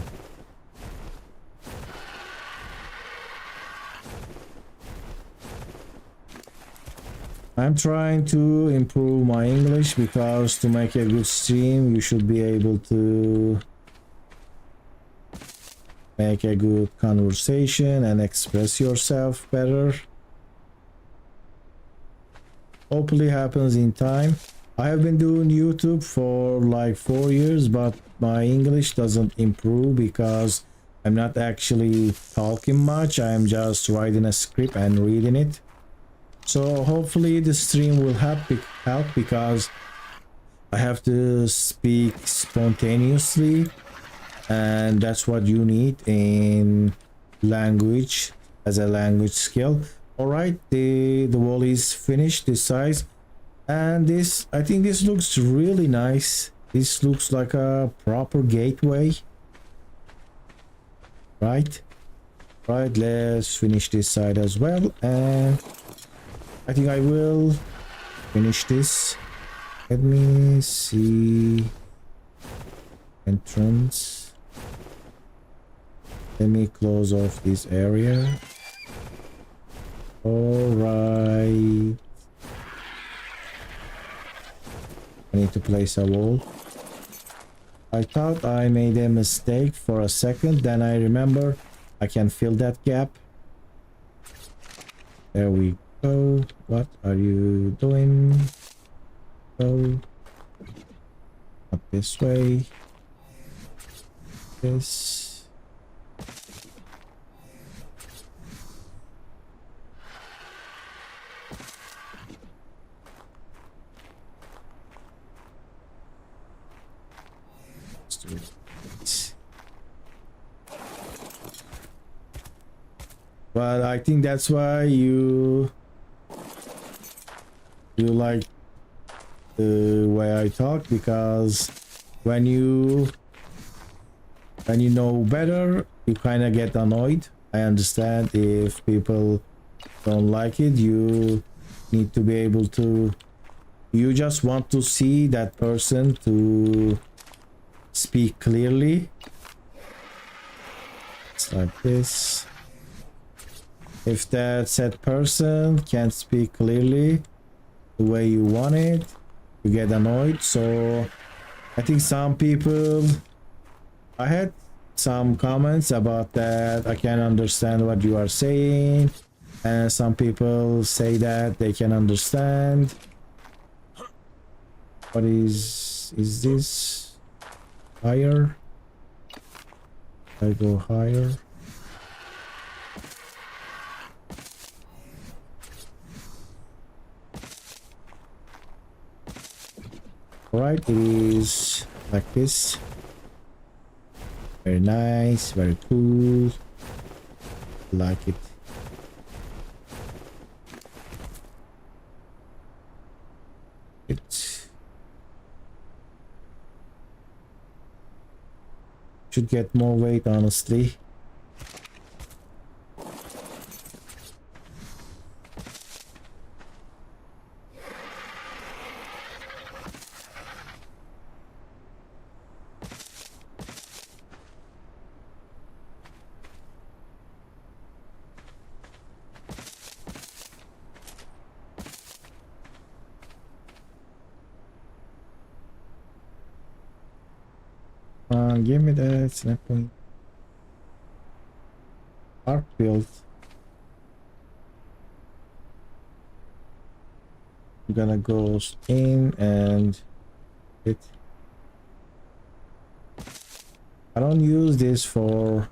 I'm trying to improve my English because to make a good stream, you should be able to make a good conversation and express yourself better. Hopefully happens in time. I have been doing YouTube for like 4 years, but my English doesn't improve because I'm not actually talking much. I'm just writing a script and reading it. So hopefully the stream will help because I have to speak spontaneously, and that's what you need in language as a language skill. All right, the wall is finished this size, and this, I think this looks really nice. This looks like a proper gateway, right? Let's finish this side as well, and I think I will finish this. Let me see. Entrance. Let me close off this area. All right. I need to place a wall. I thought I made a mistake for a second, then I remember I can fill that gap. There we go. What are you doing? Go. Not this way. This. Let's do it. But I think that's why you like the way I talk, because when you know better, you kind of get annoyed. I understand if people don't like it. You need to be able to, you just want to see that person to speak clearly. It's like this. If that said person can't speak clearly the way you want it, you get annoyed. So I think some people, I had some comments about that. I can understand what you are saying, and some people say that they can understand. What is this? Higher? I go higher. Alright, it is like this. Very nice, very cool. Like it. It should get more weight, honestly. Give me that snap point. ARK build. I'm gonna go in and it. I don't use this for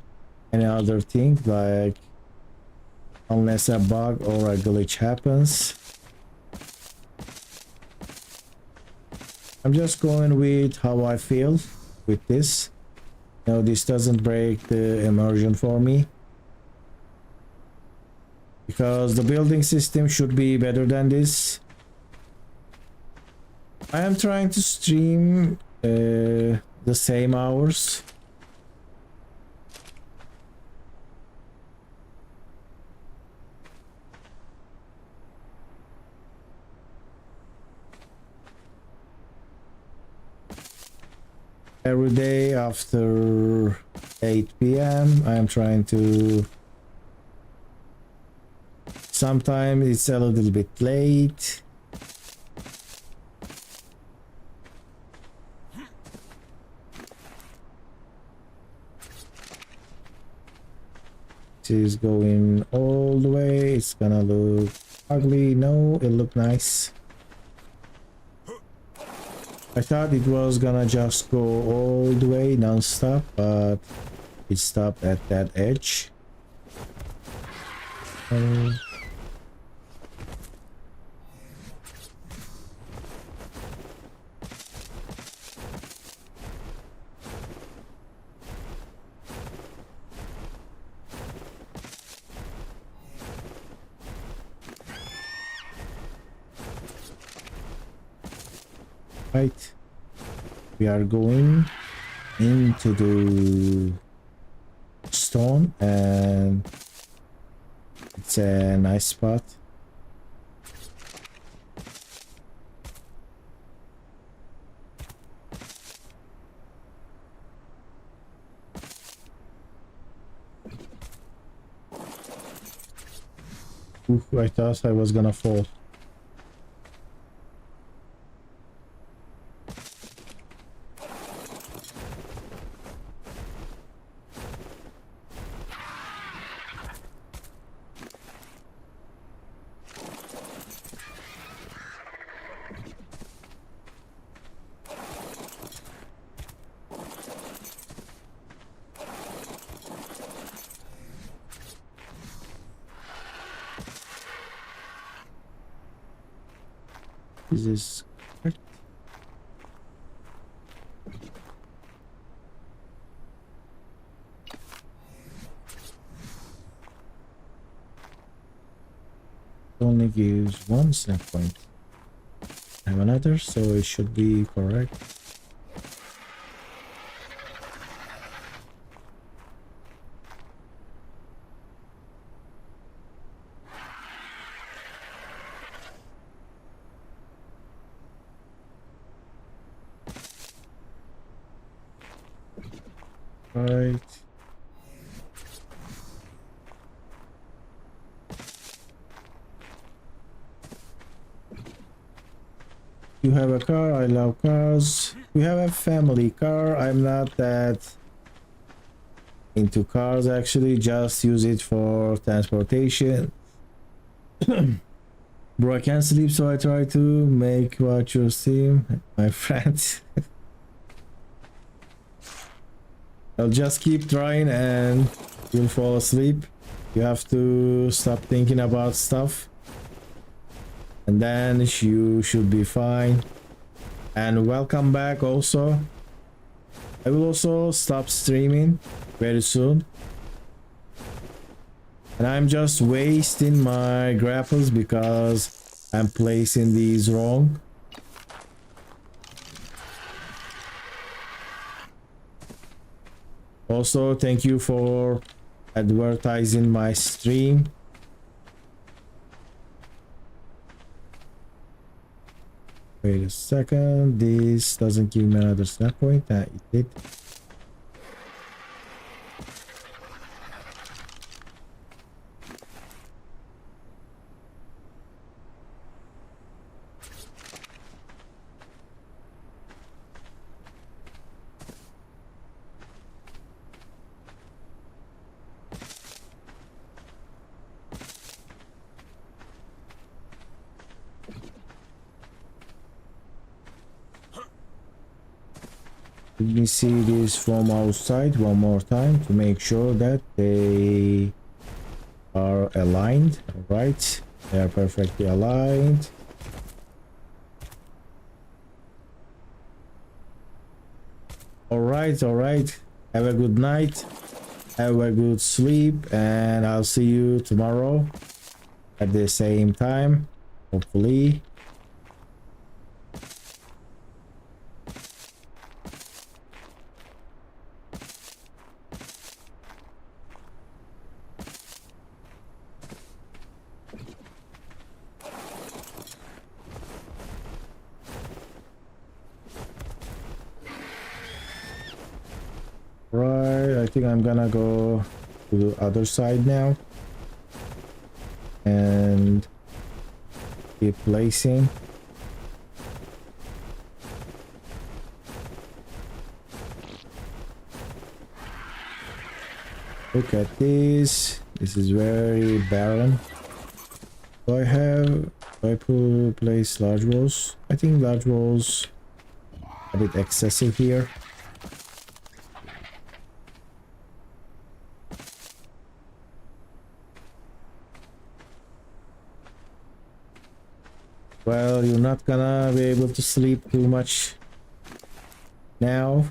any other thing, like unless a bug or a glitch happens. I'm just going with how I feel with this. No, this doesn't break the immersion for me, because the building system should be better than this. I am trying to stream the same hours. Every day after 8 p.m. I am trying to, sometimes it's a little bit late, is going all the way, it's gonna look ugly. No, it look nice. I thought it was gonna just go all the way non-stop, but it stopped at that edge. Right, we are going into the stone and it's a nice spot. Ooh, I thought I was gonna fall. Is this correct? Only gives one snap point. I have another, so it should be correct. Right. You have a car, I love cars. We have a family car. I'm not that into cars actually, just use it for transportation. Bro, I can't sleep, so I try to make watch your stream, my friend. I'll just keep trying and you'll fall asleep. You have to stop thinking about stuff and then you should be fine. And welcome back also. I will also stop streaming very soon. And I'm just wasting my grapples because I'm placing these wrong. Also, thank you for advertising my stream. Wait a second, this doesn't give me another snap point. It did. Let me see this from outside one more time to make sure that they are aligned. All right, they are perfectly aligned. All right, have a good night, have a good sleep, and I'll see you tomorrow at the same time, hopefully. Right, I think I'm gonna go to the other side now and keep placing. Look at this. This is very barren. Do I place large walls? I think large walls a bit excessive here. Well, you're not gonna be able to sleep too much now.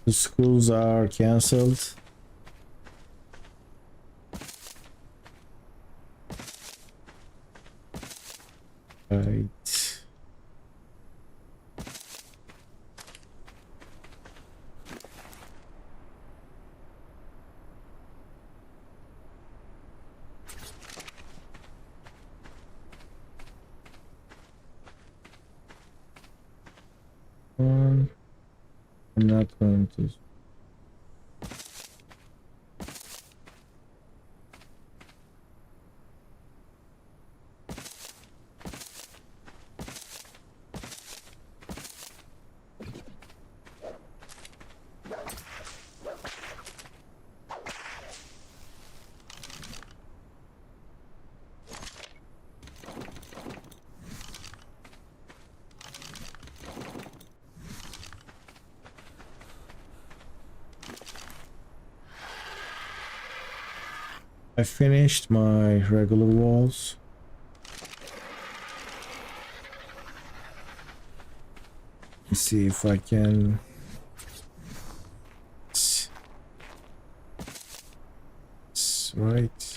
The schools are cancelled. Right. I'm not going to. I finished my regular walls. Let's see if I can. Right.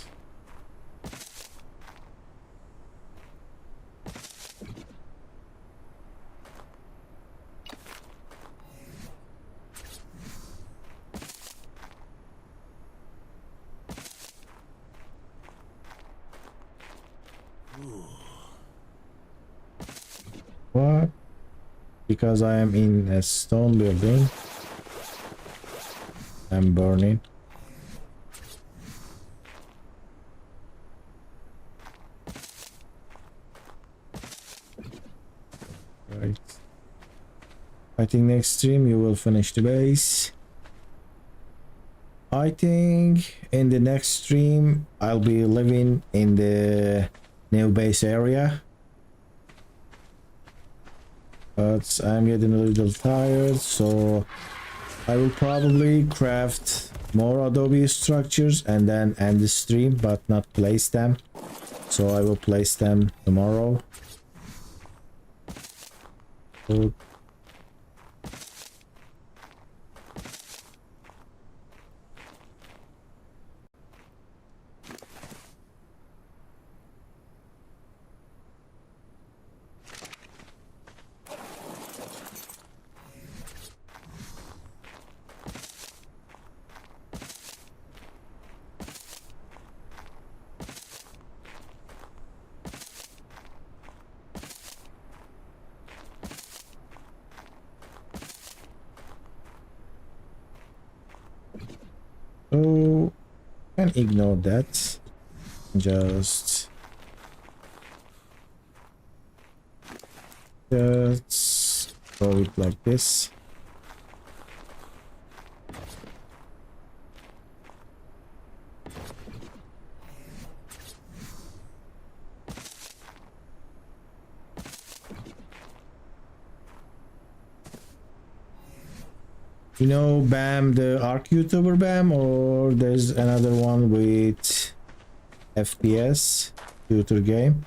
What? Because I am in a stone building, I'm burning. Right. I think next stream you will finish the base. I think in the next stream I'll be living in the new base area. But I'm getting a little tired, so I will probably craft more adobe structures and then end the stream, but not place them. So I will place them tomorrow. So can ignore that. Just go it like this. You know Bam, the ARK YouTuber Bam, or there's another one with FPS shooter game?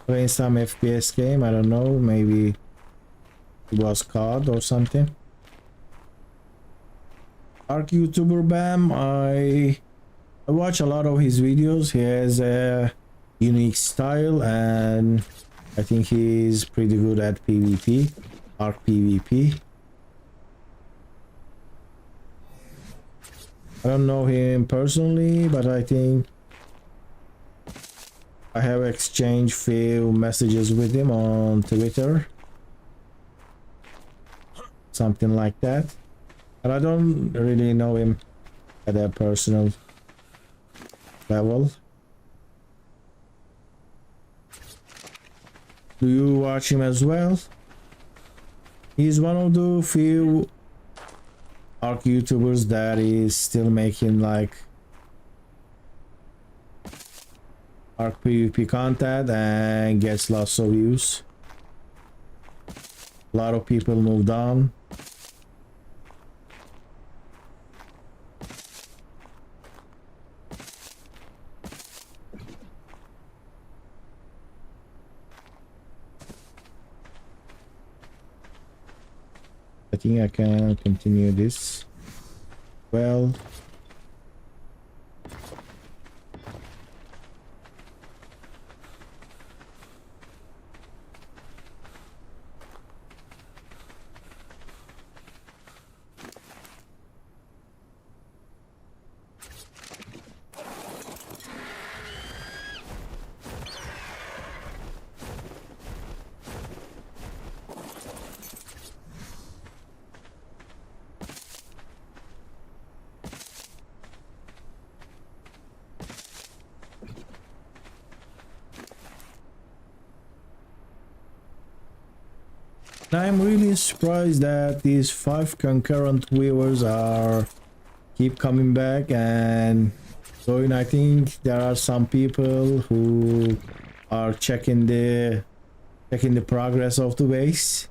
Playing some FPS game, I don't know, maybe it was COD or something. ARK YouTuber Bam, I watch a lot of his videos. He has a unique style and I think he's pretty good at PvP, ARK PvP. I don't know him personally, but I think I have exchanged few messages with him on Twitter, something like that, but I don't really know him at a personal level. Do you watch him as well? He's one of the few ARK YouTubers that is still making like ARK PvP content and gets lots of views. A lot of people moved on. I think I can continue this. Well, I'm really surprised that these 5 concurrent viewers are keep coming back and going. I think there are some people who are checking the progress of the base.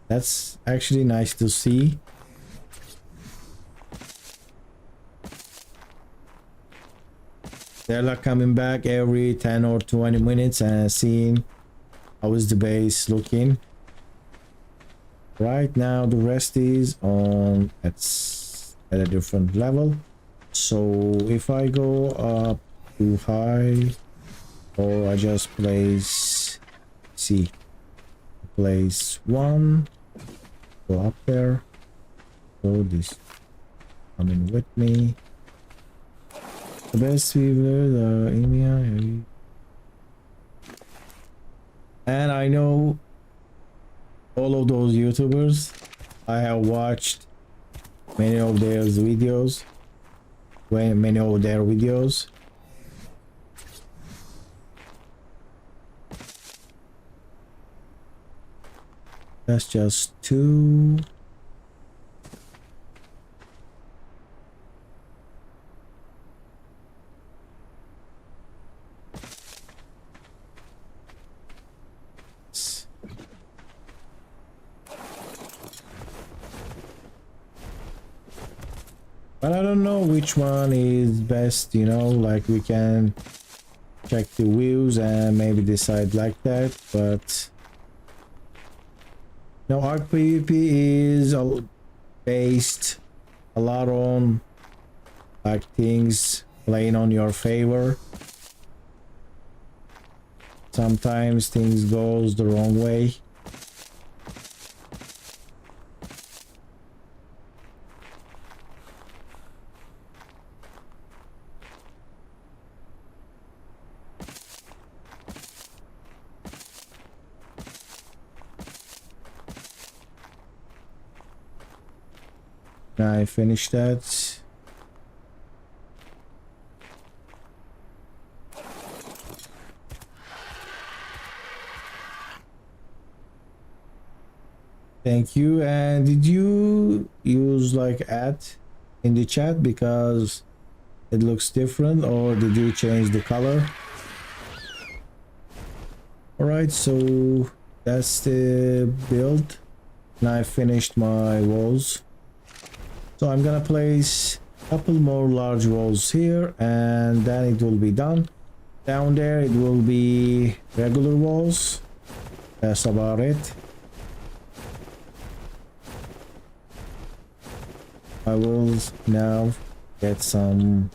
That's actually nice to see. They're like coming back every 10 or 20 minutes and seeing how is the base looking. Right now the rest is on at a different level, so if I go up too high, or I just place place 1, go up there, so this coming with me. The best people, the EMEA, and I know all of those YouTubers. I have watched many of their videos. That's just 2. But I don't know which one is best, you know, like we can check the views and maybe decide like that, but no, ARK PvP is based a lot on like things playing on your favor. Sometimes things goes the wrong way. I finished that. Thank you. And did you use like at in the chat because it looks different, or did you change the color? All right, so that's the build, and I finished my walls. So I'm gonna place a couple more large walls here and then it will be done. Down there it will be regular walls. That's about it. I will now get some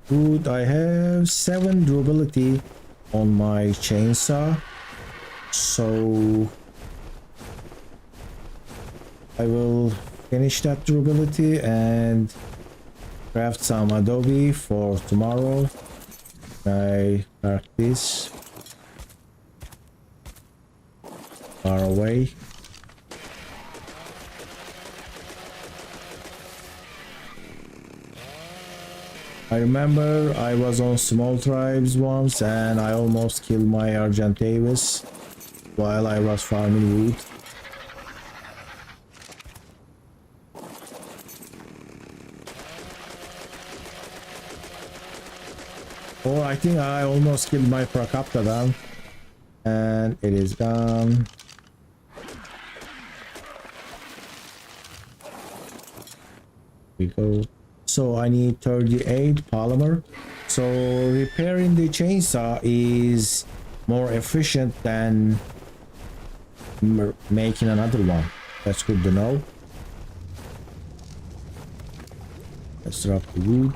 food. I have 7 durability on my chainsaw, so I will finish that durability and craft some adobe for tomorrow I park this far away. I remember I was on small tribes once and I almost killed my Argentavis while I was farming wood. Or I think I almost killed my Procoptodon and it is gone. We go. So I need 38 polymer. So repairing the chainsaw is more efficient than making another one. That's good to know. Let's drop the wood.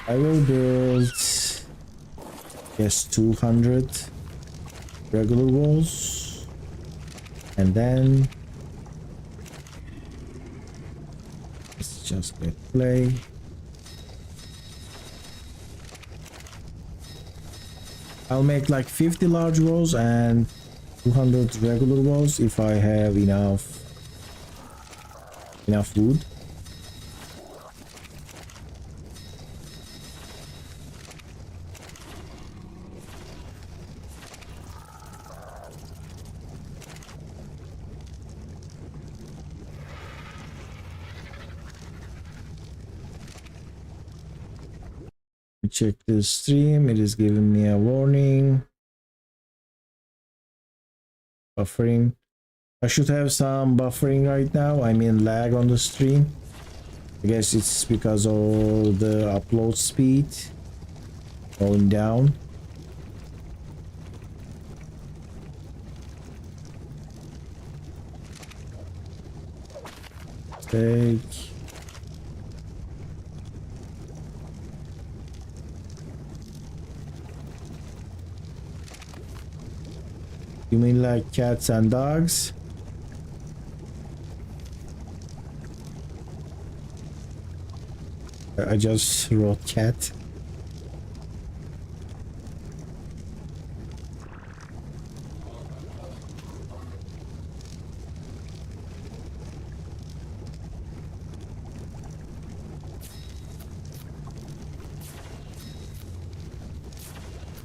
I will build just 200 regular walls and then let's just get play. I'll make like 50 large walls and 200 regular walls if I have enough wood. Check the stream, it is giving me a warning. Buffering. I should have some buffering right now, I mean lag on the stream. I guess it's because of the upload speed going down. Take. You mean like cats and dogs? I just wrote cat.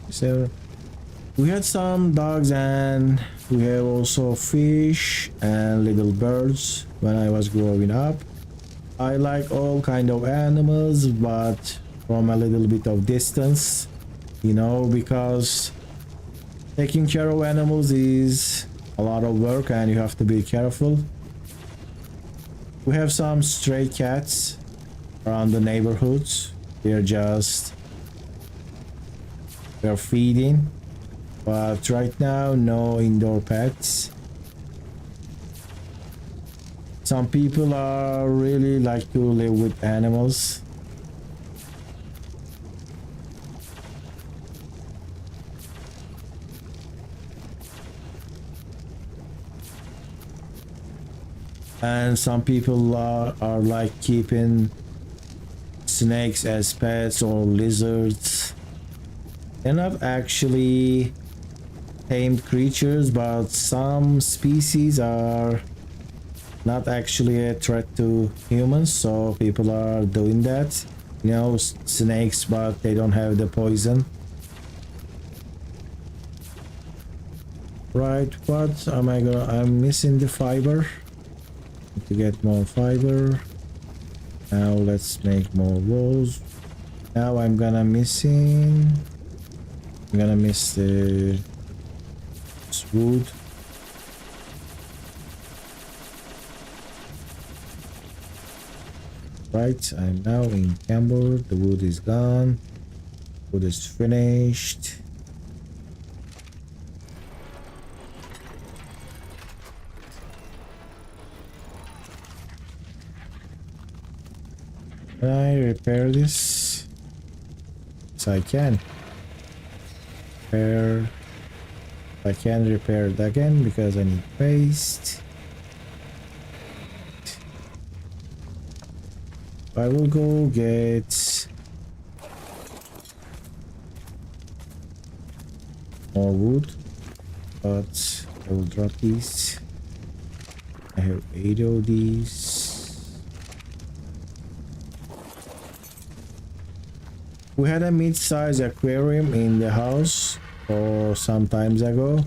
So we had some dogs and we have also fish and little birds when I was growing up. I like all kind of animals, but from a little bit of distance, you know, because taking care of animals is a lot of work and you have to be careful. We have some stray cats around the neighborhoods. They're feeding. But right now, no indoor pets. Some people are really like to live with animals. And some people are like keeping snakes as pets or lizards. They're not actually tamed creatures, but some species are not actually a threat to humans, so people are doing that. You know, snakes, but they don't have the poison. Right, what am I gonna... I'm missing the fiber. Need to get more fiber. Now let's make more walls. Now I'm gonna miss the wood. Right, I'm now in camber. The wood is gone. Wood is finished. Can I repair this? Yes, I can. Repair. I can't repair it again because I need paste. I will go get more wood, but I will drop these. I have 8 of these. We had a mid-size aquarium in the house for some times ago,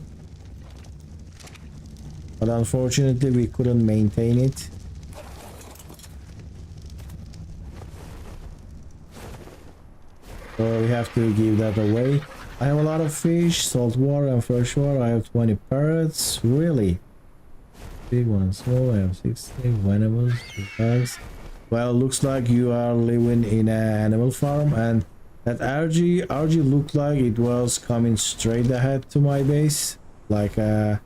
but unfortunately we couldn't maintain it. So we have to give that away. I have a lot of fish, salt water and fresh water. I have 20 parrots. Really? Big one, small. I have 60 animals, 2 bags. Well, looks like you are living in an animal farm, and that RG looked like it was coming straight ahead to my base. Like and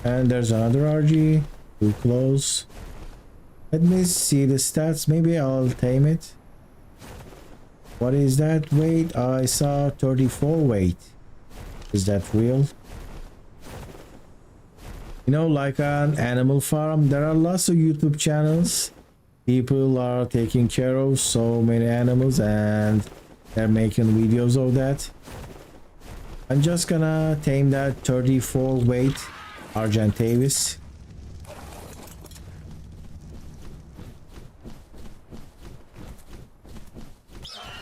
there's another RG. Too close. Let me see the stats. Maybe I'll tame it. What is that weight? I saw 34 weight. Is that real? You know, like an animal farm, there are lots of YouTube channels. People are taking care of so many animals and they're making videos of that. I'm just gonna tame that 34 weight Argentavis.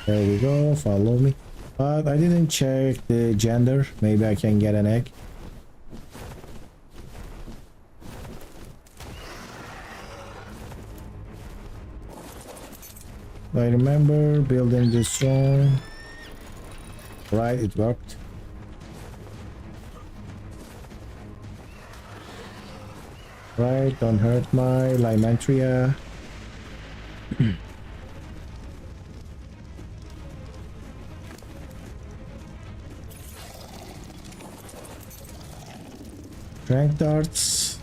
There we go, follow me. But I didn't check the gender. Maybe I can get an egg. I remember building this strong. Right, it worked. Right, don't hurt my Limantria. Strength darts.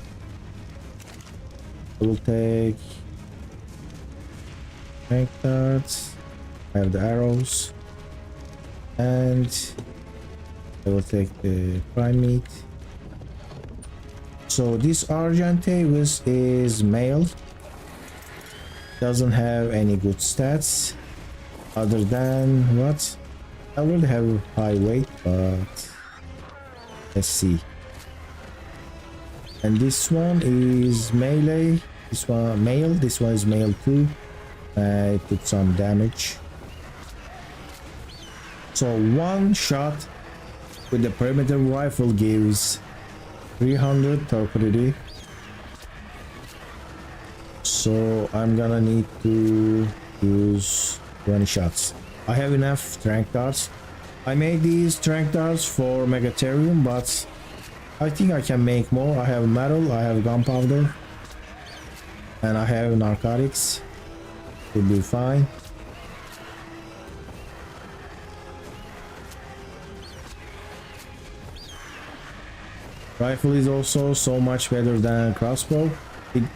I will take strength darts. I have the arrows. And I will take the prime meat. So this Argentavis is male. Doesn't have any good stats. Other than what? I will have high weight, but let's see. And this one is melee. This one male. This one is male too. I took some damage. So one shot with the perimeter rifle gives 300 torpidity. So I'm gonna need to use 20 shots. I have enough strength darts. I made these strength darts for Megatherium, but I think I can make more. I have metal, I have gunpowder, and I have narcotics. Should be fine. Rifle is also so much better than crossbow.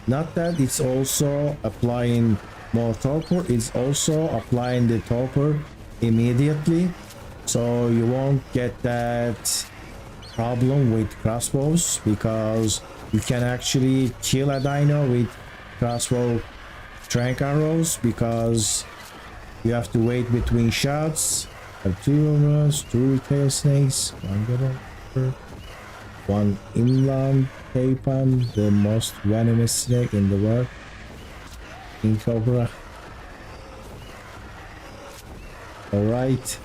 Not that it's also applying more torpor, it's also applying the torpor immediately, so you won't get that problem with crossbows, because you can actually kill a dino with crossbow trank arrows, because you have to wait between shots. I have 2 of us, 2 tail snakes, 1 good, 1 inland tapam, the most venomous snake in the world, king cobra. All right.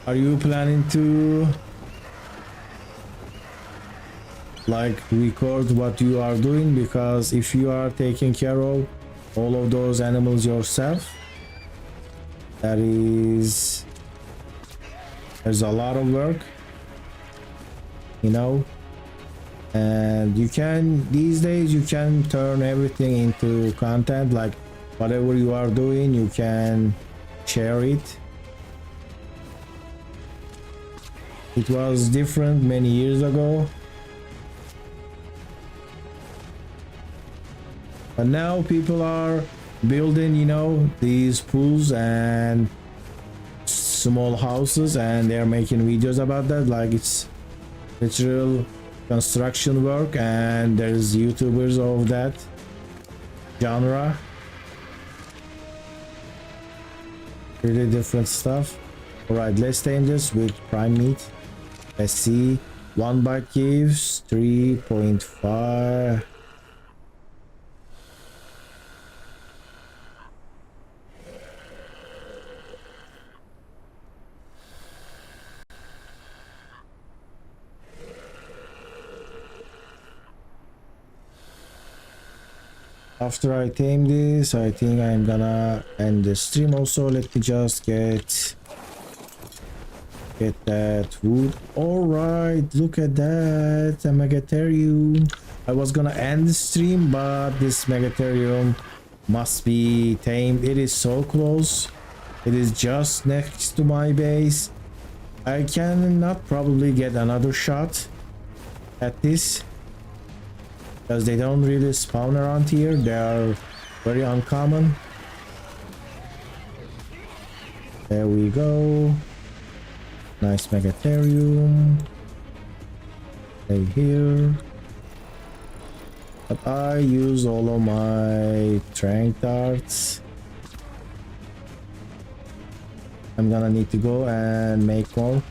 Are you planning to like record what you are doing? Because if you are taking care of all of those animals yourself, there's a lot of work, you know. And you can, these days you can turn everything into content, like whatever you are doing you can share it. It was different many years ago, but now people are building, you know, these pools and small houses, and they're making videos about that, like it's literal construction work, and there's YouTubers of that genre. Really different stuff. Alright, let's tame this with prime meat. Let's see. One bite gives 3.5. After I tame this, I think I'm gonna end the stream also. Let me just get that wood. All right, look at that, a megatherium. I was gonna end the stream, but this megatherium must be tamed. It is so close. It is just next to my base. I cannot probably get another shot at this because they don't really spawn around here. They are very uncommon. There we go. Nice megatherium. Stay here. But I use all of my trank darts. I'm gonna need to go and make more.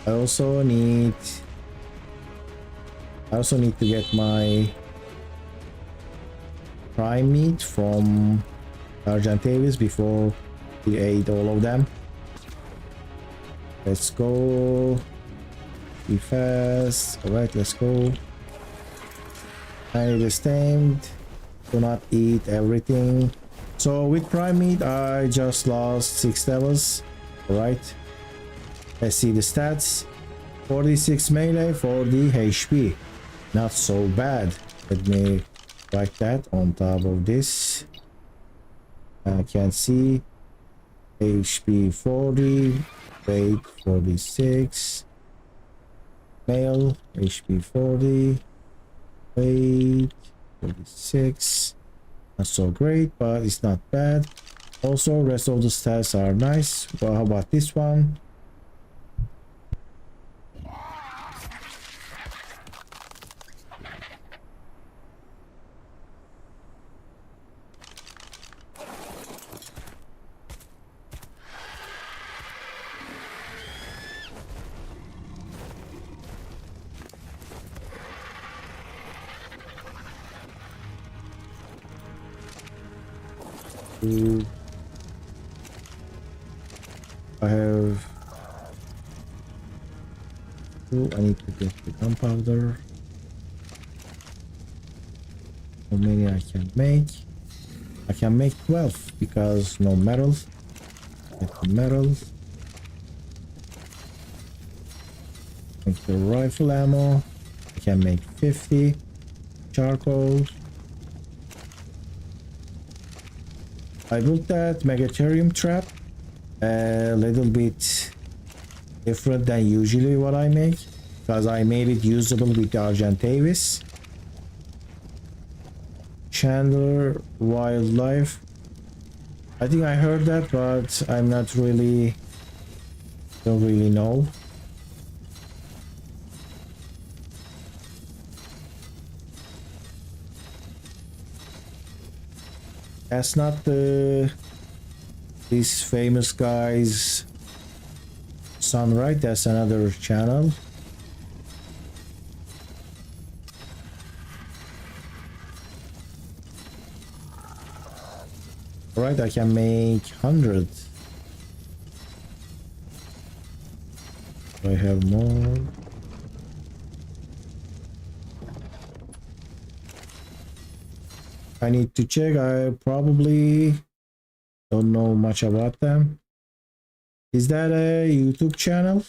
I also need to get my prime meat from Argentavis before we ate all of them. Let's go. Be fast. Alright, let's go. I need a tamed. Do not eat everything. So with prime meat, I just lost 6 levels. Alright. Let's see the stats. 46 melee, 40 HP. Not so bad. Let me write that on top of this. I can see HP 40, weight 46, male HP 40, weight 46. Not so great, but it's not bad. Also, rest of the stats are nice. Well, how about this one? I have I need to get the gunpowder. How many I can make? I can make 12 because no metals. Get the metals. Make the rifle ammo. I can make 50 charcoal. I built that megatherium trap a little bit different than usually what I make because I made it usable with the Argentavis. Chandler wildlife. I think I heard that, but I'm not really, don't really know. That's not the this famous guy's son, right? That's another channel. Right, I can make 100. I have more. I need to check. I probably don't know much about them. Is that a YouTube channel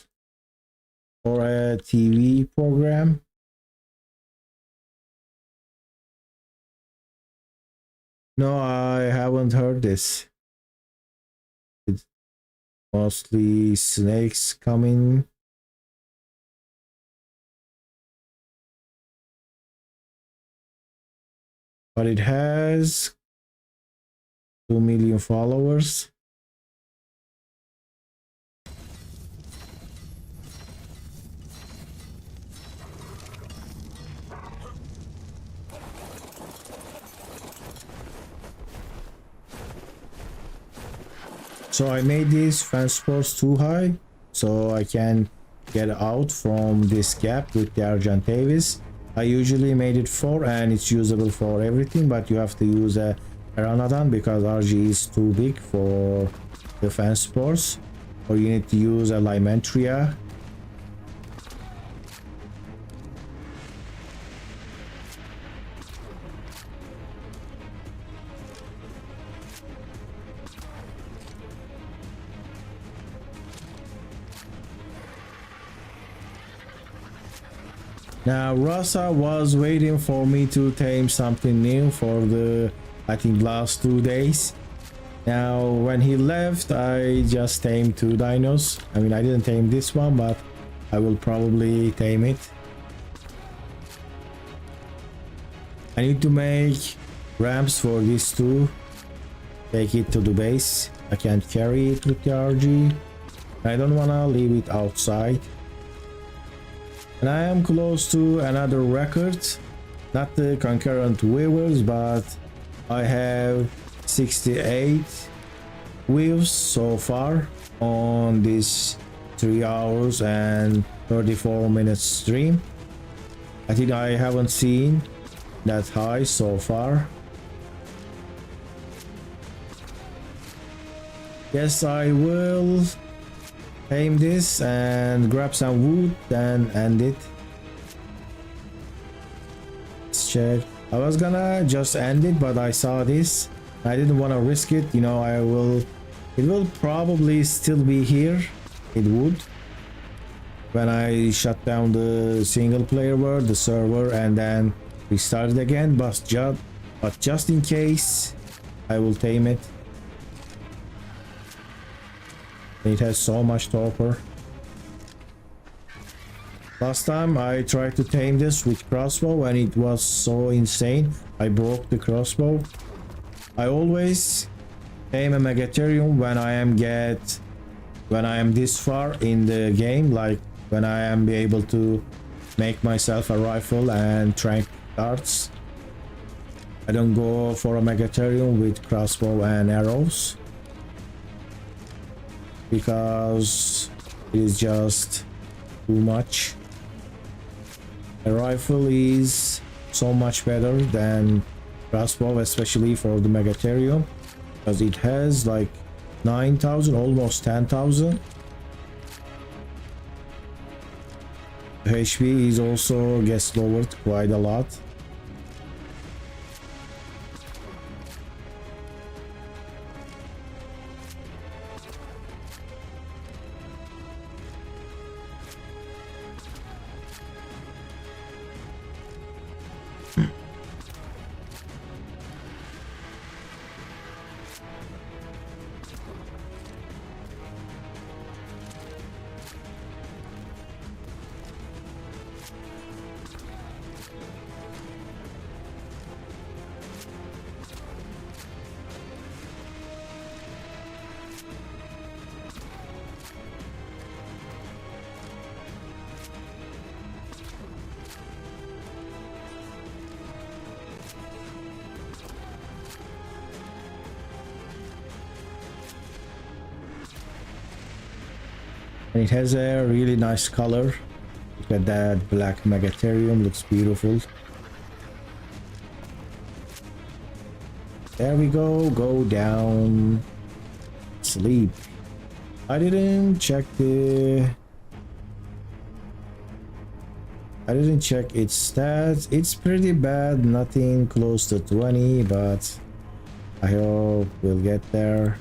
or a TV program? No, I haven't heard this. It's mostly snakes coming. But it has 2 million followers. So I made this fence post too high so I can get out from this gap with the Argentavis. I usually made it 4 and it's usable for everything, but you have to use a Pteranodon because RG is too big for the fence posts, or you need to use a Limentria. Now Rasa was waiting for me to tame something new for the, I think, last 2 days. Now when he left, I just tamed 2 dinos. I mean, I didn't tame this one, but I will probably tame it. I need to make ramps for these 2. Take it to the base. I can't carry it with the RG. I don't wanna leave it outside. And I am close to another record, not the concurrent viewers, but I have 68 views so far on this 3 hours and 34 minutes stream. I think I haven't seen that high so far. Yes, I will tame this and grab some wood and end it. Let's check. I was gonna just end it, but I saw this. I didn't want to risk it. You know, it will probably still be here. It would. When I shut down the single player world, the server, and then restart it again. But just in case, I will tame it. It has so much torpor. Last time I tried to tame this with crossbow and it was so insane. I broke the crossbow. I always tame a Megatherium when I am this far in the game, like when I am able to make myself a rifle and trank darts. I don't go for a Megatherium with crossbow and arrows, because it is just too much. A rifle is so much better than crossbow, especially for the Megatherium, because it has like 9,000, almost 10,000. HP is also gets lowered quite a lot. And it has a really nice color. Look at that black Megatherium, looks beautiful. There we go, go down, sleep. I didn't check its stats. It's pretty bad, nothing close to 20, but I hope we'll get there.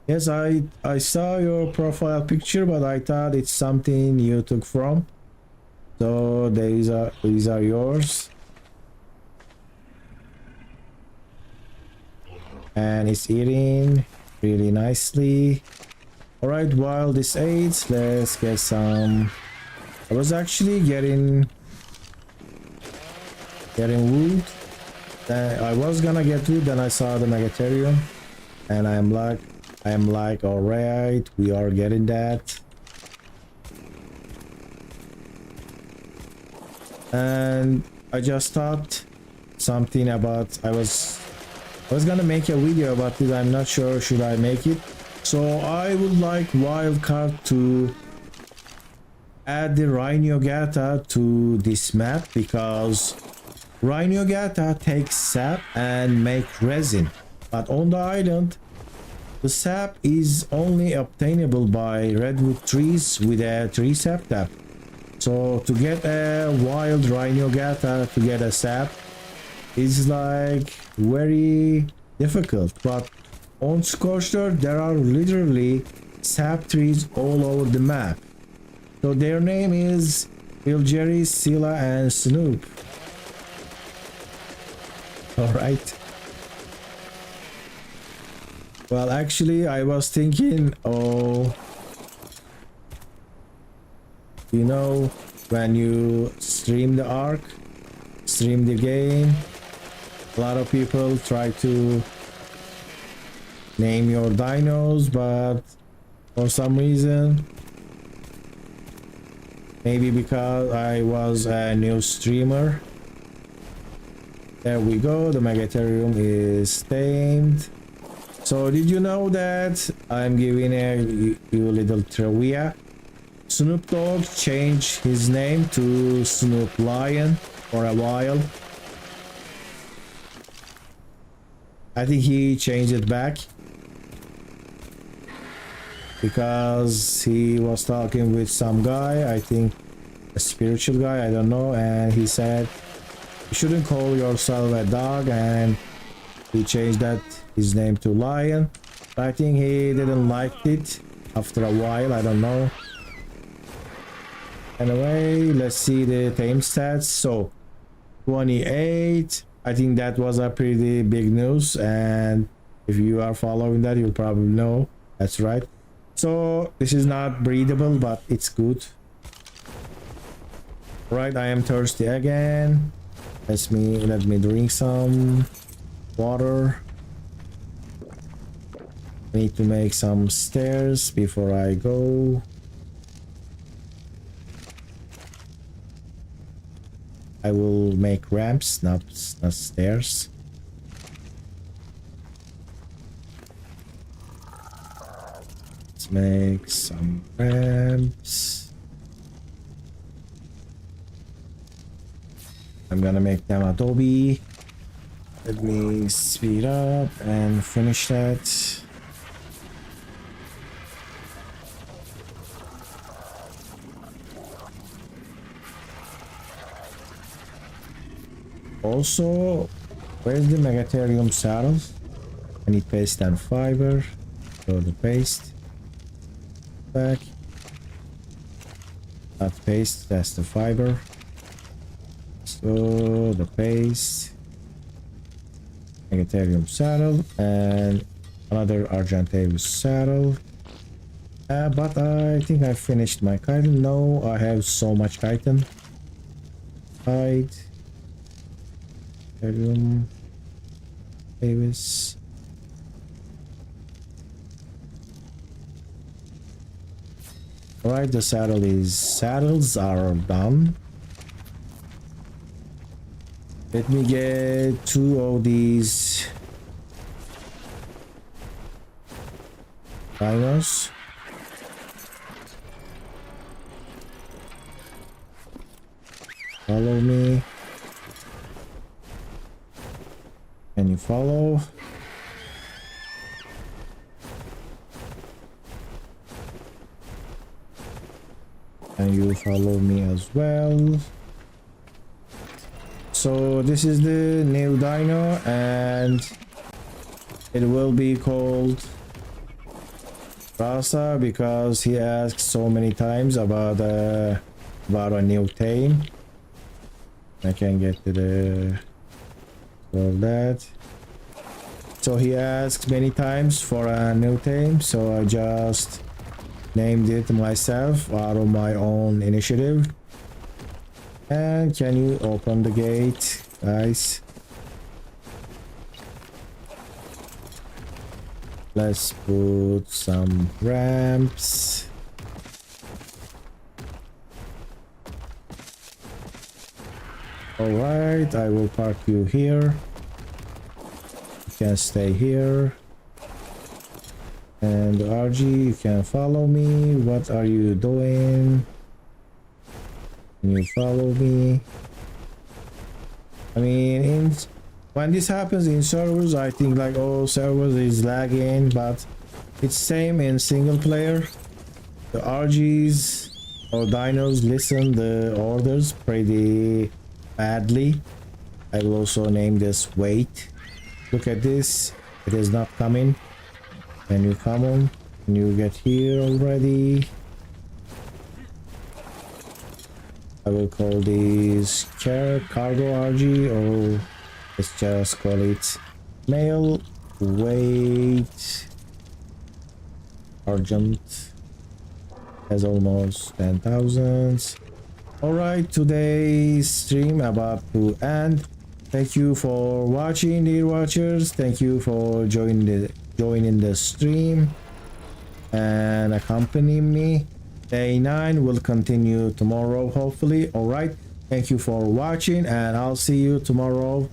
Yes, I saw your profile picture, but I thought it's something you took from. So these are yours. And it's eating really nicely. Alright, while this aids, let's get some. I was actually getting wood. I was gonna get wood, then I saw the Megatherium, and I am like, alright, we are getting that. And I just thought something about, I was I was gonna make a video about this. I'm not sure should I make it. So I would like wildcard to add the Rhynio to this map, because Rhynio takes sap and make resin, but on the island the sap is only obtainable by redwood trees with a tree sap tap. So to get a wild Rhynio to get a sap is like very difficult, but on Scorched there are literally sap trees all over the map. So their name is Jerry, Scylla and Snoop. Alright. Well, actually I was thinking, oh, you know, when you stream the ARK, stream the game, a lot of people try to name your dinos, but for some reason, maybe because I was a new streamer, there we go, the Megatherium is tamed. So did you know that I'm giving you little trivia? Snoop Dogg changed his name to Snoop Lion for a while. I think he changed it back because he was talking with some guy, I think a spiritual guy, I don't know, and he said you shouldn't call yourself a dog, and he changed his name to Lion. But I think he didn't like it after a while, I don't know. Anyway, let's see the Tame stats. So 28, I think that was a pretty big news, and if you are following that you'll probably know that's right. So this is not breedable, but it's good. Right, I am thirsty again. Let me drink some water. I need to make some stairs before I go. I will make ramps, not stairs. Let's make some ramps. I'm gonna make them adobe. Let me speed up and finish that. Also, where's the Megatherium saddle? I need paste and fiber. So the paste back. Not paste, that's the fiber. So the paste, Megatherium saddle, and another Argentavis saddle. But I think I finished my chitin. No, I have so much chitin. Hide. Davis. Alright, the saddles are done. Let me get 2 of these dinos. Follow me. Can you follow? And you follow me as well. So this is the new dino, and it will be called Rasa because he asked so many times about a new Tame. I can get to the that. So he asked many times for a new Tame, so I just named it myself out of my own initiative. And can you open the gate, guys? Let's put some ramps. Alright, I will park you here. You can stay here. And RG, you can follow me. What are you doing? Can you follow me? I mean, when this happens in servers, I think like, oh, servers is lagging, but it's same in single player. The RGs or dinos listen the orders pretty badly. I will also name this wait. Look at this. It is not coming. Can you come on? Can you get here already? I will call these cargo RG, or let's just call it mail wait urgent. Has almost 10,000. All right, today's stream about to end. Thank you for watching, dear watchers. Thank you for joining the stream and accompanying me. Day 9 will continue tomorrow, hopefully. All right, thank you for watching, and I'll see you tomorrow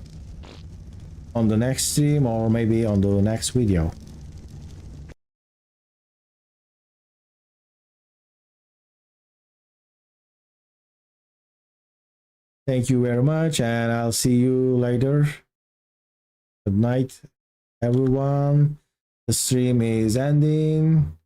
on the next stream, or maybe on the next video. Thank you very much, and I'll see you later. Good night, everyone. The stream is ending.